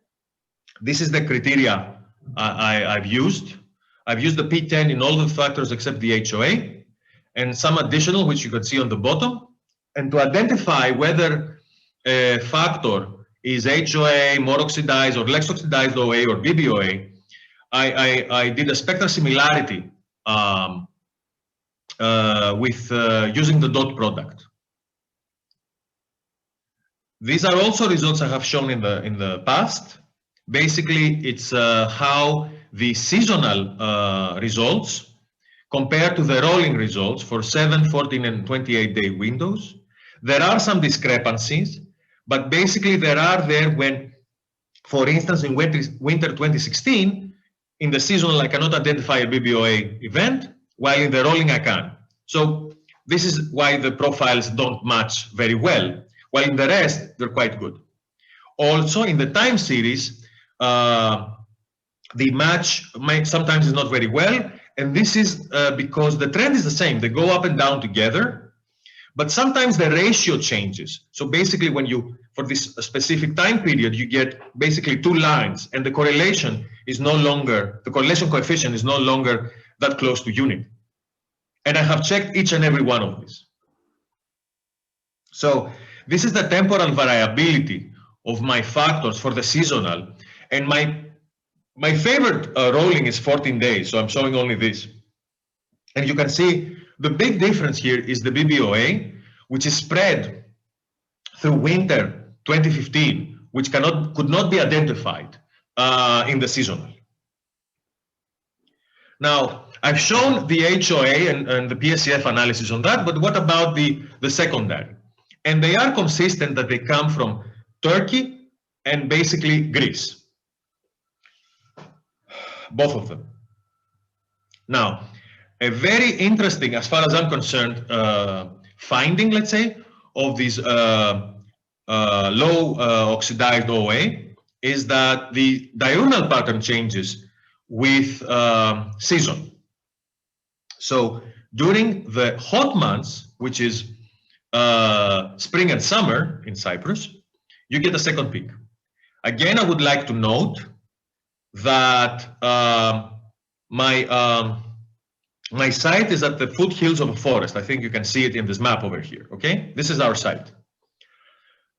this is the criteria I've used. I've used the P10 in all the factors except the HOA, and some additional, which you can see on the bottom. And to identify whether a factor is HOA, more oxidized, or less oxidized OA, or BBOA, I did a spectral similarity with using the dot product. These are also results I have shown in the past. Basically, it's how the seasonal results compare to the rolling results for 7, 14, and 28-day windows. There are some discrepancies, But basically there are there when, for instance, in winter 2016, in the seasonal I cannot identify a BBOA event, while in the rolling I can. So this is why the profiles don't match very well, while in the rest they're quite good. Also in the time series, the match sometimes is not very well, and this is because the trend is the same. They go up and down together, but sometimes the ratio changes. So basically when you, for this specific time period, you get basically two lines, and the correlation is no longer, the correlation coefficient is no longer that close to unity. And I have checked each and every one of these. So this is the temporal variability of my factors for the seasonal, and my favorite rolling is 14 days, so I'm showing only this. And you can see the big difference here is the BBOA, which is spread through winter 2015, which could not be identified in the seasonal. Now, I've shown the HOA and the PSEF analysis on that, but what about the secondary? And they are consistent that they come from Turkey and basically Greece. Both of them. Now, a very interesting, as far as I'm concerned, finding, let's say, of these low oxidized OA is that the diurnal pattern changes with season. So during the hot months, which is spring and summer in Cyprus, you get a second peak. Again, I would like to note that my site is at the foothills of a forest. I think you can see it in this map over here, okay? This is our site.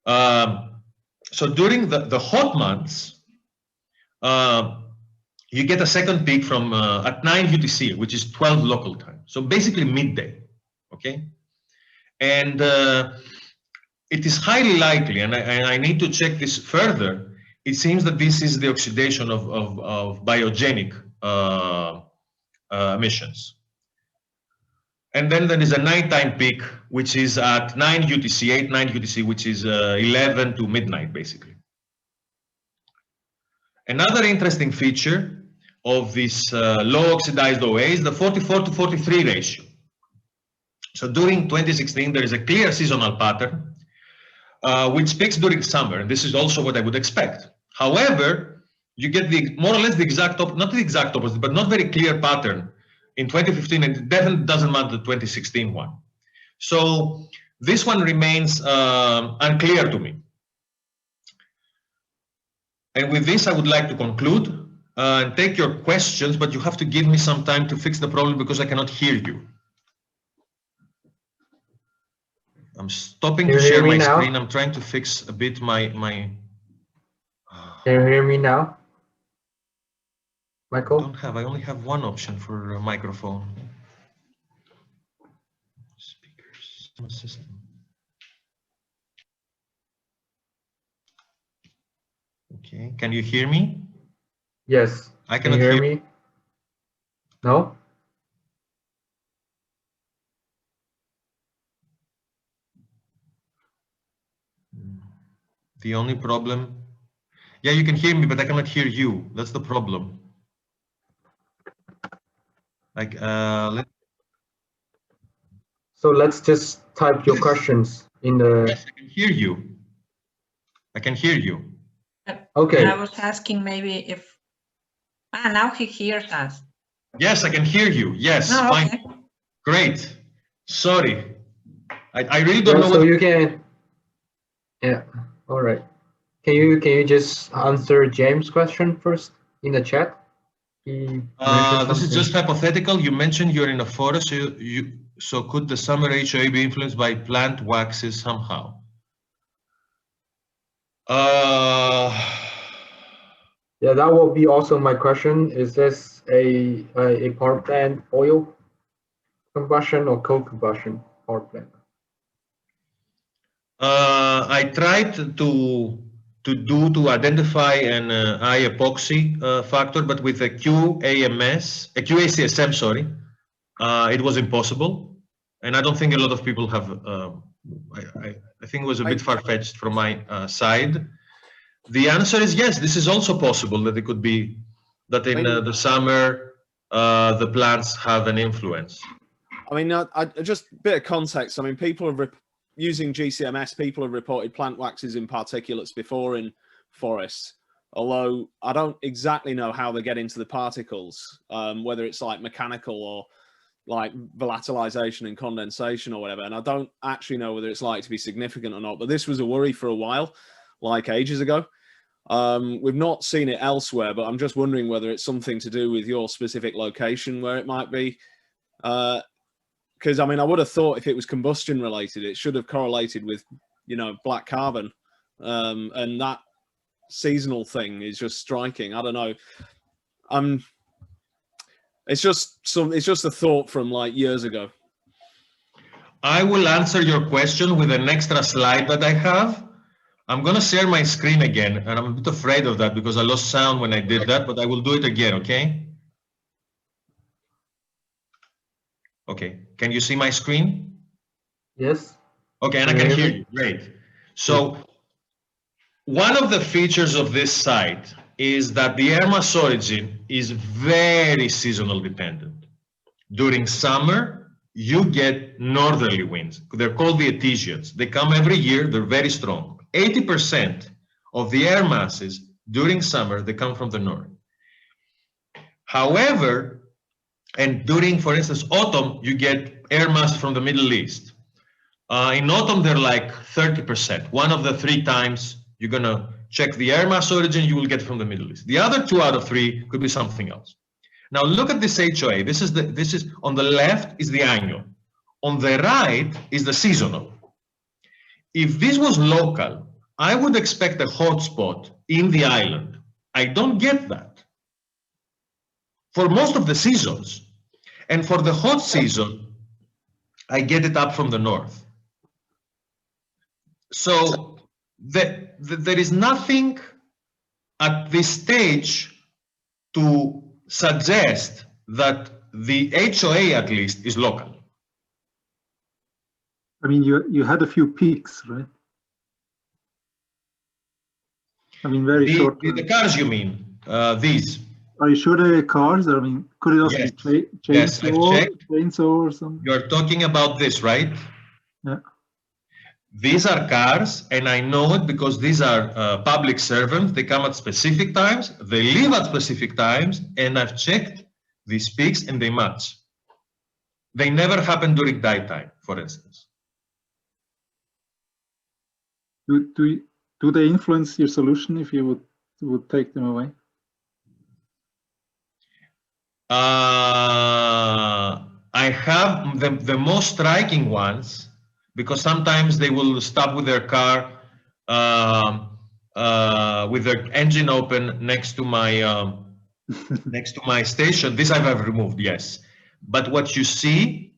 So during the hot months, you get a second peak from at 9 UTC, which is 12 local time. So basically midday, okay? And it is highly likely, and I need to check this further, it seems that this is the oxidation of biogenic emissions. And then there is a nighttime peak, which is at 9 UTC, 8, 9 UTC, which is 11 to midnight, basically. Another interesting feature of this low oxidized OA is the 44 to 43 ratio. So during 2016, there is a clear seasonal pattern, which peaks during summer, and this is also what I would expect. However, you get the more or less the exact, not the exact opposite, but not very clear pattern in 2015, and it definitely doesn't match the 2016 one. So this one remains unclear to me. And with this, I would like to conclude and take your questions, but you have to give me some time to fix the problem because I cannot hear you. I'm stopping to share my screen. I'm trying to fix a bit my. Can you hear me now, Michael? I only have one option for a microphone. Speakers, system. Okay, can you hear me? Yes. I cannot hear me. No? The only problem, yeah, you can hear me, but I cannot hear you. That's the problem. Like, So let's just type your questions in the. Yes, I can hear you. I can hear you. Okay. I was asking maybe if. Now he hears us. Yes, I can hear you. Yes, Oh, fine. okay. Great. Sorry. I really don't know so what. You can. Yeah. All right. Can you just answer James' question first in the chat? This is just hypothetical. You mentioned you're in a forest, so could the summer HOA be influenced by plant waxes somehow? Yeah, that will be also my question. Is this a power plant oil combustion or coal combustion power plant? I tried to identify an I epoxy factor, but with a QACSM, sorry, it was impossible, and I don't think a lot of people have. I think it was a bit far-fetched from my side. The answer is yes, this is also possible, that it could be that in the summer, the plants have an influence. I mean, just a bit of context. I mean, people have using GCMS, people have reported plant waxes in particulates before in forests, although I don't exactly know how they get into the particles, whether it's like mechanical or like volatilization and condensation or whatever. And I don't actually know whether it's likely to be significant or not, but this was a worry for a while, like ages ago. We've not seen it elsewhere, but I'm just wondering whether it's something to do with your specific location where it might be. Because I mean, I would have thought if it was combustion related, it should have correlated with, you know, black carbon, and that seasonal thing is just striking. I don't know. It's just a thought from like years ago. I will answer your question with an extra slide that I have. I'm going to share my screen again, and I'm a bit afraid of that because I lost sound when I did that, but I will do it again, okay? Okay, can you see my screen? Yes. Okay, and I can hear you, great. So one of the features of this site is that the air mass origin is very seasonal dependent. During summer, you get northerly winds. They're called the Etesians. They come every year, they're very strong. 80% of the air masses during summer, they come from the north. However, and during, for instance, autumn, you get air mass from the Middle East. In autumn, they're like 30%. One of the 3 times you're going to check the air mass origin, you will get from the Middle East. The other 2 out of 3 could be something else. Now look at this HOA. This is on the left is the annual. On the right is the seasonal. If this was local, I would expect a hotspot in the island. I don't get that for most of the seasons. And for the hot season, I get it up from the north. So there is nothing at this stage to suggest that the HOA at least is local. I mean, you had a few peaks, right? I mean, very short. The cars, you mean? These? Are you sure they're cars? I mean, could it also be chainsaw or something? You're talking about this, right? Yeah. These are cars, and I know it because these are public servants. They come at specific times, they leave at specific times, and I've checked these peaks and they match. They never happen during daytime, for instance. Do they influence your solution if you would take them away? I have the most striking ones, because sometimes they will stop with their car with their engine open next to my next to my station. This I've removed, yes. But what you see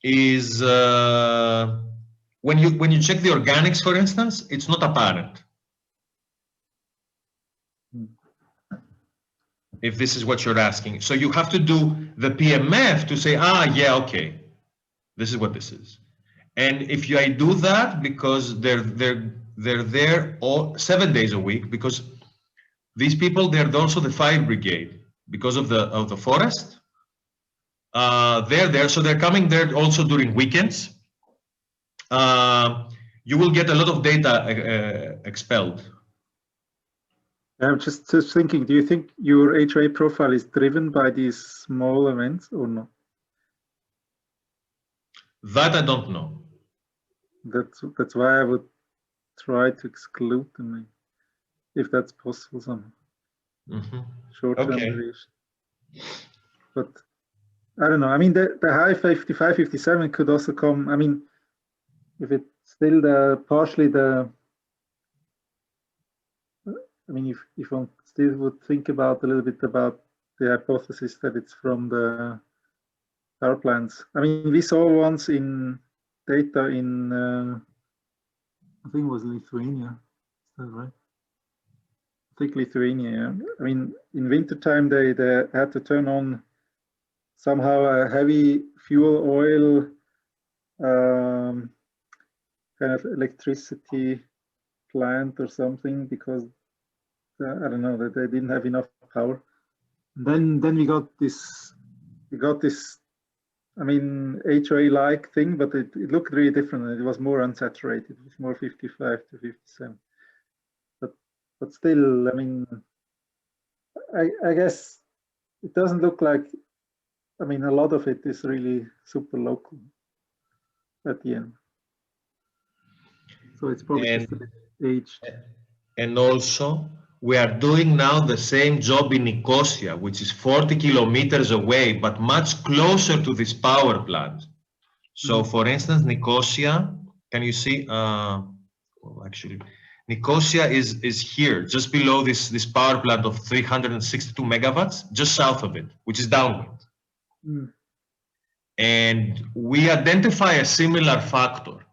is when you check the organics, for instance, it's not apparent. If this is what you're asking. So you have to do the PMF to say, yeah, okay, this is what this is. And if I do that, because they're there all 7 days a week, because these people, they're also the fire brigade because of the forest. They're there, so they're coming there also during weekends. You will get a lot of data expelled. I'm just thinking, do you think your HOA profile is driven by these small events or not? That I don't know. That's why I would try to exclude them, if that's possible somehow. Short-term variation. But I don't know. I mean, the high 55, 57 could also come. I mean, if it's still partially the. I mean, if one still would think about a little bit about the hypothesis that it's from the power plants. I mean, we saw once in data in, I think it was Lithuania. Is that right? I think Lithuania. Yeah. I mean, in wintertime, they had to turn on somehow a heavy fuel oil kind of electricity plant or something because I don't know, that they didn't have enough power. And then we got this, I mean, HOA-like thing, but it looked really different. It was more unsaturated. It was more 55 to 57. But still, I mean, I guess it doesn't look like, I mean, a lot of it is really super local at the end. So it's probably just a bit aged. And also, we are doing now the same job in Nicosia, which is 40 kilometers away, but much closer to this power plant. So, for instance, Nicosia, can you see? Well, actually, Nicosia is here, just below this power plant of 362 megawatts, just south of it, which is downwind. And we identify a similar factor.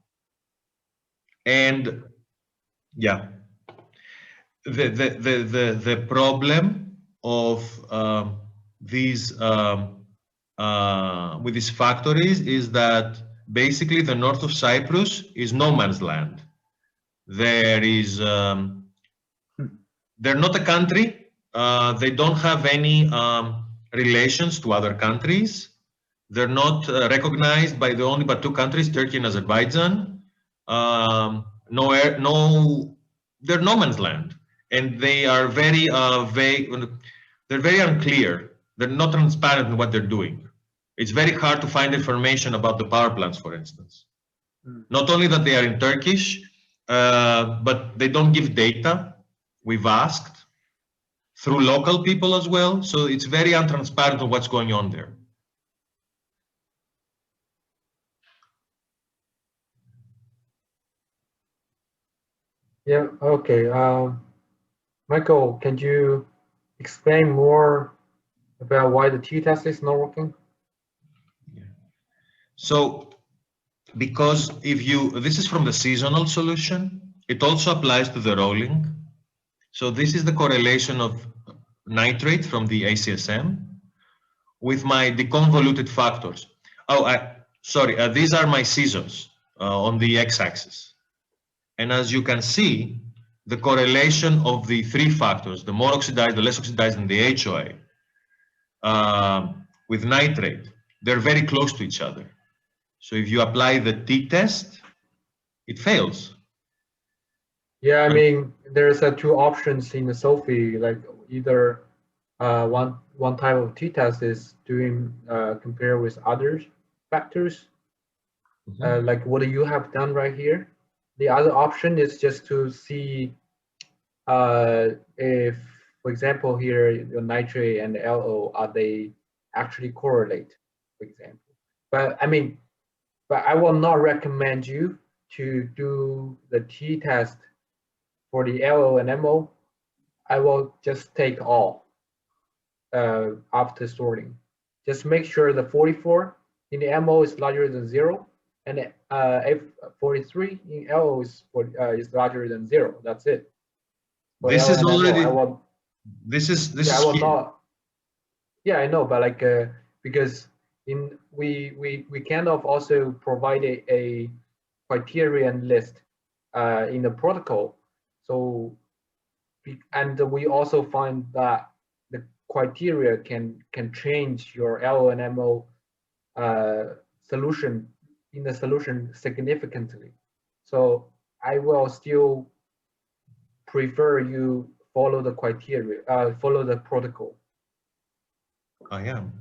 And yeah, the problem of these with these factories is that basically the north of Cyprus is no man's land. There is they're not a country. They don't have any relations to other countries. They're not recognized by but two countries, Turkey and Azerbaijan. They're no man's land, and they are very vague. They're very unclear. They're not transparent in what they're doing. It's very hard to find information about the power plants, for instance. Not only that they are in Turkish, but they don't give data. We've asked through local people as well, so it's very untransparent on what's going on there. Yeah, okay. Michael, can you explain more about why the t-test is not working? Yeah. So, because this is from the seasonal solution, it also applies to the rolling. So this is the correlation of nitrate from the ACSM with my deconvoluted factors. Oh, sorry, these are my seasons on the x-axis. And as you can see, the correlation of the three factors, the more oxidized, the less oxidized, and the HOA, with nitrate, they're very close to each other. So if you apply the t-test, it fails. Yeah, I mean, there's two options in the SOFI, like either one type of t-test is doing compare with other factors, like what you have done right here. The other option is just to see if, for example, here the nitrate and the LO, are they actually correlate, for example. But I mean, but I will not recommend you to do the t-test for the LO and MO. I will just take all after sorting. Just make sure the 44 in the MO is larger than 0, and F43 in LO is larger than 0. That's it. For this LO is already. This is I will not. Yeah, I know, but like because we kind of also provide a criterion list in the protocol. So, and we also find that the criteria can change your LO and MO solution in the solution significantly. So I will still prefer you follow the criteria, follow the protocol. I am.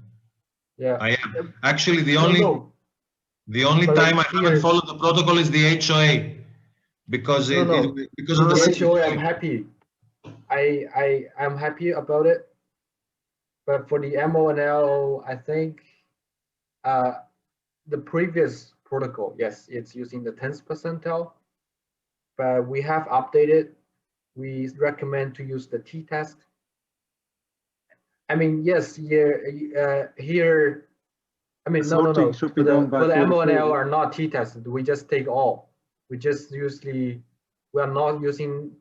Yeah. I am. Actually, the only time I haven't followed the protocol is the HOA, because because of the HOA. I'm happy. I'm happy about it. But for the MO and LO, I think the previous protocol, yes, it's using the 10th percentile, but we have updated. We recommend to use the t-test. I mean, yes, here, I mean, no. Should be done by for the MO and L are not t-tested. We just take all. We just we are not using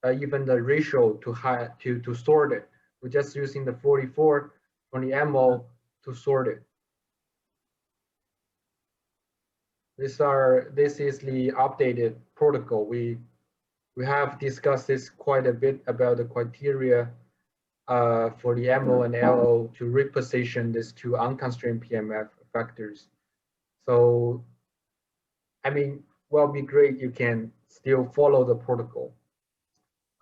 even the ratio to sort it. We're just using the 44 from the MO to sort it. This is the updated protocol. We have discussed this quite a bit about the criteria for the MO and LO to reposition these two unconstrained PMF factors. So, I mean, well, it'd be great you can still follow the protocol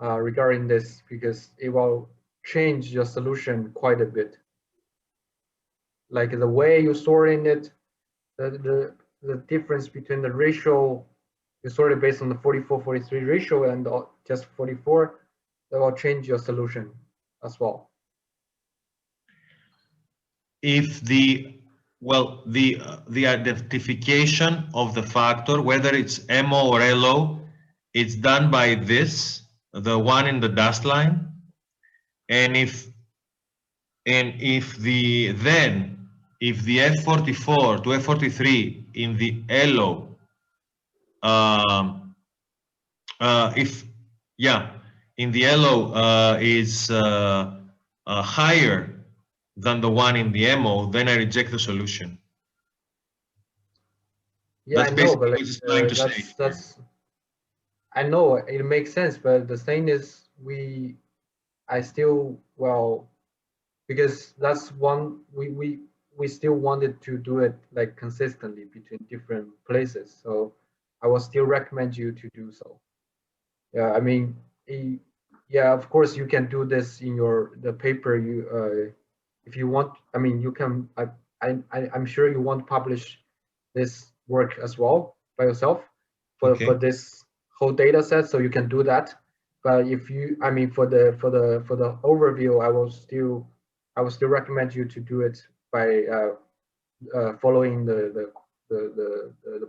regarding this, because it will change your solution quite a bit. Like the way you sort in it, the difference between the ratio, you sort it based on the 44-43 ratio and just 44, that will change your solution as well. If the identification of the factor, whether it's MO or LO, it's done by this, the one in the dashed line, and if the F44 to F43 in the LO, in the LO is higher than the one in the MO, then I reject the solution. Yeah, that's I know, but basically what it's trying to say. that's I know it makes sense, but the thing is, I still, well, because that's one we still wanted to do it like consistently between different places, so I will still recommend you to do so. Yeah, I mean, yeah, of course you can do this in the paper. You if you want, I mean, you can. I'm sure you want to publish this work as well by yourself for this whole data set, so you can do that. But if you, I mean, for the overview, I will still recommend you to do it by following the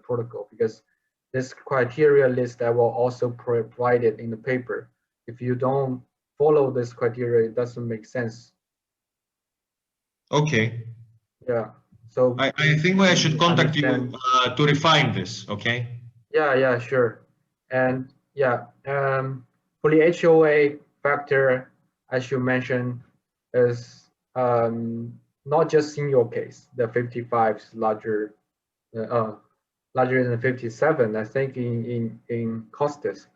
protocol, because this criteria list I will also provide it in the paper. If you don't follow this criteria, it doesn't make sense. Okay. Yeah. So I think I should contact you to refine this. Okay. Yeah, sure. And yeah, for the HOA factor, as you mentioned, is not just in your case, the 55 is larger than 57. I think in Costas,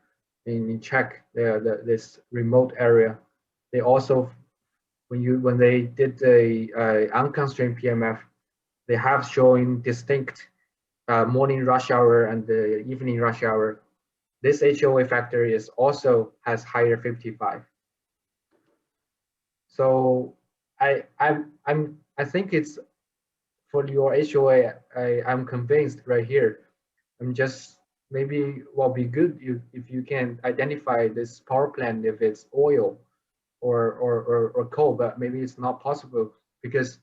in Czech, this remote area, they also, when they did the unconstrained PMF, they have shown distinct morning rush hour and the evening rush hour. This HOA factor has higher 55. So I think it's for your HOA. I'm convinced right here. I'm just maybe will be good if you can identify this power plant, if it's oil or coal, but maybe it's not possible, because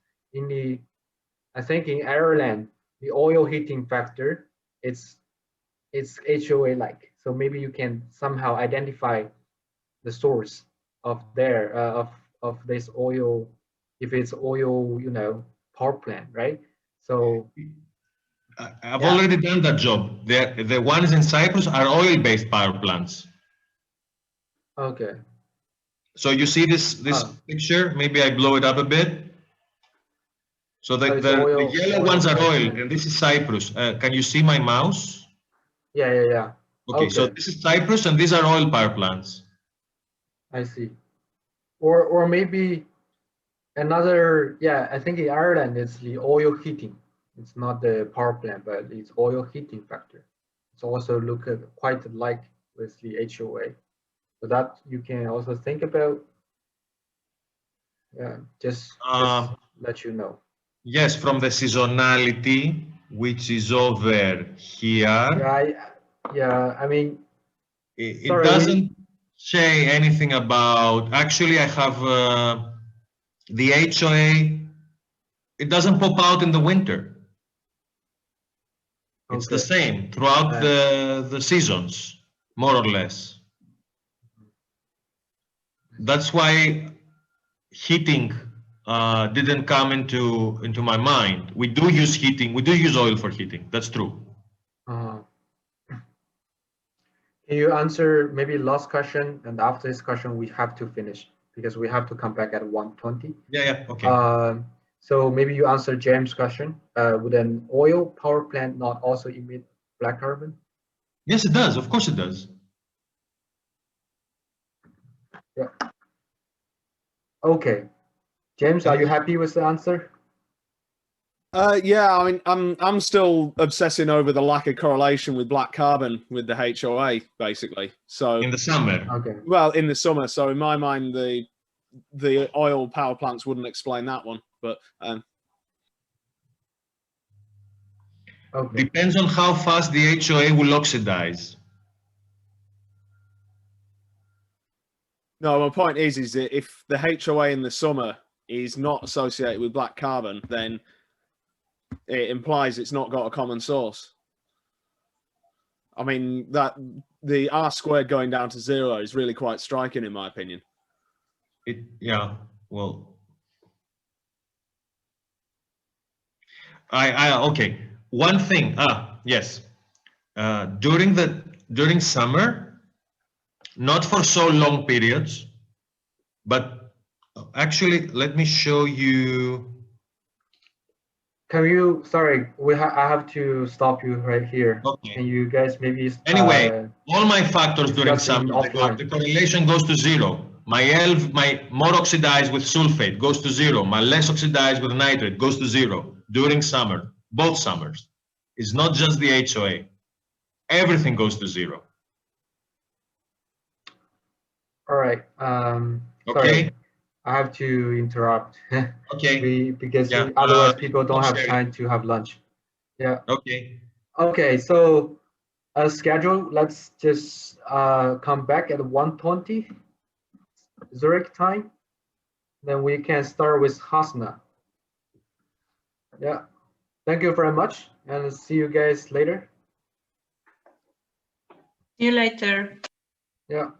I think in Ireland, the oil heating factor, it's HOA like. So maybe you can somehow identify the source of this oil, if it's oil, power plant, right? So I've already done that job. The ones in Cyprus are oil-based power plants. Okay. So you see this picture? Maybe I blow it up a bit. So the yellow ones are oil, and this is Cyprus. Can you see my mouse? Yeah. Okay, so this is Cyprus, and these are oil power plants. I see. Or maybe another, I think in Ireland it's the oil heating. It's not the power plant, but it's oil heating factor. It's also quite alike with the HOA. So that you can also think about. Yeah, just let you know. Yes, from the seasonality, which is over here. Yeah, I mean, it doesn't say anything about. Actually, I have the HOA. It doesn't pop out in the winter. It's the same throughout the seasons, more or less. That's why heating didn't come into my mind. We do use heating. We do use oil for heating. That's true. Can you answer maybe last question, and after this question we have to finish because we have to come back at 1:20. Yeah. Okay. So maybe you answer James' question. Would an oil power plant not also emit black carbon? Yes, it does. Of course it does. Yeah. Okay. James, are you happy with the answer? Yeah, I mean, I'm still obsessing over the lack of correlation with black carbon with the HOA, basically. So in the summer. Okay. Well, in the summer. So in my mind, the oil power plants wouldn't explain that one. But okay. Depends on how fast the HOA will oxidize. No, my point is that if the HOA in the summer is not associated with black carbon, then it implies it's not got a common source. I mean, that the R squared going down to 0 is really quite striking, in my opinion. Yeah, well, okay. One thing, yes. During summer, not for so long periods, but actually, let me show you. Can you, sorry, I have to stop you right here. Okay. Can you guys maybe Anyway, all my factors during discussing summer, offline. the correlation goes to 0. My more oxidized with sulfate goes to 0. My less oxidized with nitrate goes to 0 during summer, both summers. It's not just the HOA. Everything goes to 0. All right. Okay. Sorry, I have to interrupt. Okay. Because Yeah. otherwise people don't have sharing. time to have lunch. Yeah. Okay. Okay. So as scheduled, let's just come back at 1:20 Zurich time. Then we can start with Hasna. Yeah. Thank you very much, and see you guys later. See you later. Yeah.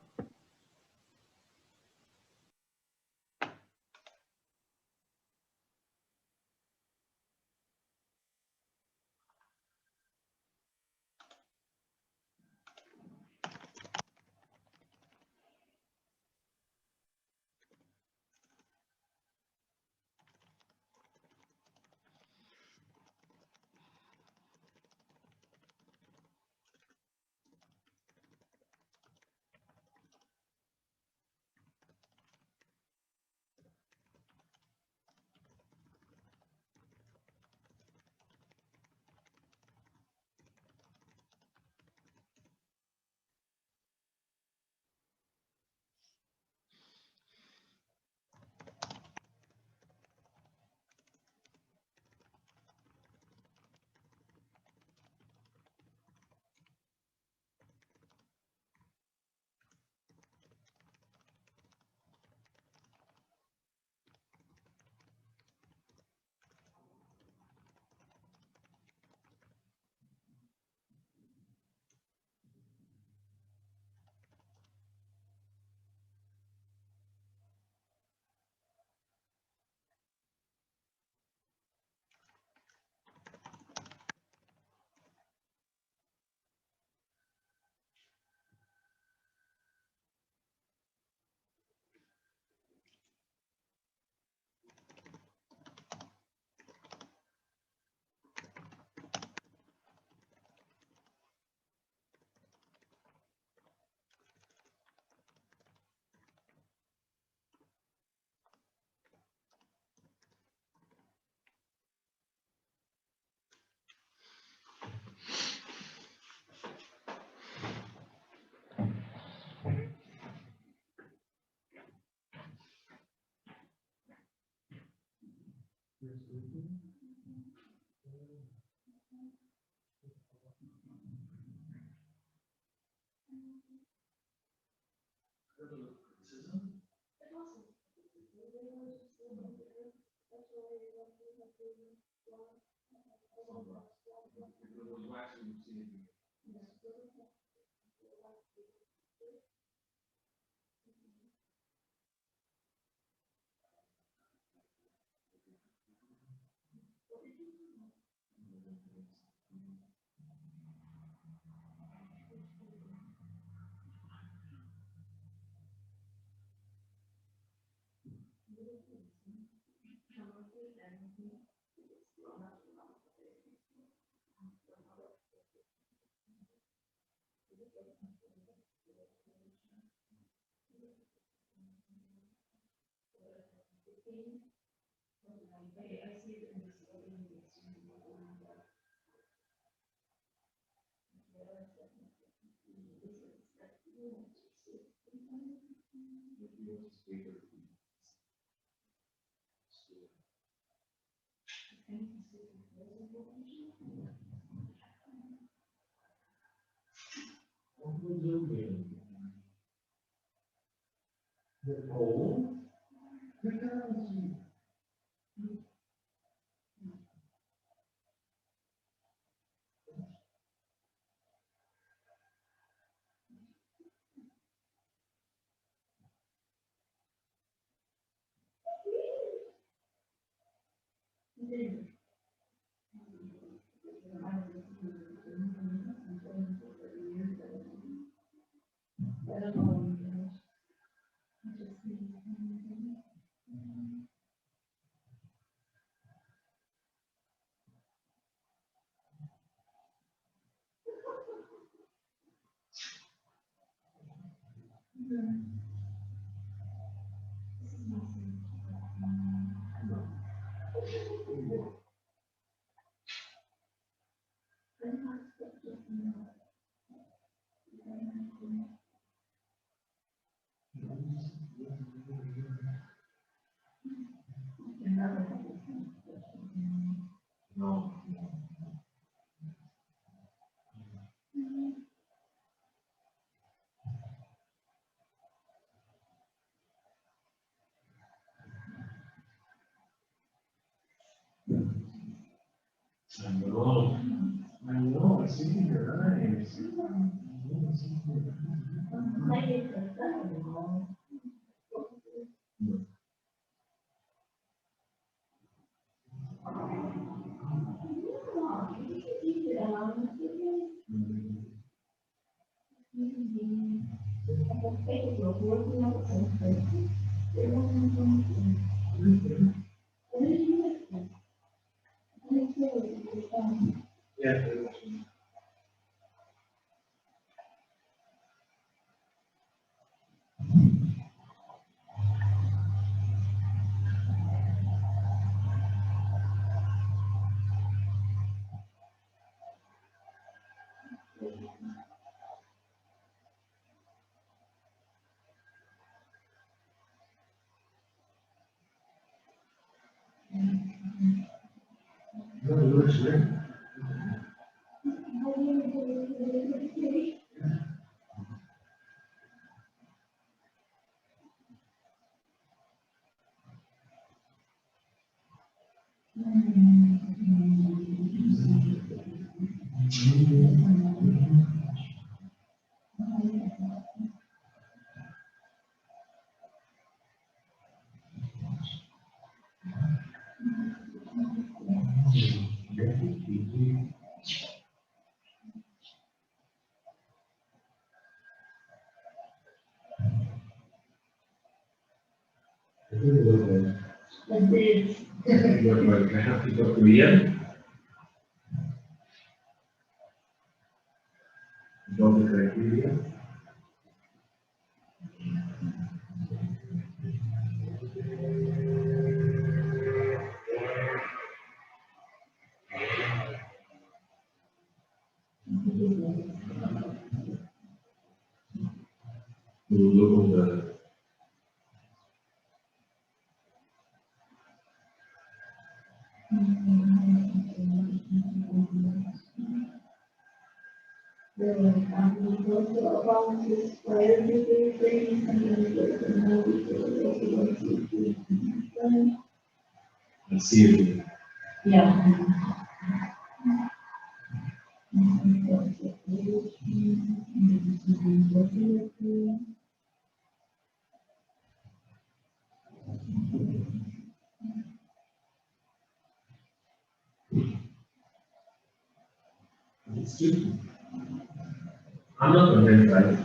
I'm not convinced by it,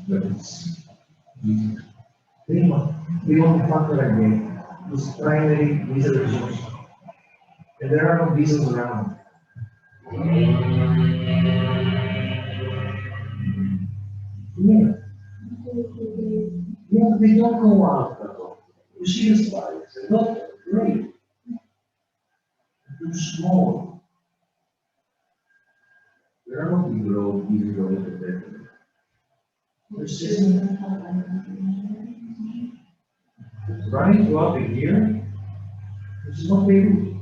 but it's we want to factor again whose primary visa resource. And there are no visas around. Yeah. Yeah, they don't go out at all. You see the slides, they're not great. They're too small. There are no big roads, easy roads to get there. There's just running throughout the year, this is not Beirut.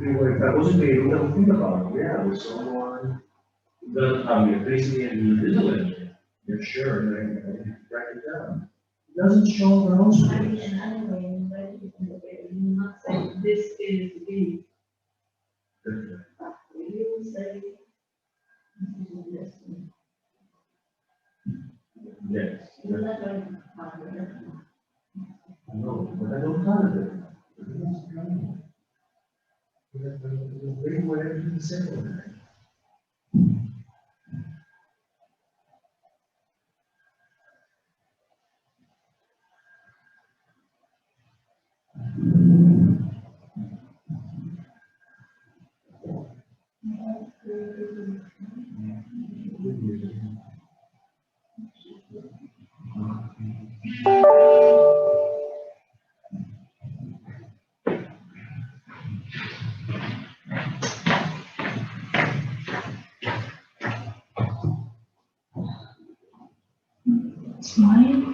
If that wasn't Beirut, I would think about it. Yeah, there's someone who doesn't have electricity and you visit it. You're sure, and then write it down. It doesn't show their own space. This is the. Yes. No, but I don't have it. Very well, everything is settled. Smile.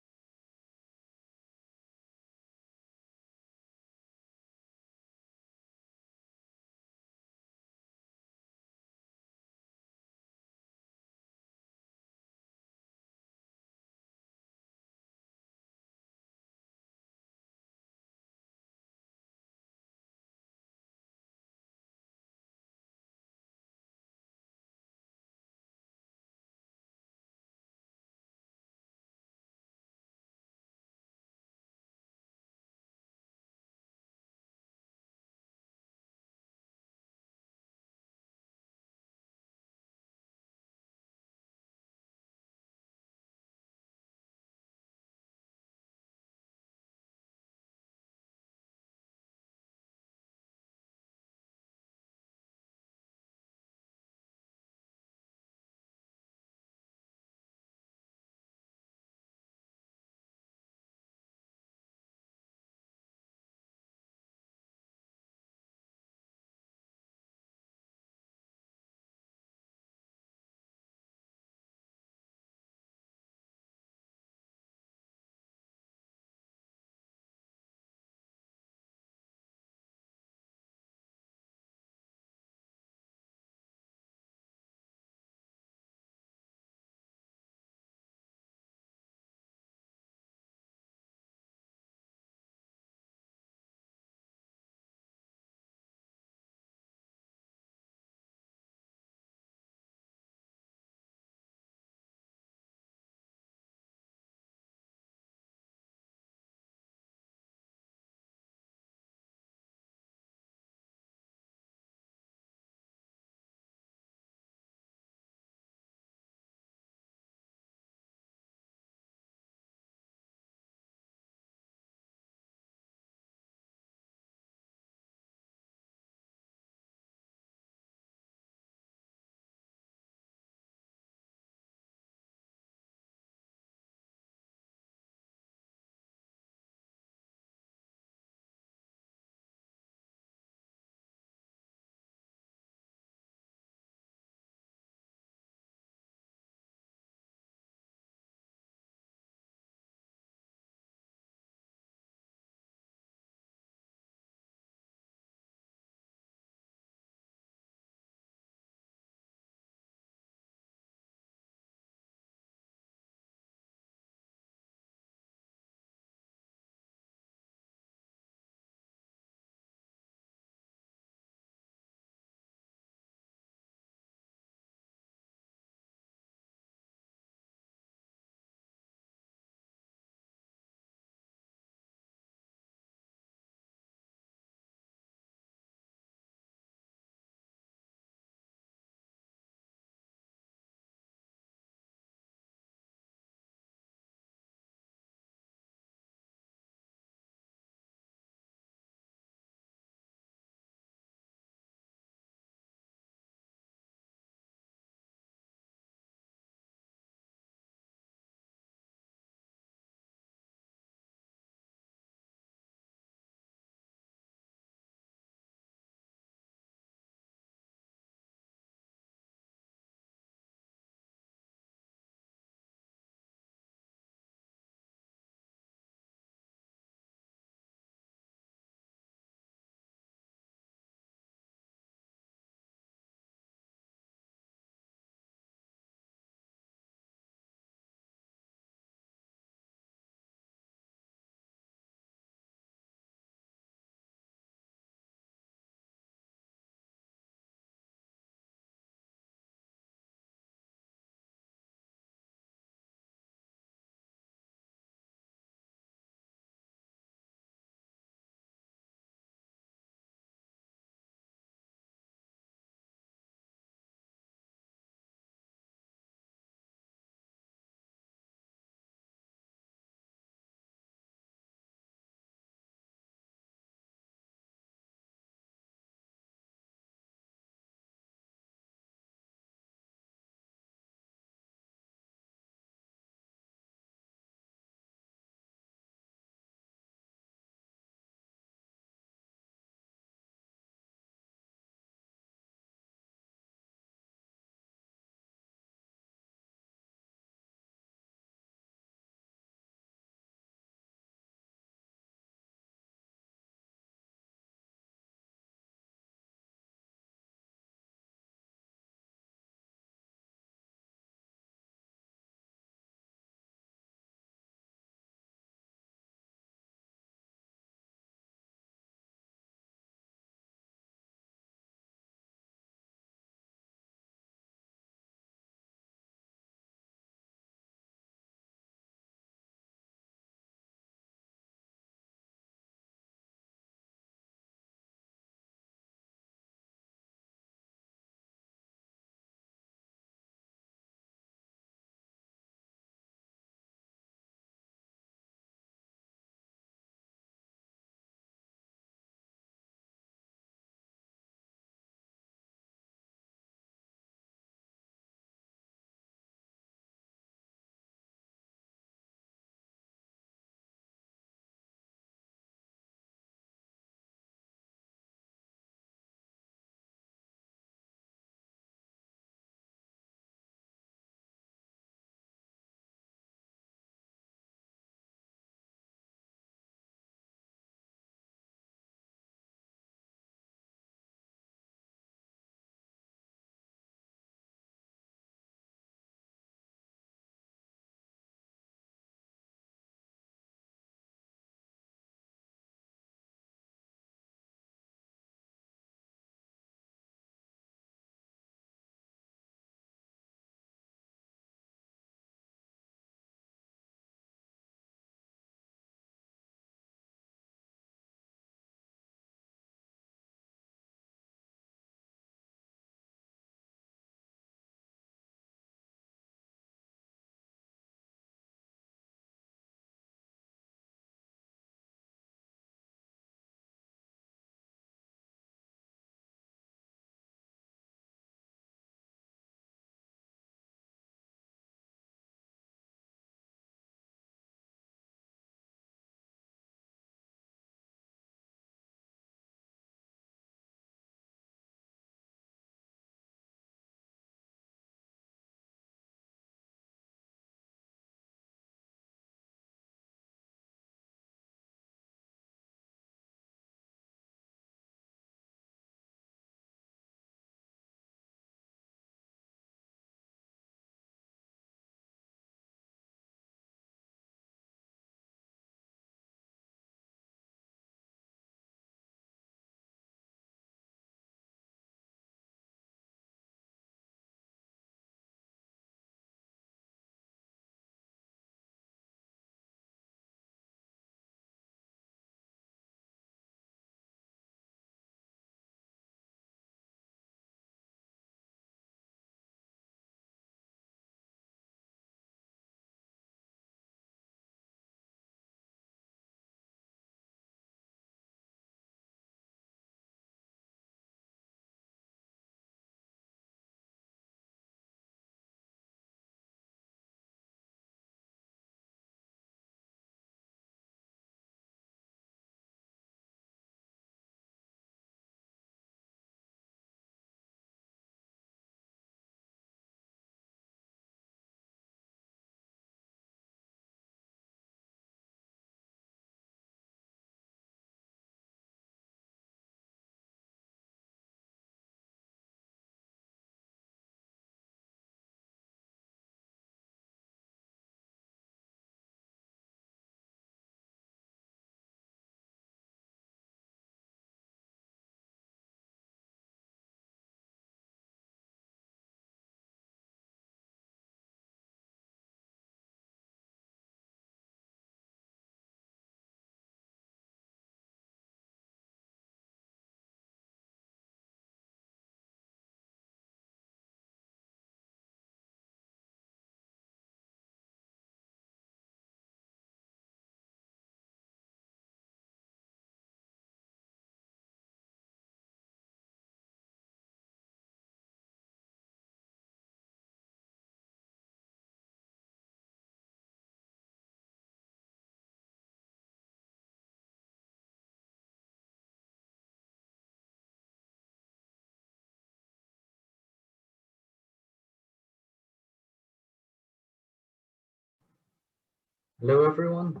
Hello, everyone.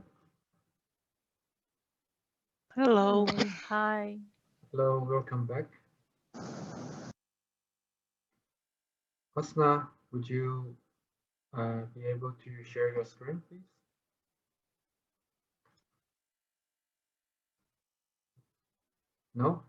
Hello. Hi. Hello, welcome back. Hasna, would you be able to share your screen, please? No?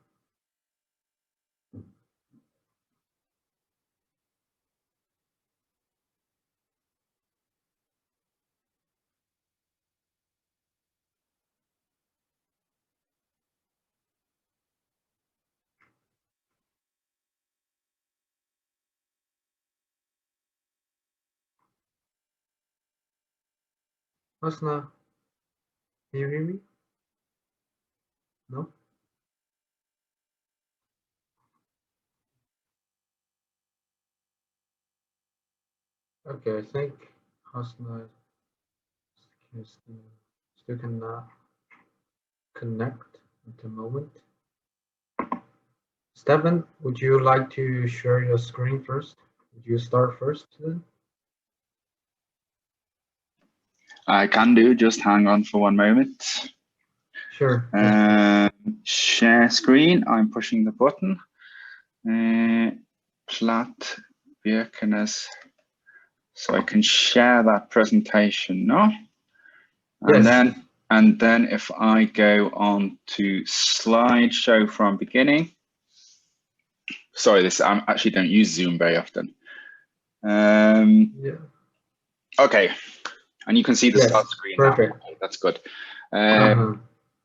Hasna, can you hear me? No? Okay, I think Hasna still cannot connect at the moment. Stefan, would you like to share your screen first? Would you start first then? I can do, just hang on for one moment. Sure. Share screen, I'm pushing the button. Platt Birkenes, so I can share that presentation now. And yes. then if I go on to slideshow from beginning. Sorry, I actually don't use Zoom very often. Yeah. Okay, and you can see the start screen perfect. now. Okay, that's good.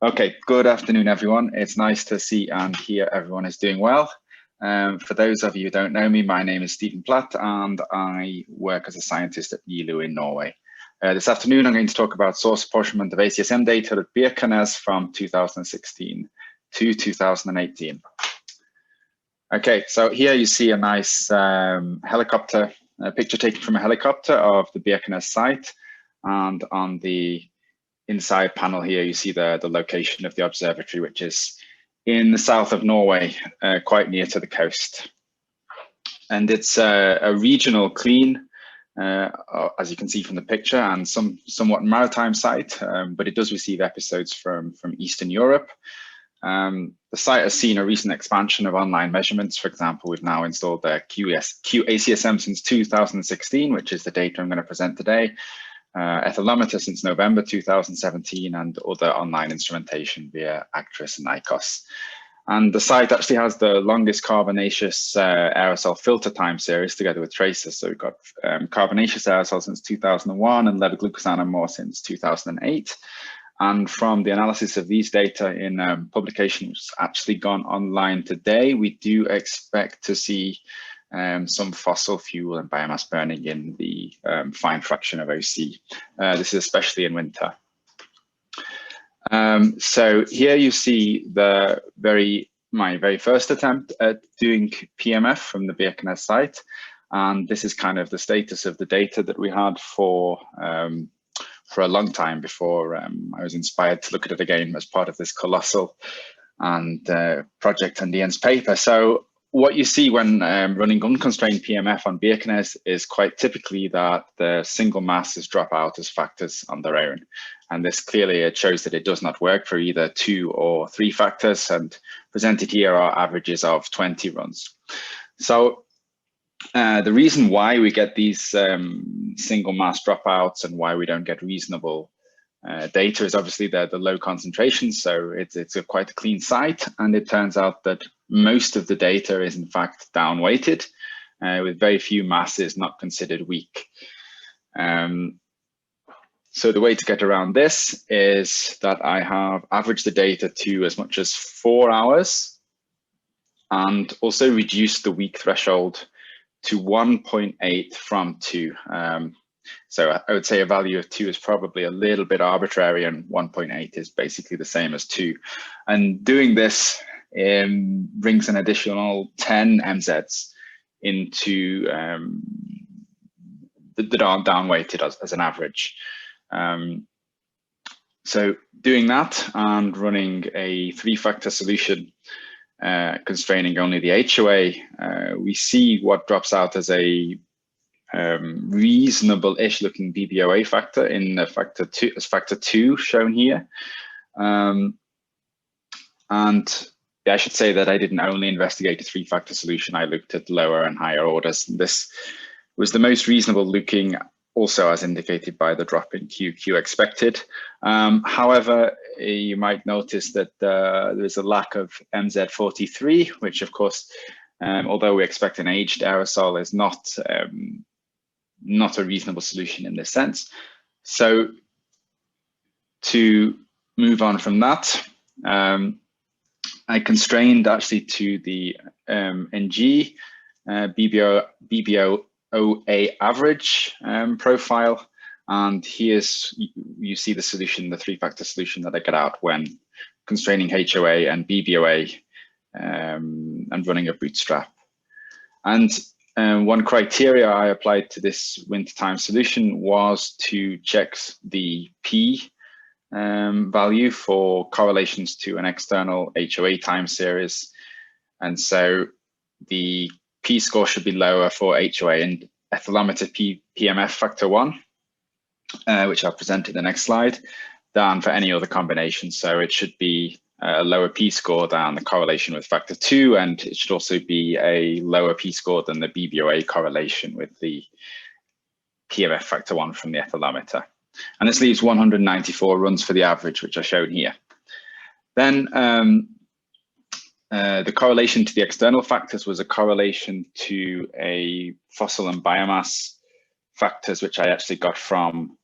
Okay, good afternoon, everyone. It's nice to see and hear everyone is doing well. For those of you who don't know me, my name is Stephen Platt, and I work as a scientist at YLU in Norway. This afternoon, I'm going to talk about source apportionment of ACSM data at Birkenes from 2016 to 2018. Okay, so here you see a nice helicopter, a picture taken from a helicopter of the Birkenes site. And on the inside panel here, you see the location of the observatory, which is in the south of Norway, quite near to the coast. And it's a regional clean, as you can see from the picture, and somewhat maritime site, but it does receive episodes from Eastern Europe. The site has seen a recent expansion of online measurements. For example, we've now installed the QACSM since 2016, which is the data I'm going to present today, ethylometer since November 2017, and other online instrumentation via Actris and ICOS. And the site actually has the longest carbonaceous aerosol filter time series together with tracers. So we've got carbonaceous aerosol since 2001 and levoglucosan and more since 2008. And from the analysis of these data in publications actually gone online today, we do expect to see some fossil fuel and biomass burning in the fine fraction of OC. This is especially in winter. So here you see my very first attempt at doing PMF from the Birkenes site. And this is kind of the status of the data that we had for a long time before I was inspired to look at it again as part of this COLOSSAL and project and Ian's paper. So what you see when running unconstrained PMF on Birkenes is quite typically that the single masses drop out as factors on their own. And this clearly shows that it does not work for either 2 or 3 factors, and presented here are averages of 20 runs. So the reason why we get these single mass dropouts and why we don't get reasonable data is obviously the low concentrations. So it's quite a clean site, and it turns out that most of the data is in fact down weighted, with very few masses not considered weak. So the way to get around this is that I have averaged the data to as much as 4 hours, and also reduced the weak threshold to 1.8 from 2. So I would say a value of 2 is probably a little bit arbitrary, and 1.8 is basically the same as 2. And doing this brings an additional 10 MZs into that aren't down weighted as an average. So doing that and running a 3-factor solution, constraining only the HOA, we see what drops out as a reasonable-ish looking BBOA factor in the factor 2 shown here. And I should say that I didn't only investigate a 3-factor solution, I looked at lower and higher orders. This was the most reasonable looking, also as indicated by the drop in QQ expected. However, you might notice that there's a lack of MZ43, which of course, although we expect an aged aerosol, is not a reasonable solution in this sense. So to move on from that, I constrained actually to the NG BBOA average profile, and here's you see the solution, the 3-factor solution that I get out when constraining HOA and BBOA and running a bootstrap. And one criteria I applied to this wintertime solution was to check the P value for correlations to an external HOA time series. And so the P score should be lower for HOA and ethylometer PMF factor 1, which I'll present in the next slide, than for any other combination. So it should be a lower P score than the correlation with factor 2, and it should also be a lower P score than the BBOA correlation with the PMF factor 1 from the ethylometer. And this leaves 194 runs for the average, which are shown here. Then the correlation to the external factors was a correlation to a fossil and biomass factors, which I actually got from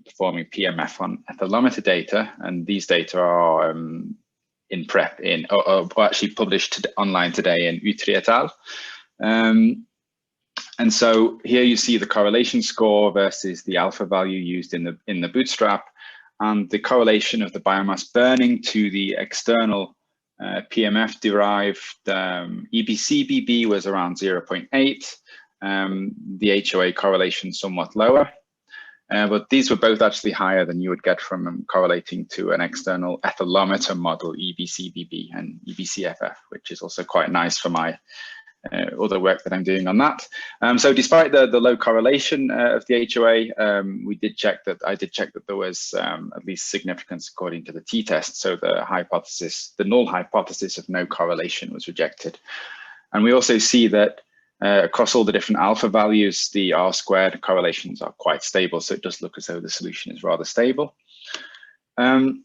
performing PMF on ethylometer data. And these data are in prep or actually published online today in Utri et al. And so here you see the correlation score versus the alpha value used in the bootstrap, and the correlation of the biomass burning to the external PMF derived EBC-BB was around 0.8. The HOA correlation somewhat lower, but these were both actually higher than you would get from correlating to an external ethylometer model, EBC-BB and EBC-FF, which is also quite nice for my other work that I'm doing on that. So despite the low correlation of the HOA, I did check that there was at least significance according to the t-test. So the null hypothesis of no correlation was rejected. And we also see that across all the different alpha values, the R-squared correlations are quite stable. So it does look as though the solution is rather stable. And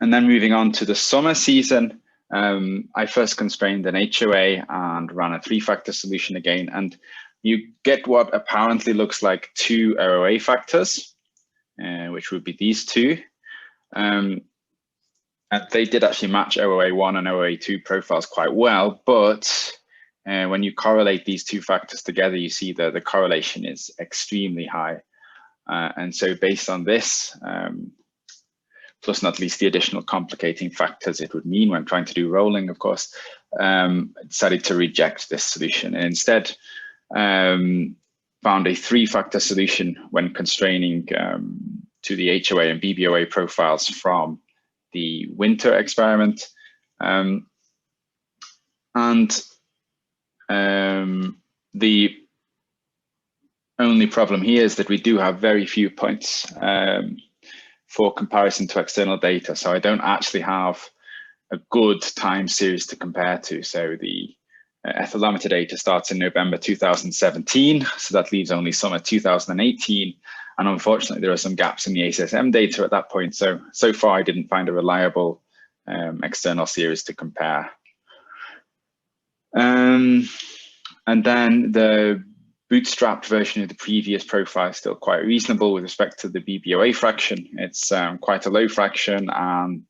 then moving on to the summer season, I first constrained an HOA and ran a 3-factor solution again, and you get what apparently looks like 2 OOA factors, which would be these two. And they did actually match OOA1 and OOA2 profiles quite well, but when you correlate these 2 factors together, you see that the correlation is extremely high. And so based on this, plus not least the additional complicating factors it would mean when trying to do rolling, of course, decided to reject this solution and instead found a 3-factor solution when constraining to the HOA and BBOA profiles from the winter experiment. The only problem here is that we do have very few points for comparison to external data. So I don't actually have a good time series to compare to. So the ethylometer data starts in November 2017. So that leaves only summer 2018. And unfortunately, there are some gaps in the ASSM data at that point. So far, I didn't find a reliable external series to compare. And then the bootstrapped version of the previous profile is still quite reasonable with respect to the BBOA fraction. It's quite a low fraction and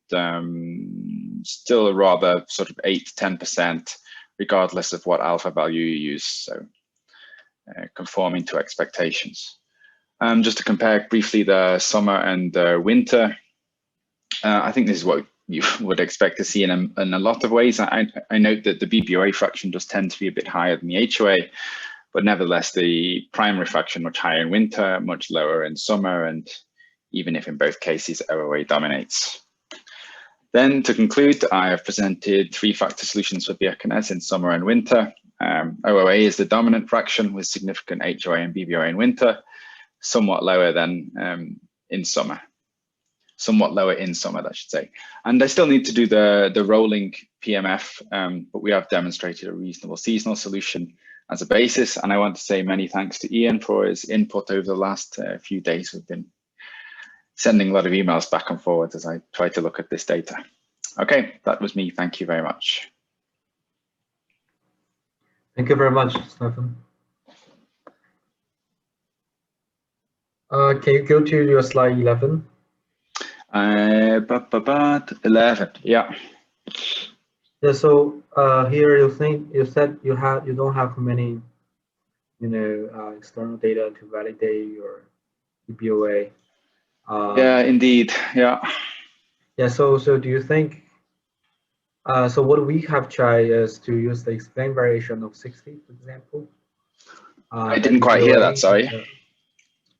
still a rather sort of 8 to 10%, regardless of what alpha value you use. So conforming to expectations. Just to compare briefly the summer and the winter, I think this is what you would expect to see in a lot of ways. I note that the BBOA fraction does tend to be a bit higher than the HOA, but nevertheless, the primary fraction much higher in winter, much lower in summer, and even if in both cases OOA dominates. Then to conclude, I have presented 3-factor solutions for Birkenes in summer and winter. OOA is the dominant fraction with significant HOA and BBOA in winter, somewhat lower than in summer. Somewhat lower in summer, I should say. And I still need to do the rolling PMF, but we have demonstrated a reasonable seasonal solution as a basis. And I want to say many thanks to Ian for his input over the last few days. We've been sending a lot of emails back and forward as I try to look at this data. Okay, that was me. Thank you very much. Thank you very much, Stefan. Can you go to your slide 11? 11, yeah. Yeah, so here you said you don't have many, external data to validate your BBOA. Yeah, indeed, yeah. Yeah, so do you think, so what we have tried is to use the explained variation of 60, for example. I didn't quite hear that, sorry.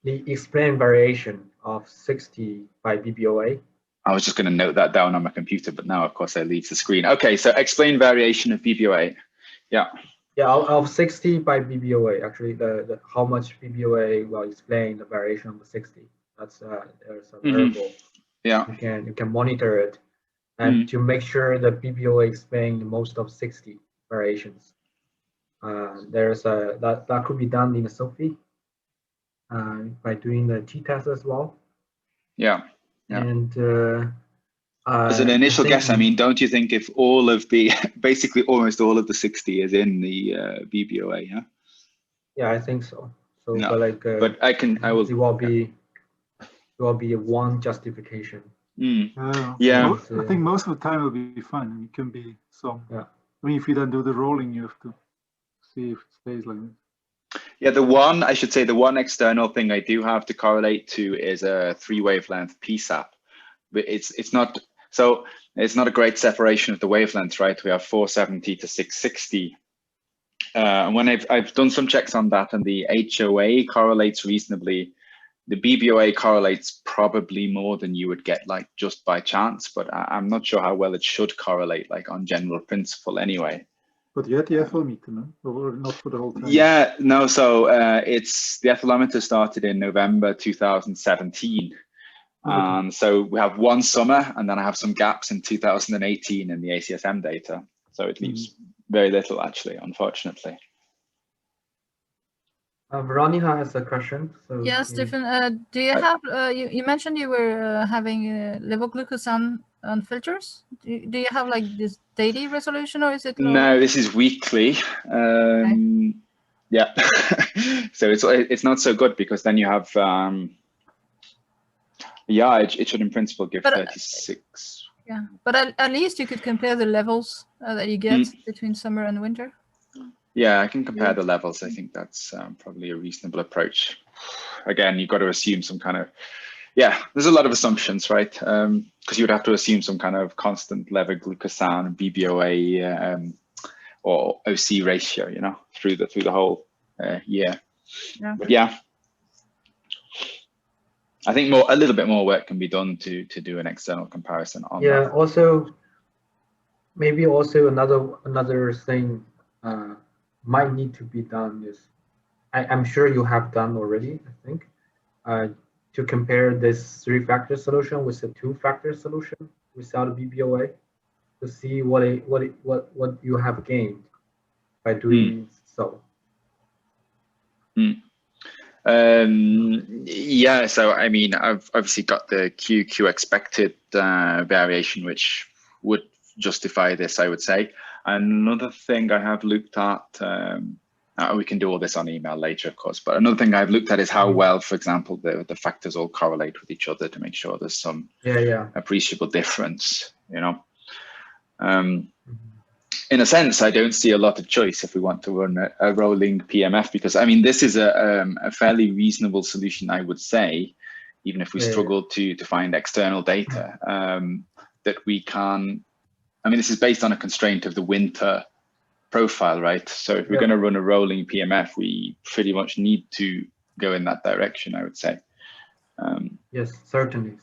The explained variation of 60 by BBOA. I was just going to note that down on my computer, but now, of course, I leave the screen. Okay, so explain variation of BBOA. Yeah. Yeah, of 60 by BBOA, actually, the how much BBOA will explain the variation of the 60. That's there's a variable. Yeah. You can monitor it, and to make sure that BBOA explain most of 60 variations. There's that could be done in a SOFI by doing the t-test as well. Yeah. And as an initial guess, I mean, don't you think if all of the, basically almost all of the 60 is in the BBOA, yeah? Yeah, I think so. So, no, but I will. It will be one justification. Yeah. I think most of the time it will be fine. It can be some. Yeah. I mean, if you don't do the rolling, you have to see if it stays like this. Yeah, I should say the one external thing I do have to correlate to is a 3-wavelength PSAP. But it's not a great separation of the wavelengths, right? We have 470 to 660. And when I've done some checks on that, and the HOA correlates reasonably, the BBOA correlates probably more than you would get like just by chance, but I'm not sure how well it should correlate like on general principle anyway. But you had the ethylmeter, no? Or not for the whole time? Yeah, no, so it's the ethylmeter started in November 2017. So we have one summer, and then I have some gaps in 2018 in the ACSM data. So it leaves very little, actually, unfortunately. Veronica has a question. So yeah, Stephen, do you have, you mentioned you were having levoglucosan on filters. Do you have like this daily resolution, or is it? No, this is weekly. Okay. Yeah, so it's not so good because then you have, yeah, it should in principle give 36. Yeah, but at least you could compare the levels that you get between summer and winter. Yeah, I can compare the levels. I think that's probably a reasonable approach. Again, you've got to assume some kind of, yeah, there's a lot of assumptions, right? Because you would have to assume some kind of constant levoglucosan, BBOA, or OC ratio, you know, through the whole year. Yeah. But yeah, I think a little bit more work can be done to do an external comparison on yeah, that. also maybe also another thing might need to be done is, I'm sure you have done already, I think, to compare this 3-factor solution with a 2-factor solution without a BBOA, to see what you have gained by doing so. Yeah, so I mean, I've obviously got the QQ expected variation, which would justify this, I would say. Another thing I have looked at, we can do all this on email later, of course, but another thing I've looked at is how well, for example, the factors all correlate with each other to make sure there's some appreciable difference, you know. In a sense, I don't see a lot of choice if we want to run a rolling PMF, because I mean, this is a fairly reasonable solution, I would say, even if we struggle to find external data, that we can, I mean, this is based on a constraint of the winter profile, right? So if we're going to run a rolling PMF, we pretty much need to go in that direction, I would say. Yes, certainly.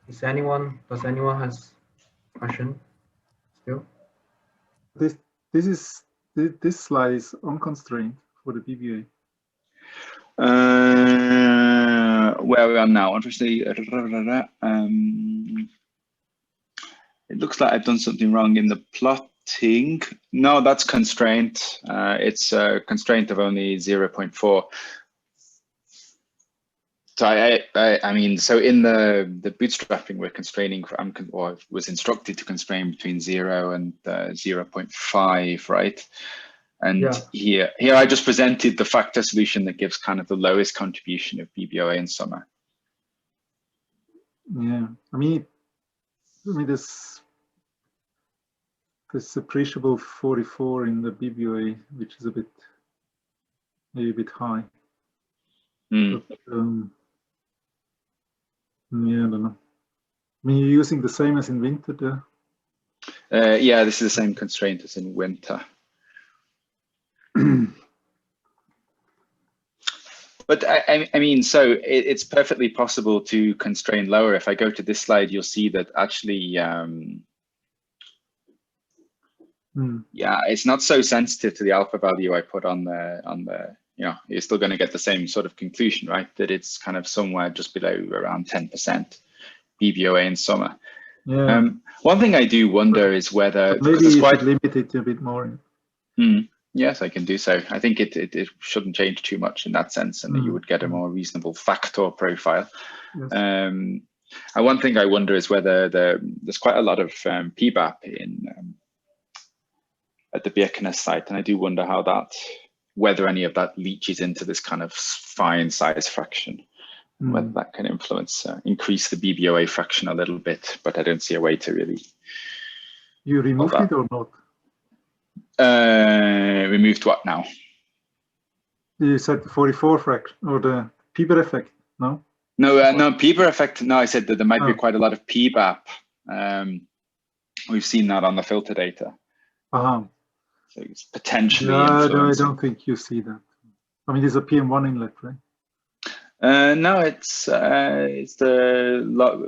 Does anyone question still? This slide is unconstrained for the BBA. Where are we on now? Unfortunately, it looks like I've done something wrong in the plotting. No, that's constraint. It's a constraint of only 0.4. So I mean, so in the bootstrapping, we're constraining, or was instructed to constrain between 0 and 0.5, right? And here I just presented the factor solution that gives kind of the lowest contribution of BBOA in summer. Yeah, I mean this appreciable 44 in the BBOA, which is maybe a bit high. Mm. But, yeah, I don't know. I mean, you're using the same as in winter there? Yeah, this is the same constraint as in winter. But I mean, so it's perfectly possible to constrain lower. If I go to this slide, you'll see that actually, yeah, it's not so sensitive to the alpha value I put on the, you know, you're still going to get the same sort of conclusion, right? That it's kind of somewhere just below around 10% BBOA in summer. Yeah. One thing I do wonder is whether, maybe because it's you quite should limit it a bit more. Yes, I can do so. I think it shouldn't change too much in that sense, and that you would get a more reasonable factor profile. Yes. One thing I wonder is whether there's quite a lot of PBAP at the Birkenes site, and I do wonder whether any of that leaches into this kind of fine size fraction, whether that can influence, increase the BBOA fraction a little bit, but I don't see a way to really. You removed it or not? Removed what now? You said the 44 fraction or the Pieper effect, no? No, no, Pieper effect. No, I said that there might be quite a lot of PBAP. We've seen that on the filter data. Uh-huh. So it's potentially No, influencing. I don't think you see that. I mean, there's a PM1 inlet, right? No, it's the,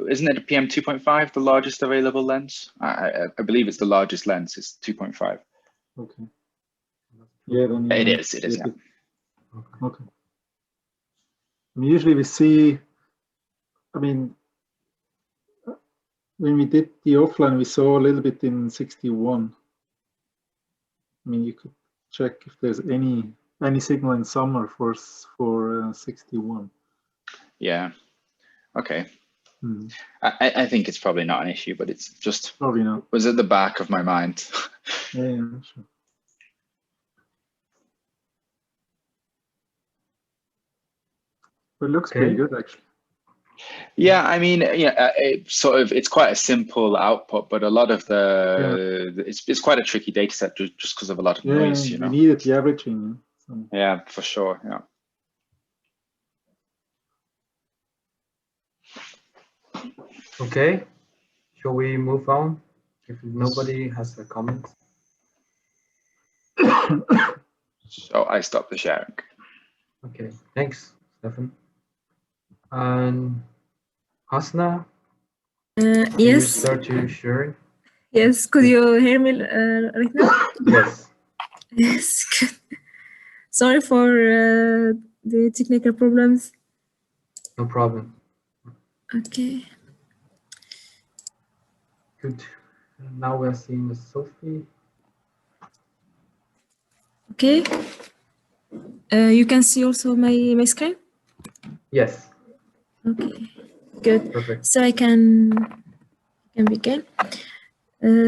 isn't it a PM 2.5, the largest available lens? I believe it's the largest lens. It's 2.5. Okay. Yeah, then it is. Yeah. Okay. I mean, usually we see, I mean, when we did the offline, we saw a little bit in 61. I mean, you could check if there's any signal in summer for 61. Yeah. Okay. I think it's probably not an issue, but it's just probably not. Was at the back of my mind. Yeah, sure. But it looks pretty good, actually. Yeah, I mean, yeah, it's quite a simple output, but a lot of it's quite a tricky data set just because of a lot of noise. You know, we needed the averaging. So. Yeah, for sure. Yeah. Okay, shall we move on? If nobody has a comment. So I stop the sharing. Okay, thanks, Stefan. And Hasna, yes. Can you start your sharing? Yes, could you hear me right now? Yes. Yes, good. Sorry for the technical problems. No problem. Okay. Good. Now we're seeing Sophie. Okay. You can see also my screen? Yes. Okay, good. Perfect. So I can begin.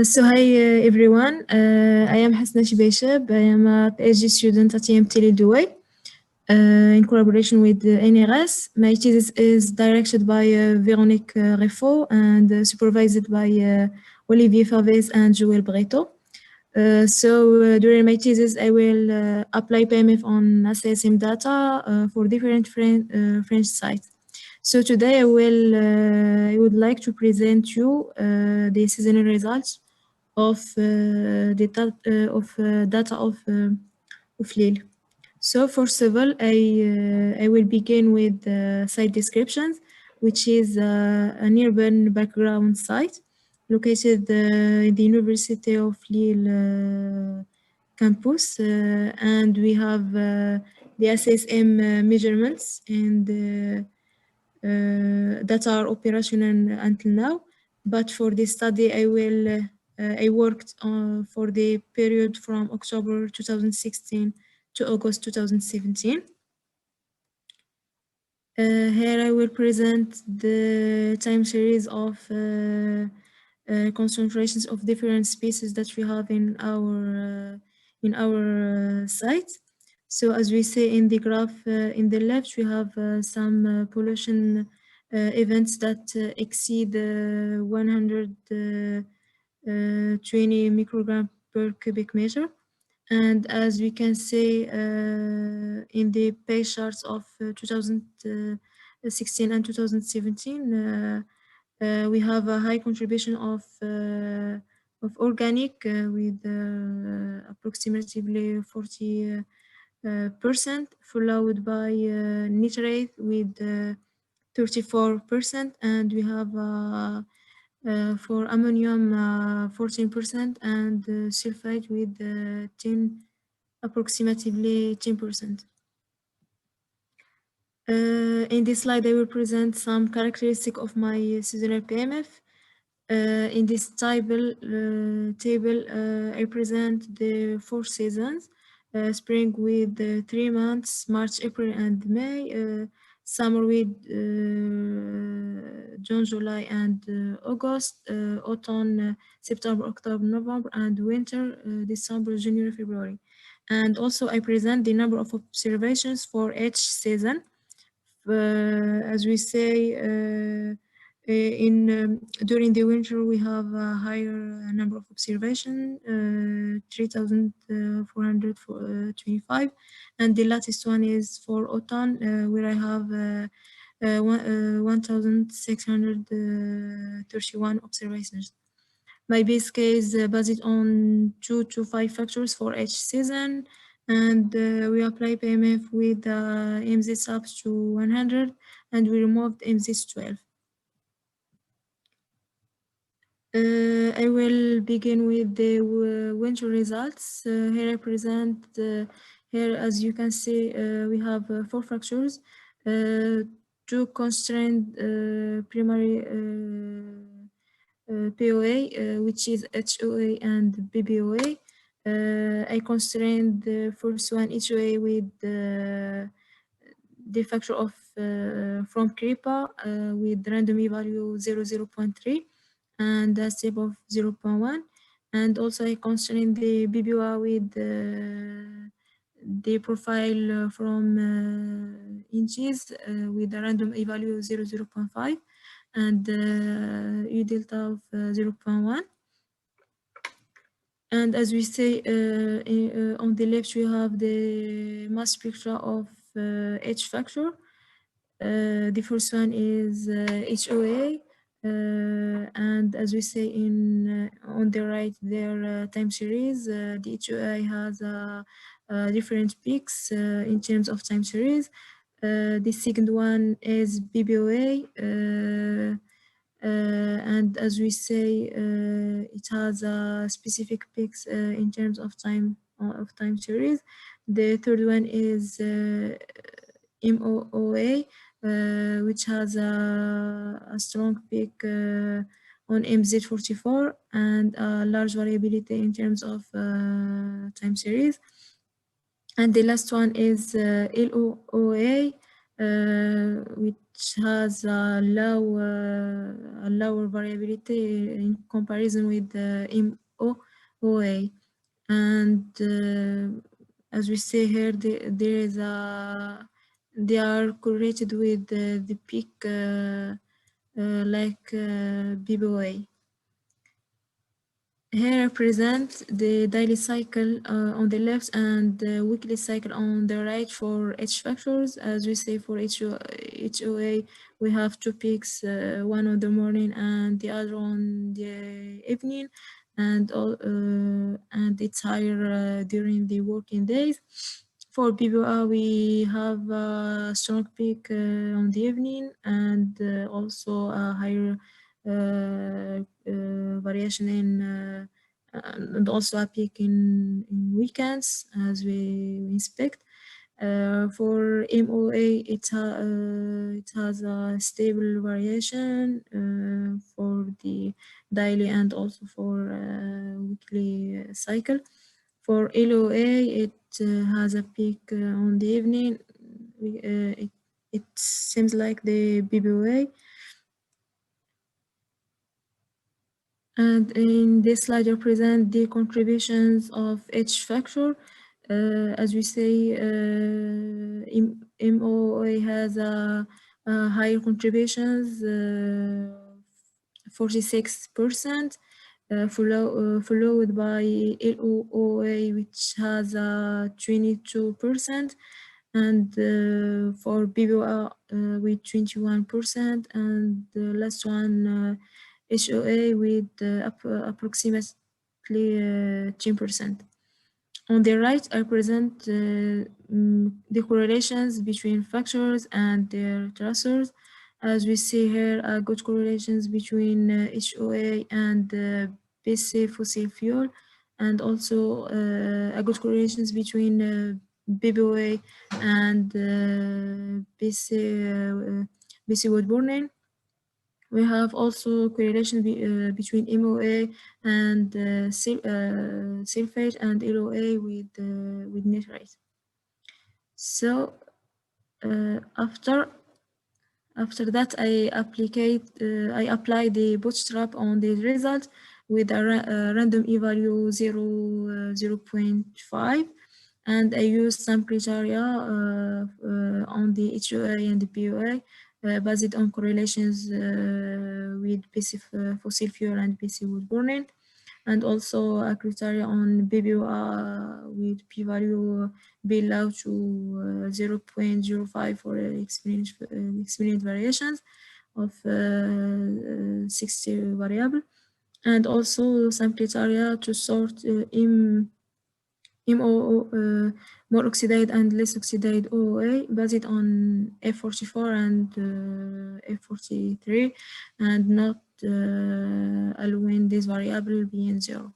So hi everyone. I am Hasna Shibeshab. I am a PhD student at IMT Dubai in collaboration with NRS. My thesis is directed by Véronique Reffaut and supervised by Olivier Favez and Joël Breto. So during my thesis, I will apply PMF on ASM data for different French sites. So today I would like to present you the seasonal results of data of Lille. So first of all, I will begin with site descriptions, which is an urban background site located in the University of Lille campus, and we have the SSM measurements and that are operational until now. But for this study, I worked for the period from October 2016 to August 2017. Here I will present the time series of concentrations of different species that we have in our site. So as we see in the graph in the left, we have some pollution events that exceed 120 microgram per cubic meter. And as we can see in the pay charts of 2016 and 2017, we have a high contribution of organic with approximately 40%, followed by nitrate with 34%, and we have for ammonium 14% and sulfate with approximately 10%. In this slide, I will present some characteristics of my seasonal PMF. In this table, I present the 4 seasons. Spring with 3 months, March, April, and May. Summer with June, July, and August. Autumn, September, October, November, and winter, December, January, February. And also I present the number of observations for each season. As we say, during the winter we have a higher number of observation, 3,425, and the latest one is for autumn, where I have 1,631 observations. My base case based on 2 to 5 factors for each season, and we apply PMF with MZ up to 100, and we removed MZ 12. I will begin with the winter results. Here I present, here as you can see, we have 4 fractures, 2 constrained primary POA, which is HOA and BBOA. I constrained the first one HOA with the factor of from CRIPA with random value 0.3 and a step of 0.1, and also I constrained the BBOA with the profile from inches with a random value 0.5 and U delta of 0.1. And as we say, on the left, we have the mass spectra of H factor. The first one is HOA, and as we say in on the right, their time series. The HOA has different peaks in terms of time series. The second one is BBOA, and as we say, it has specific peaks in terms of time series. The third one is MOOA, which has a strong peak on MZ44 and a large variability in terms of time series. And the last one is LOOA, which has a lower variability in comparison with the MOOA. And as we say here, there is they are correlated with the peak like BBOA. Here I present the daily cycle on the left and the weekly cycle on the right for H factors. As we say for HOA, we have 2 peaks, one on the morning and the other on the evening, and it's higher during the working days. For BBOA, we have a strong peak on the evening and also a higher variation in and also a peak in weekends as we inspect. For MOA, it has a stable variation for the daily and also for weekly cycle. For LOA, it has a peak on the evening. It seems like the BBOA. And in this slide, I present the contributions of each factor. As we say, MOA has a higher contributions, 46%, followed by LOA, which has 22%, and for BBOA with 21%, and the last one HOA with approximately 10%. On the right, I present the correlations between factors and their tracers. As we see here, good correlations between HOA and basic fossil fuel, and also a good correlations between BBOA and basic wood burning. We have also correlation between MOA and sulfate and LOA with nitrate. So after that, I apply the bootstrap on the result with a random e-value 0.5, and I use some criteria on the HOA and the BOA based on correlations with basic fossil fuel and basic wood burning, and also a criteria on BBOA with p-value below to 0.05 for experience variations of 60 variable, and also some criteria to sort MO more oxidized and less oxidized OOA based on F44 and F43, and not allowing this variable being 0.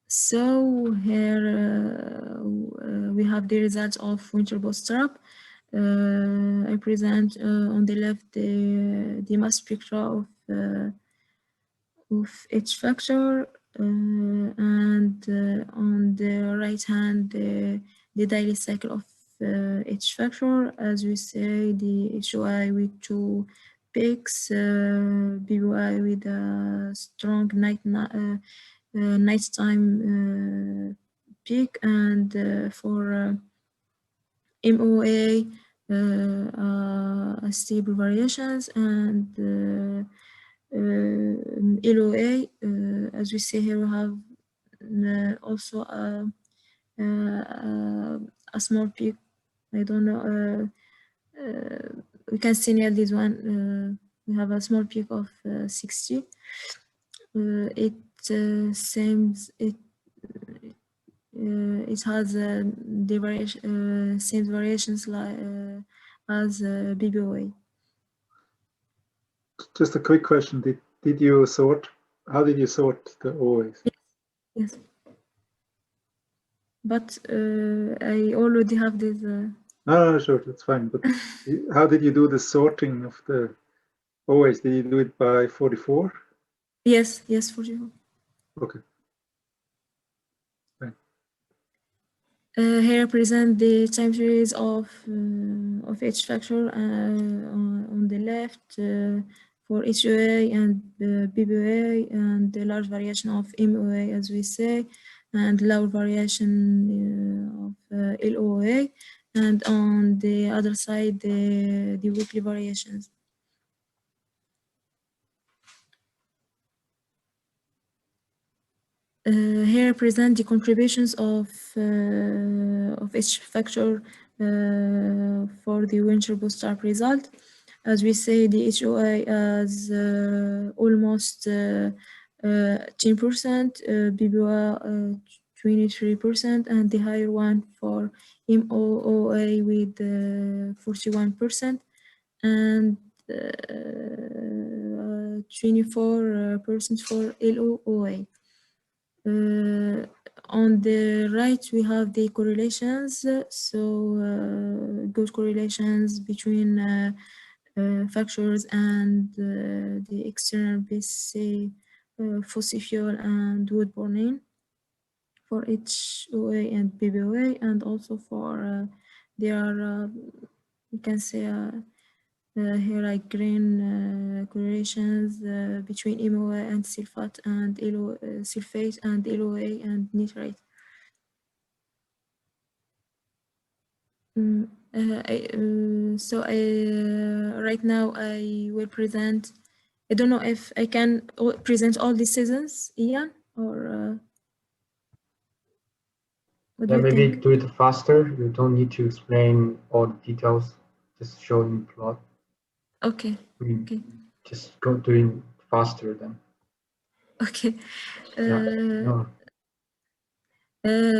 So here we have the results of winter bootstrap. I present on the left the mass spectra of each factor, and on the right hand the daily cycle of each factor. As we say, the HOI with 2 peaks, BOI with a strong nighttime peak, and for MOA stable variations, and LOA, as we see here, we have also a small peak. I don't know, we can see near this one, we have a small peak of 60. It seems it has the variation, same variations like as BBOA. Just a quick question: Did you sort? How did you sort the OAs? Yes, but I already have this. No, sure, that's fine. But how did you do the sorting of the OAs? Did you do it by 44? Yes, 44. Okay. Here present the time series of each factor on the left for HOA and BBOA, and the large variation of MOA, as we say, and low variation of LOA, and on the other side the weekly variations. Here present the contributions of each factor for the winter bootstrap result. As we say, the HOA is almost 10%, BBOA 23%, and the higher one for MOA with 41%, and 24% for LOOA. On the right, we have the correlations. So good correlations between factors and the external base, say fossil fuel and wood burning for HOA and BBOA, and also for there are we can say here like green correlations between MOA and sulfate and sulfate and LOA and nitrate. Right now I will present. I don't know if I can present all the seasons, Ian, or what do Yeah, you maybe think? do it faster. You don't need to explain all the details. Just show in plot. Okay. Okay. Just go doing faster then. Okay. No.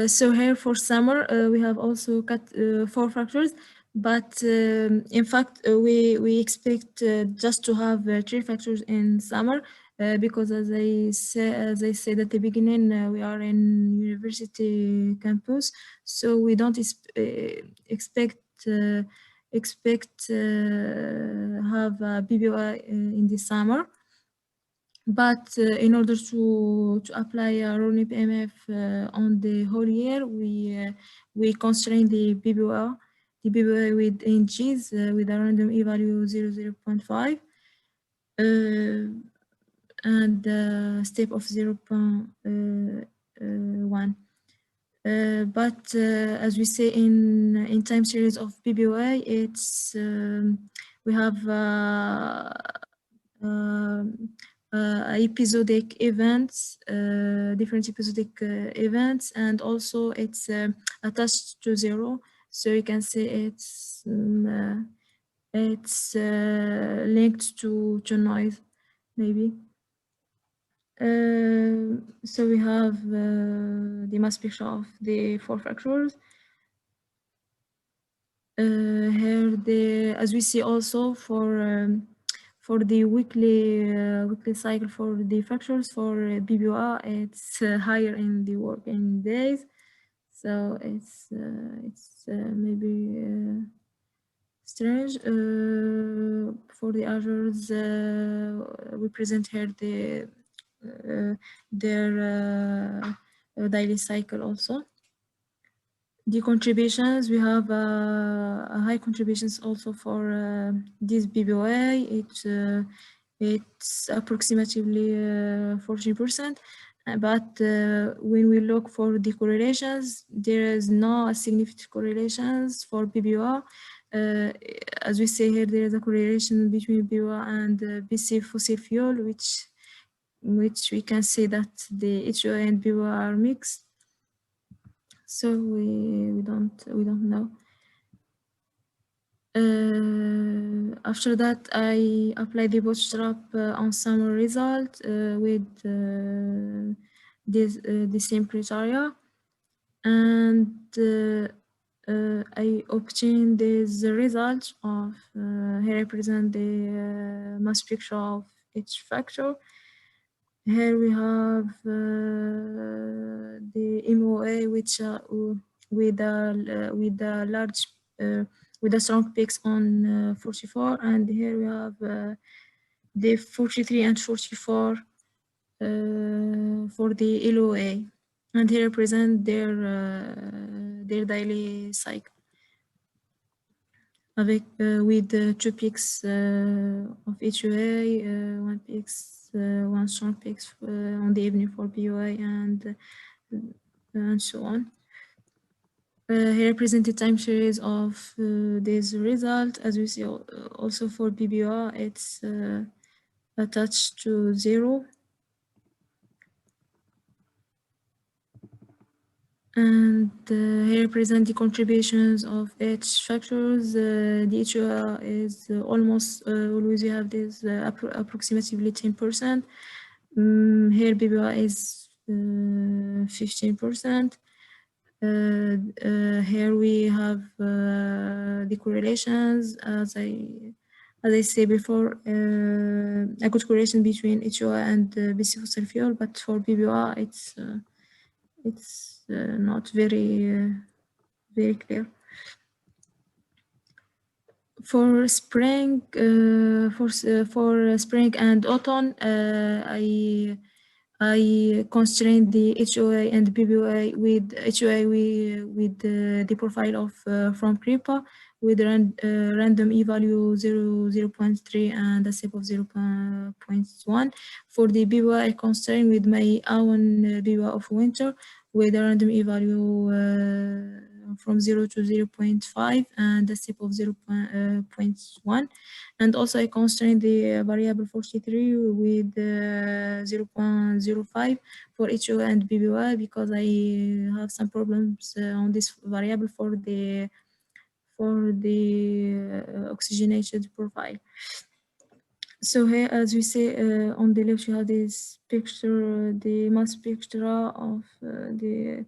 So here for summer, we have also cut 4 factors, but in fact, we expect just to have 3 factors in summer because as I said at the beginning, we are in university campus, so we don't expect have a BBI in the summer. But in order to apply RONIP MF on the whole year, we constrain the BBA with NGs with a random e-value 0.5 and a step of 0.1. But as we say in time series of BBOA, it's we have episodic events, different episodic events, and also it's attached to 0. So you can say it's linked to noise, maybe. So we have the mass picture of the 4 factors. Here, as we see also for the weekly cycle for the factors for BBOA, it's higher in the working days, so it's maybe strange. For the others, we present here their daily cycle also. The contributions, we have high contributions also for this BBOA. It's approximately 14%, but when we look for the correlations, there is no significant correlations for BBOA. As we say here, there is a correlation between BBOA and BC fossil fuel, which we can say that the HOA and BBOA are mixed. So we don't know. After that, I apply the bootstrap on summer result with the same criteria, and I obtain this result of here I present the mass picture of each factor. Here we have the MOA, which with a large with a strong peaks on 44, and here we have the 43 and 44 for the LOA, and here represent their daily cycle avec with 2 peaks of HOA, 1 peaks, 1 strong peaks on the evening for BOA, and so on. Here represent the time series of this result. As we see also for BBOA, it's attached to 0. And here represent the contributions of each factors. The HOA is almost always we have this approximately 10%. Here BBOA is 15%. Here we have the correlations as I as I said before, a good correlation between HOA and BC fossil fuel, but for BBOA, it's not very clear. For spring, for spring and autumn, I constrain the HOA and BBOA with HOA with the profile of from CRIPA with random e-value 0.3 and a step of 0.1. For the BBOA, I constrain with my own BBOA of winter with a random e-value from 0 to 0.5 and a step of 0.1. And also I constrain the variable 43 with 0.05 for HOA and BBOA because I have some problems on this variable for the oxygenated profile. So here, as we say on the left, you have this picture, the mass spectra of the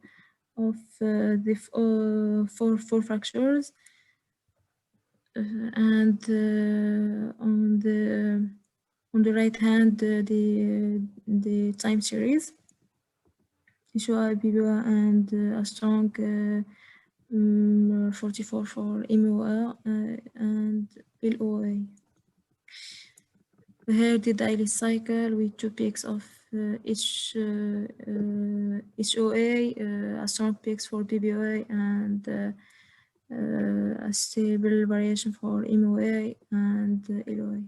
four fractures, and on the right hand the time series, HOA, BBOA, and a strong 44 for MOA and LOA. Here the daily cycle with 2 peaks of each HOA, a strong peaks for BBOA, and a stable variation for MOA and LOA.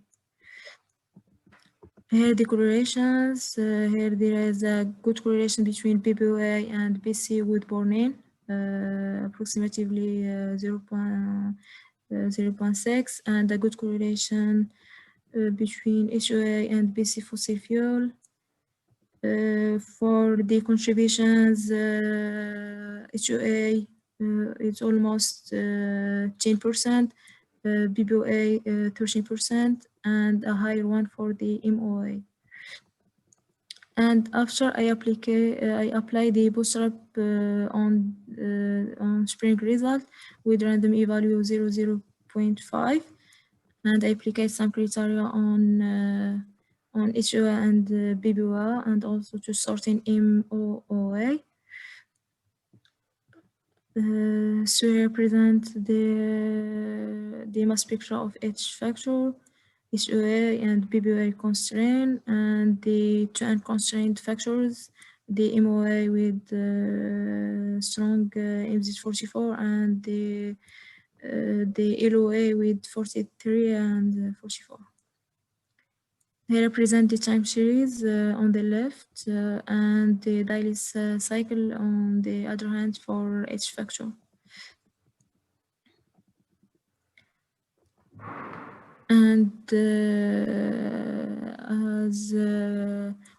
Here the correlations, here there is a good correlation between BBOA and BC with Bornene, approximately 0.6, and a good correlation between HOA and BC fossil fuel. For the contributions, HOA it's almost 10%, BBOA 13%, and a higher one for the MOA. And after I apply the bootstrap on spring result with random e-value 0.5, and I apply some criteria on HOA and BBOA, and also to certain MOA. So I represent the mass spectra of each factor, HOA and BBOA constraint, and the two unconstrained factors, the MOA with strong MZ44 and the LOA with 43 and 44. I represent the time series on the left and the daily cycle on the other hand for each factor. And as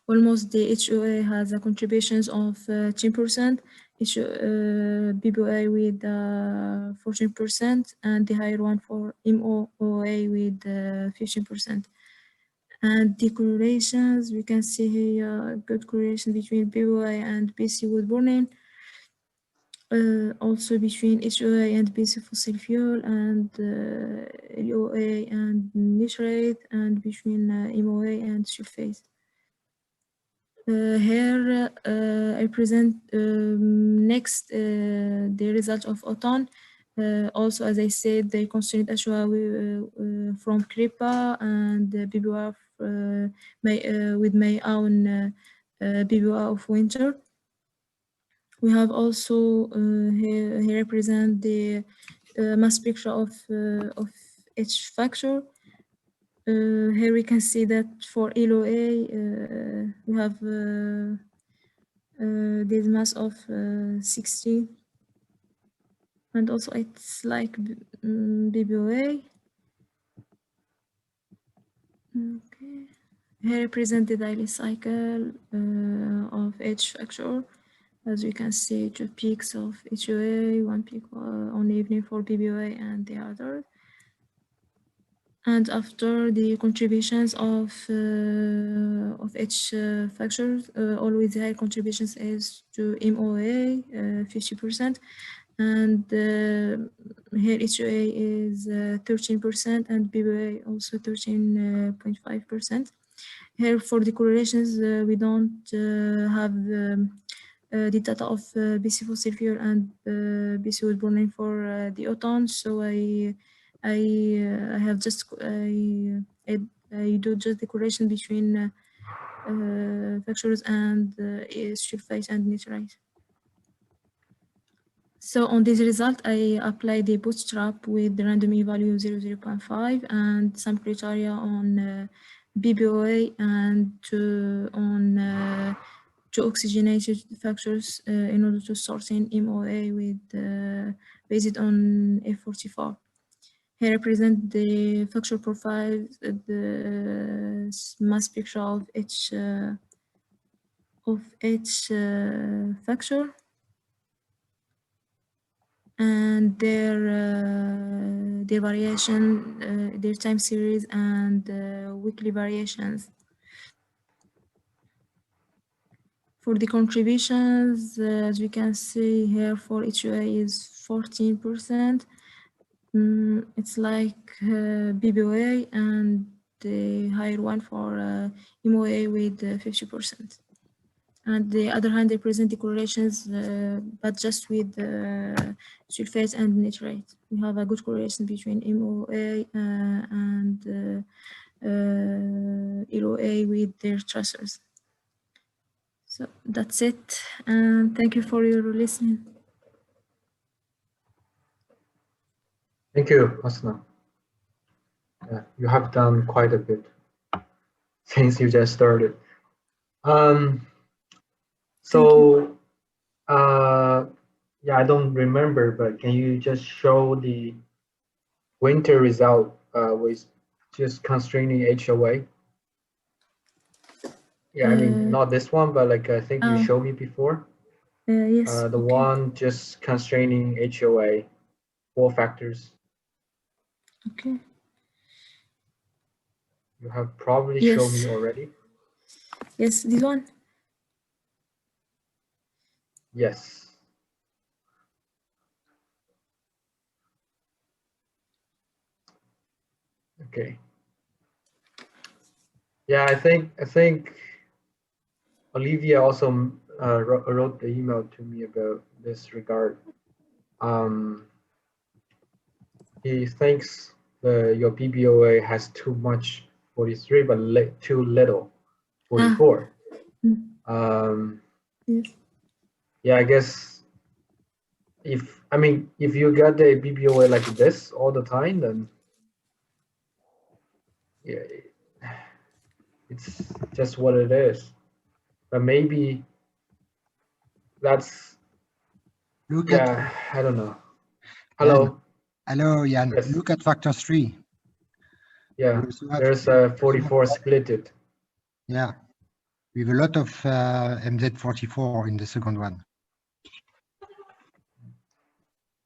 almost the HOA has a contributions of 10%, BBOA with 14%, and the higher one for MOA with 15%. And the correlations, we can see here good correlation between BBOA and BC with Bornene, also between HOA and BC fossil fuel, and LOA and nitrate, and between MOA and sulfate. Here I present next the result of autumn. Also, as I said, they constrained HOA from CRIPA and BBOA with my own BBOA of winter. We have also here represent the mass spectra of each factor. Here we can see that for LOA we have this mass of 60, and also it's like BBOA. Okay, here represent the daily cycle of each factor. As we can see, 2 peaks of HOA, 1 peak on the evening for BBOA and the other. And after the contributions of each factor, always the high contributions is to MOA 50%, and here HOA is 13% and BBA also 13.5%. Here for the correlations, we don't have the data of BC fossil fuel and BC wood burning for the autumn, so I have just I do just the correlation between factors and sulfate and nitrite. So on this result, I apply the bootstrap with the random e-value 0.5 and some criteria on BBOA and on two oxygenated factors in order to sort in MOA with based on F44. Here I present the factor profile, the mass spectra of each factor and their variation, their time series and weekly variations. For the contributions, as we can see here, for HOA is 14%. It's like BBOA and the higher one for MOA with 50%. And the other hand, they present the correlations, but just with sulfate and nitrate. We have a good correlation between MOA and LOA with their tracers. So that's it, and thank you for your listening. Thank you, Asna. Yeah, you have done quite a bit since you just started. So, yeah, I don't remember, but can you just show the winter result with just constraining HOA? Yeah, I mean, not this one, but like I think you showed me before. Yes. The one just constraining HOA, 4 factors. Okay. You have probably shown me already. Yes, this one. Yes. Okay. Yeah, I think Olivia also wrote the email to me about this regard. He thinks your BBOA has too much 43, but too little 44. Yes. Yeah, I guess if you get the BBOA like this all the time, then yeah, it's just what it is. But maybe that's I don't know. Hello. Hello, Jan. Yes. Look at factor 3. Yeah, there's a 44 splitted. Yeah, we have a lot of MZ44 in the second one.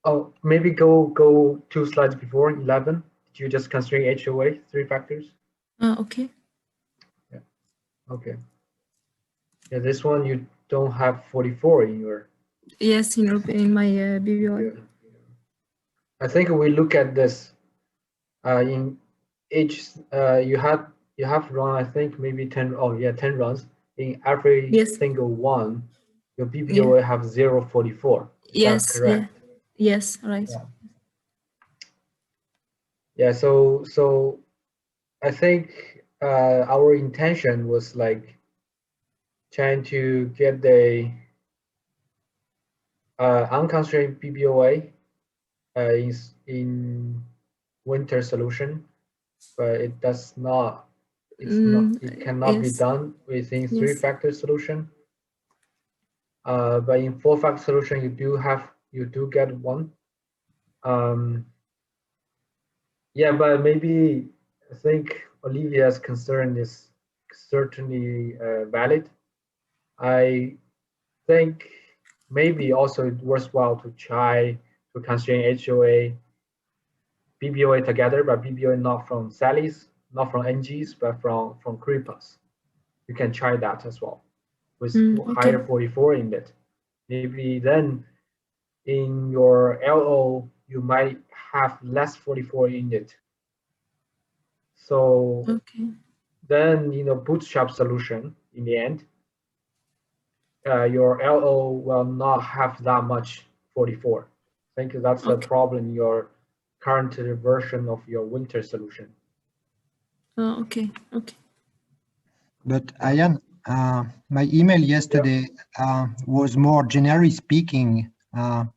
Oh, maybe go 2 slides before 11. Did you just constrain HOA 3 factors? Okay. Yeah. Okay. Yeah, this one you don't have 44 in your. Yes, in my BBOA. Yeah. I think we look at this in each you have run, I think maybe 10 runs. In every single one, your BBOA have 0.44. Is that correct? Yes, right. Yeah, so I think our intention was like trying to get the unconstrained BBOA in winter solution, but it does not. It cannot be done within 3-factor solution. But in 4-factor solution, you do get 1. Yeah, but maybe I think Olivia's concern is certainly valid. I think maybe also it's worthwhile to try to constrain HOA, BBOA together, but BBOA not from Sally's, not from NG's, but from Kripa's. You can try that as well with higher 44 in it. Maybe then in your LO, you might have less 44 in it. So then, bootstrap solution in the end, your LO will not have that much 44. I think that's a problem in your current version of your winter solution. Oh, okay. But Ian, my email yesterday was more generally speaking at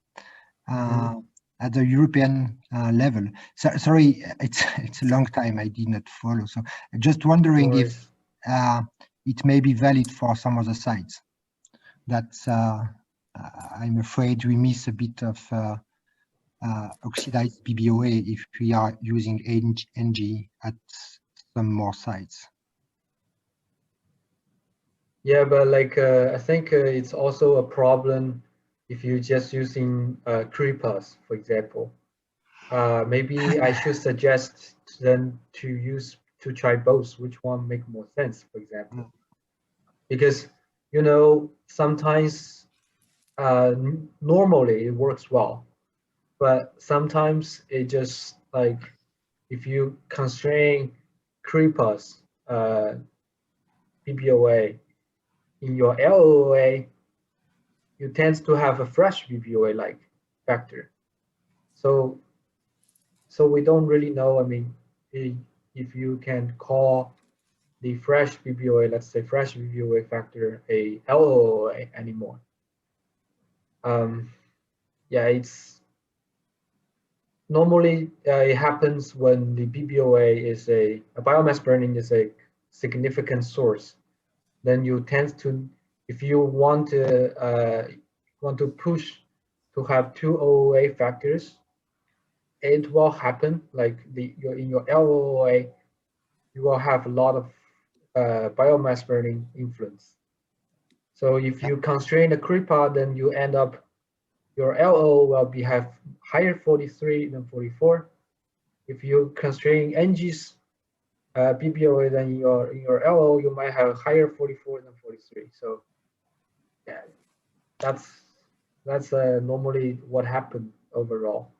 the European level. So, sorry, it's a long time I did not follow. So just wondering if it may be valid for some other sites. That's I'm afraid we miss a bit of oxidized BBOA if we are using NG at some more sites. Yeah, but like I think it's also a problem if you're just using creepers, for example. Maybe I should suggest them to try both. Which one make more sense, for example? Because sometimes normally it works well, but sometimes it just like if you constrain creepers BBOA in your LOA, you tend to have a fresh BBOA like factor. So we don't really know. I mean, if you can call the fresh BBOA, let's say fresh BBOA factor, a LOA anymore. Yeah, it's normally it happens when the BBOA is a biomass burning is a significant source. Then you tend to, if you want to push to have two OOA factors, it will happen. Like in your LOA, you will have a lot of biomass burning influence. So if you constrain the creeper, then you end up your LO will have higher 43 than 44. If you constrain NG's BBOA, then in your LO you might have higher 44 than 43. So yeah, that's normally what happened overall.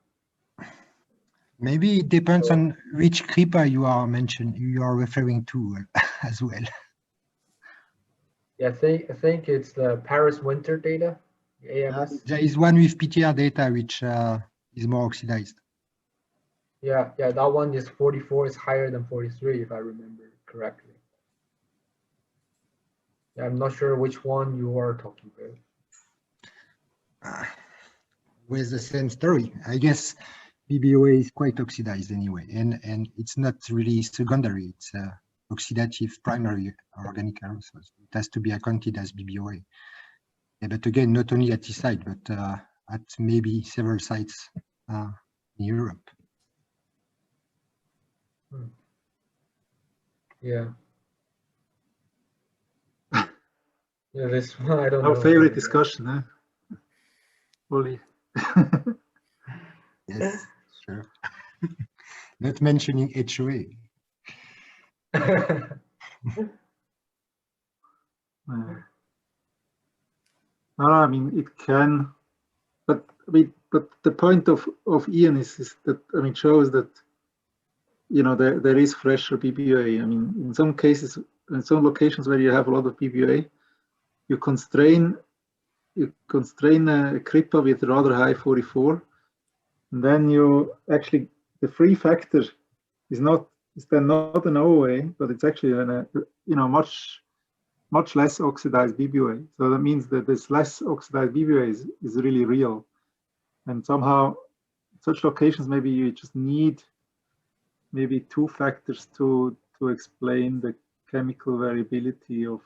Maybe it depends on which creeper you are referring to as well. Yeah, I think it's the Paris winter data, the AMS. There is one with PTR data which is more oxidized. Yeah, that one is 44 is higher than 43 if I remember correctly. Yeah, I'm not sure which one you are talking about. With the same story, I guess BBOA is quite oxidized anyway, and it's not really secondary, it's oxidative primary organic aerosols. It has to be accounted as BBOA. Yeah, but again, not only at this site, but at maybe several sites in Europe. Yeah. Yeah, this one I don't know. Our favorite discussion, huh? Fully. Yes, sure. Not mentioning HOA. No, I mean it can, but the point of Ian is that shows that there is fresher BBOA. I mean, in some cases, in some locations where you have a lot of BBOA, you constrain a creeper with rather high 44, and then you actually the free factor is then not an OA, but it's actually much less oxidized BBOA. So that means that this less oxidized BBOA is really real, and somehow such locations maybe you just need maybe two factors to explain the chemical variability of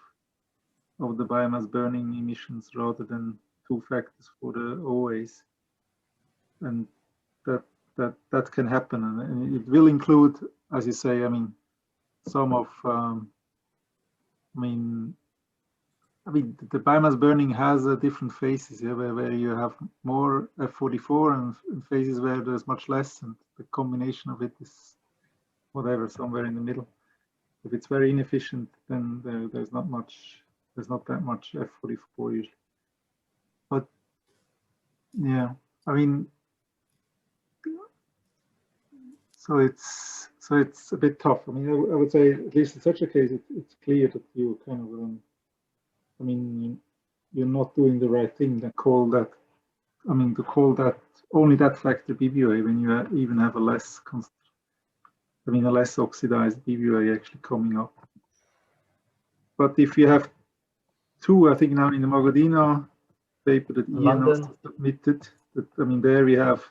the biomass burning emissions rather than two factors for the OAs, and that can happen, and it will include, as you say, I mean, some of the biomass burning has different phases, yeah, where you have more F44 and phases where there's much less, and the combination of it is whatever, somewhere in the middle. If it's very inefficient, then there's not that much F44 usually. But yeah, I mean, so it's a bit tough. I mean, I would say at least in such a case, it's clear that you kind of, I mean, you're not doing the right thing to call that. I mean, to call that only that factor BBOA when you even have a less oxidized BBOA actually coming up. But if you have two, I think now in the Mogadino paper that Ian also submitted, that I mean, there we have,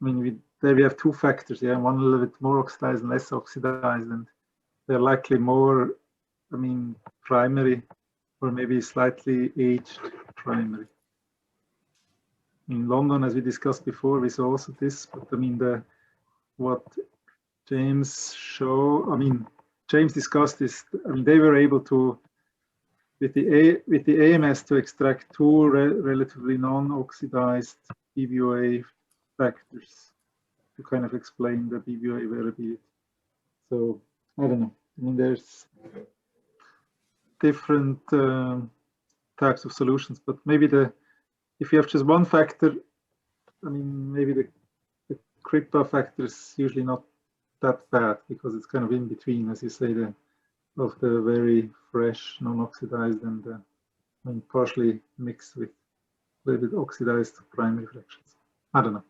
there we have two factors. Yeah, one a little bit more oxidized and less oxidized, and they're likely more, I mean, primary or maybe slightly aged primary. In London, as we discussed before, we saw also this, but I mean, what James discussed is, I mean, they were able to, with the AMS, to extract two relatively non-oxidized BBOA factors to kind of explain the BBOA variability. So I don't know. I mean, there's different types of solutions, but maybe if you have just one factor, I mean, maybe the crypto factor is usually not that bad because it's kind of in between, as you say, of the very fresh, non-oxidized and I mean, partially mixed with a little bit oxidized primary fractions. I don't know.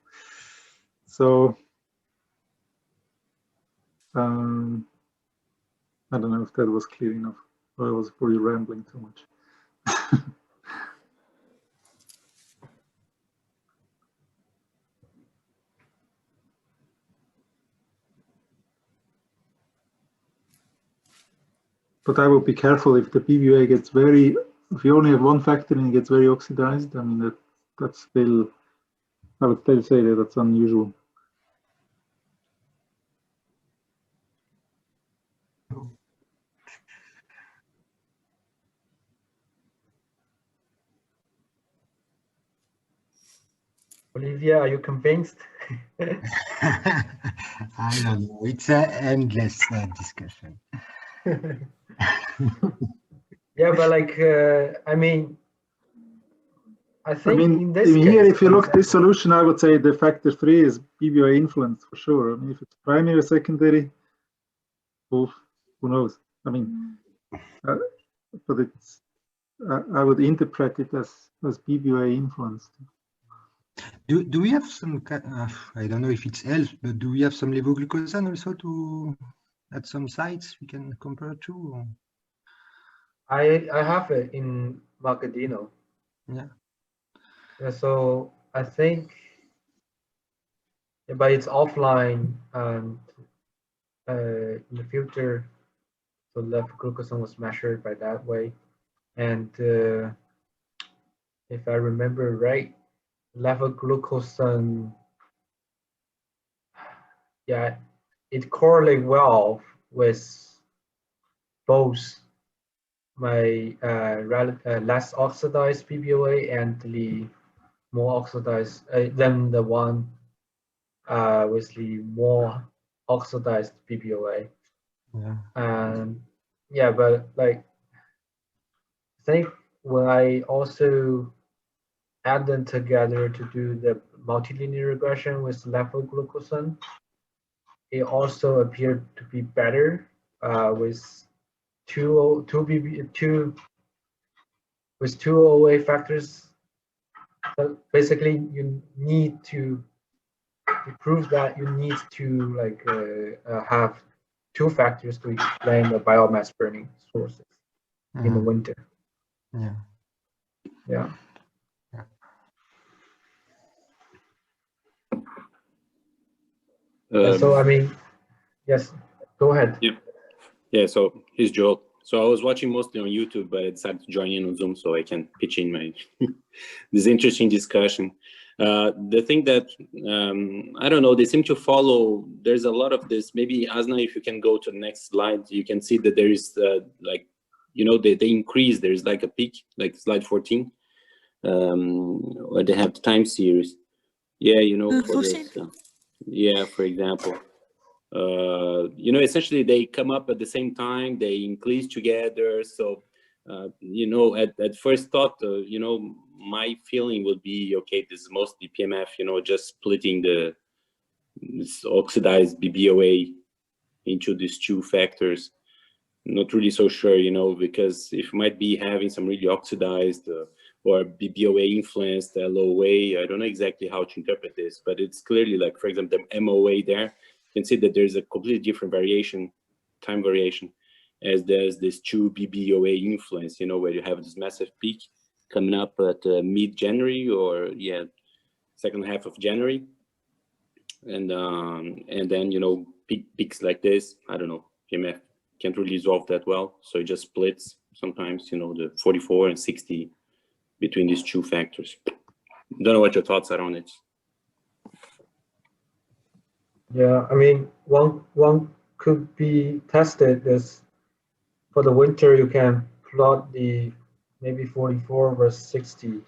So I don't know if that was clear enough, or I was probably rambling too much. But I would be careful if the BBOA gets if you only have one factor and it gets very oxidized, I mean, that's still, I would still say that that's unusual. Olivia, are you convinced? I don't know. It's an endless discussion. Yeah, but like, I mean, I think in this case, here, if you look at this solution, I would say the factor 3 is BBOA influence for sure. I mean, if it's primary or secondary, who knows? I mean, but it's, I would interpret it as BBOA influenced. Do we have some, I don't know if it's ELF, but do we have some levoglucosan also at some sites we can compare to? Or? I have it in Mogadino. Yeah. So I think, but it's offline and in the future, so levoglucosan was measured by that way. And if I remember right, levoglucosan, yeah, it correlates well with both my less oxidized BBOA and the more oxidized than the one with the more oxidized BBOA. Yeah. Yeah, but like I think when I also add them together to do the multilinear regression with levoglucosan, it also appeared to be better with two OA factors. So basically, you need to prove that you need to like have two factors to explain the biomass burning sources in the winter. Yeah. Yeah. So I mean, yes, go ahead. Yeah. So here's Joel. So I was watching mostly on YouTube, but I decided to join in on Zoom so I can pitch in my this interesting discussion. The thing that I don't know, they seem to follow. There's a lot of this. Maybe Asna, if you can go to the next slide, you can see that there is like, you know, they increase. There's like a peak, like slide 14, where they have the time series. Yeah, you know, for this. Yeah, for example. You know, essentially they come up at the same time, they increase together. So, you know, at first thought, you know, my feeling would be, okay, this is mostly PMF, you know, just splitting this oxidized BBOA into these two factors. Not really so sure, you know, because if it might be having some really oxidized or BBOA influenced LOA, I don't know exactly how to interpret this, but it's clearly like, for example, the MOA there, you can see that there's a completely different variation, time variation, as there's this two BBOA influence, you know, where you have this massive peak coming up at mid-January or second half of January. And then, you know, peaks like this, I don't know, PMF can't really resolve that well. So it just splits sometimes, you know, the 44 and 60 between these two factors. Don't know what your thoughts are on it. Yeah, I mean, one could be tested is for the winter, you can plot the maybe 44 versus 60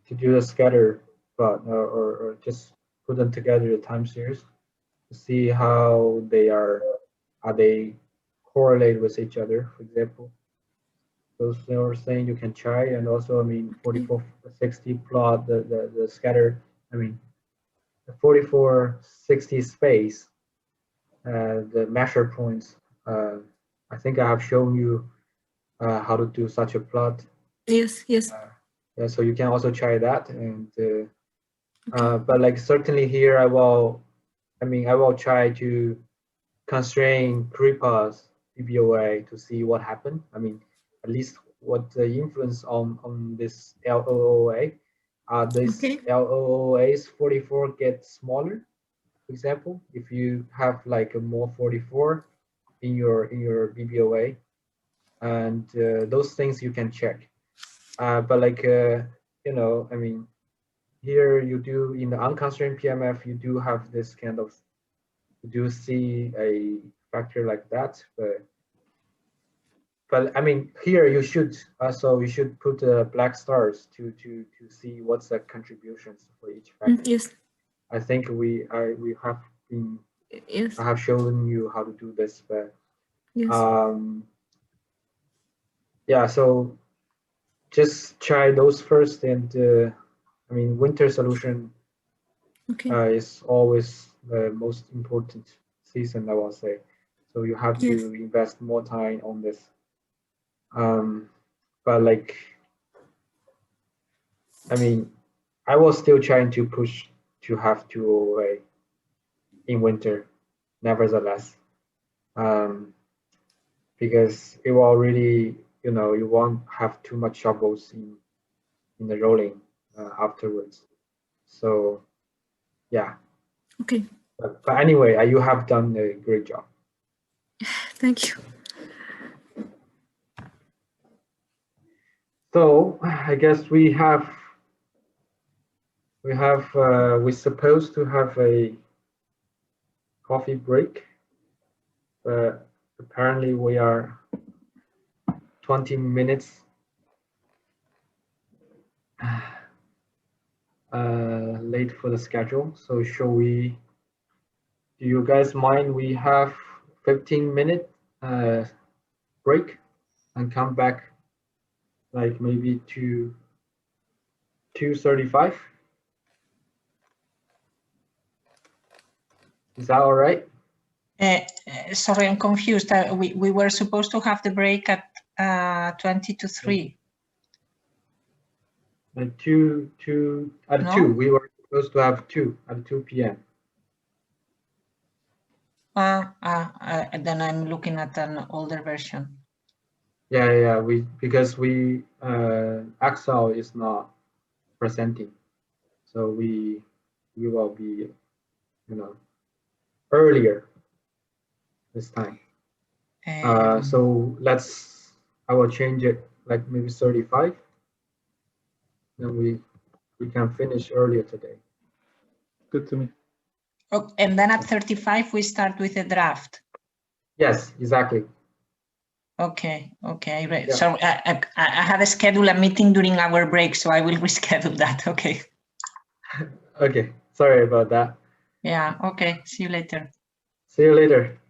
to do a scatter plot or just put them together the time series to see how they correlate with each other, for example. Those are things you can try, and also, I mean, 44-60 plot the scatter. I mean, the 44-60 space, the measure points. I think I have shown you how to do such a plot. Yes. Yeah, so you can also try that, and but like certainly here I will try to constrain Kripa's BBOA to see what happened. I mean, at least what the influence on this LOOA. This LOOA's 44 gets smaller. For example, if you have like a more 44 in your BBOA, and those things you can check. But like you know, I mean, here you do in the unconstrained PMF, you do have this kind of, you do see a factor like that, but I mean, here you should also, you should put black stars to see what's the contributions for each factor. Yes. I think we have been, yes. I have shown you how to do this, but yes. Yeah, so just try those first, and I mean, winter solution is always the most important season, I will say. So you have to invest more time on this. But like, I mean, I was still trying to push to have 2OA in winter, nevertheless, because it will really, you know, you won't have too much troubles in the rolling afterwards. So yeah. Okay. But anyway, you have done a great job. Thank you. So I guess we're supposed to have a coffee break, but apparently we are 20 minutes late for the schedule. So shall we, do you guys mind we have 15-minute break and come back like maybe to 2:35? Is that all right? Sorry, I'm confused. We were supposed to have the break at 20 to 3. At 2, we were supposed to have 2 at 2 p.m. Then I'm looking at an older version. Yeah, because Axel is not presenting, so we will be, you know, earlier this time. So I will change it like maybe 35. Then we can finish earlier today. Good to me. Oh, and then at 35 we start with a draft. Yes, exactly. Okay. Right. Yeah. So I have scheduled a meeting during our break, so I will reschedule that. Okay. Okay. Sorry about that. Yeah. Okay. See you later. See you later.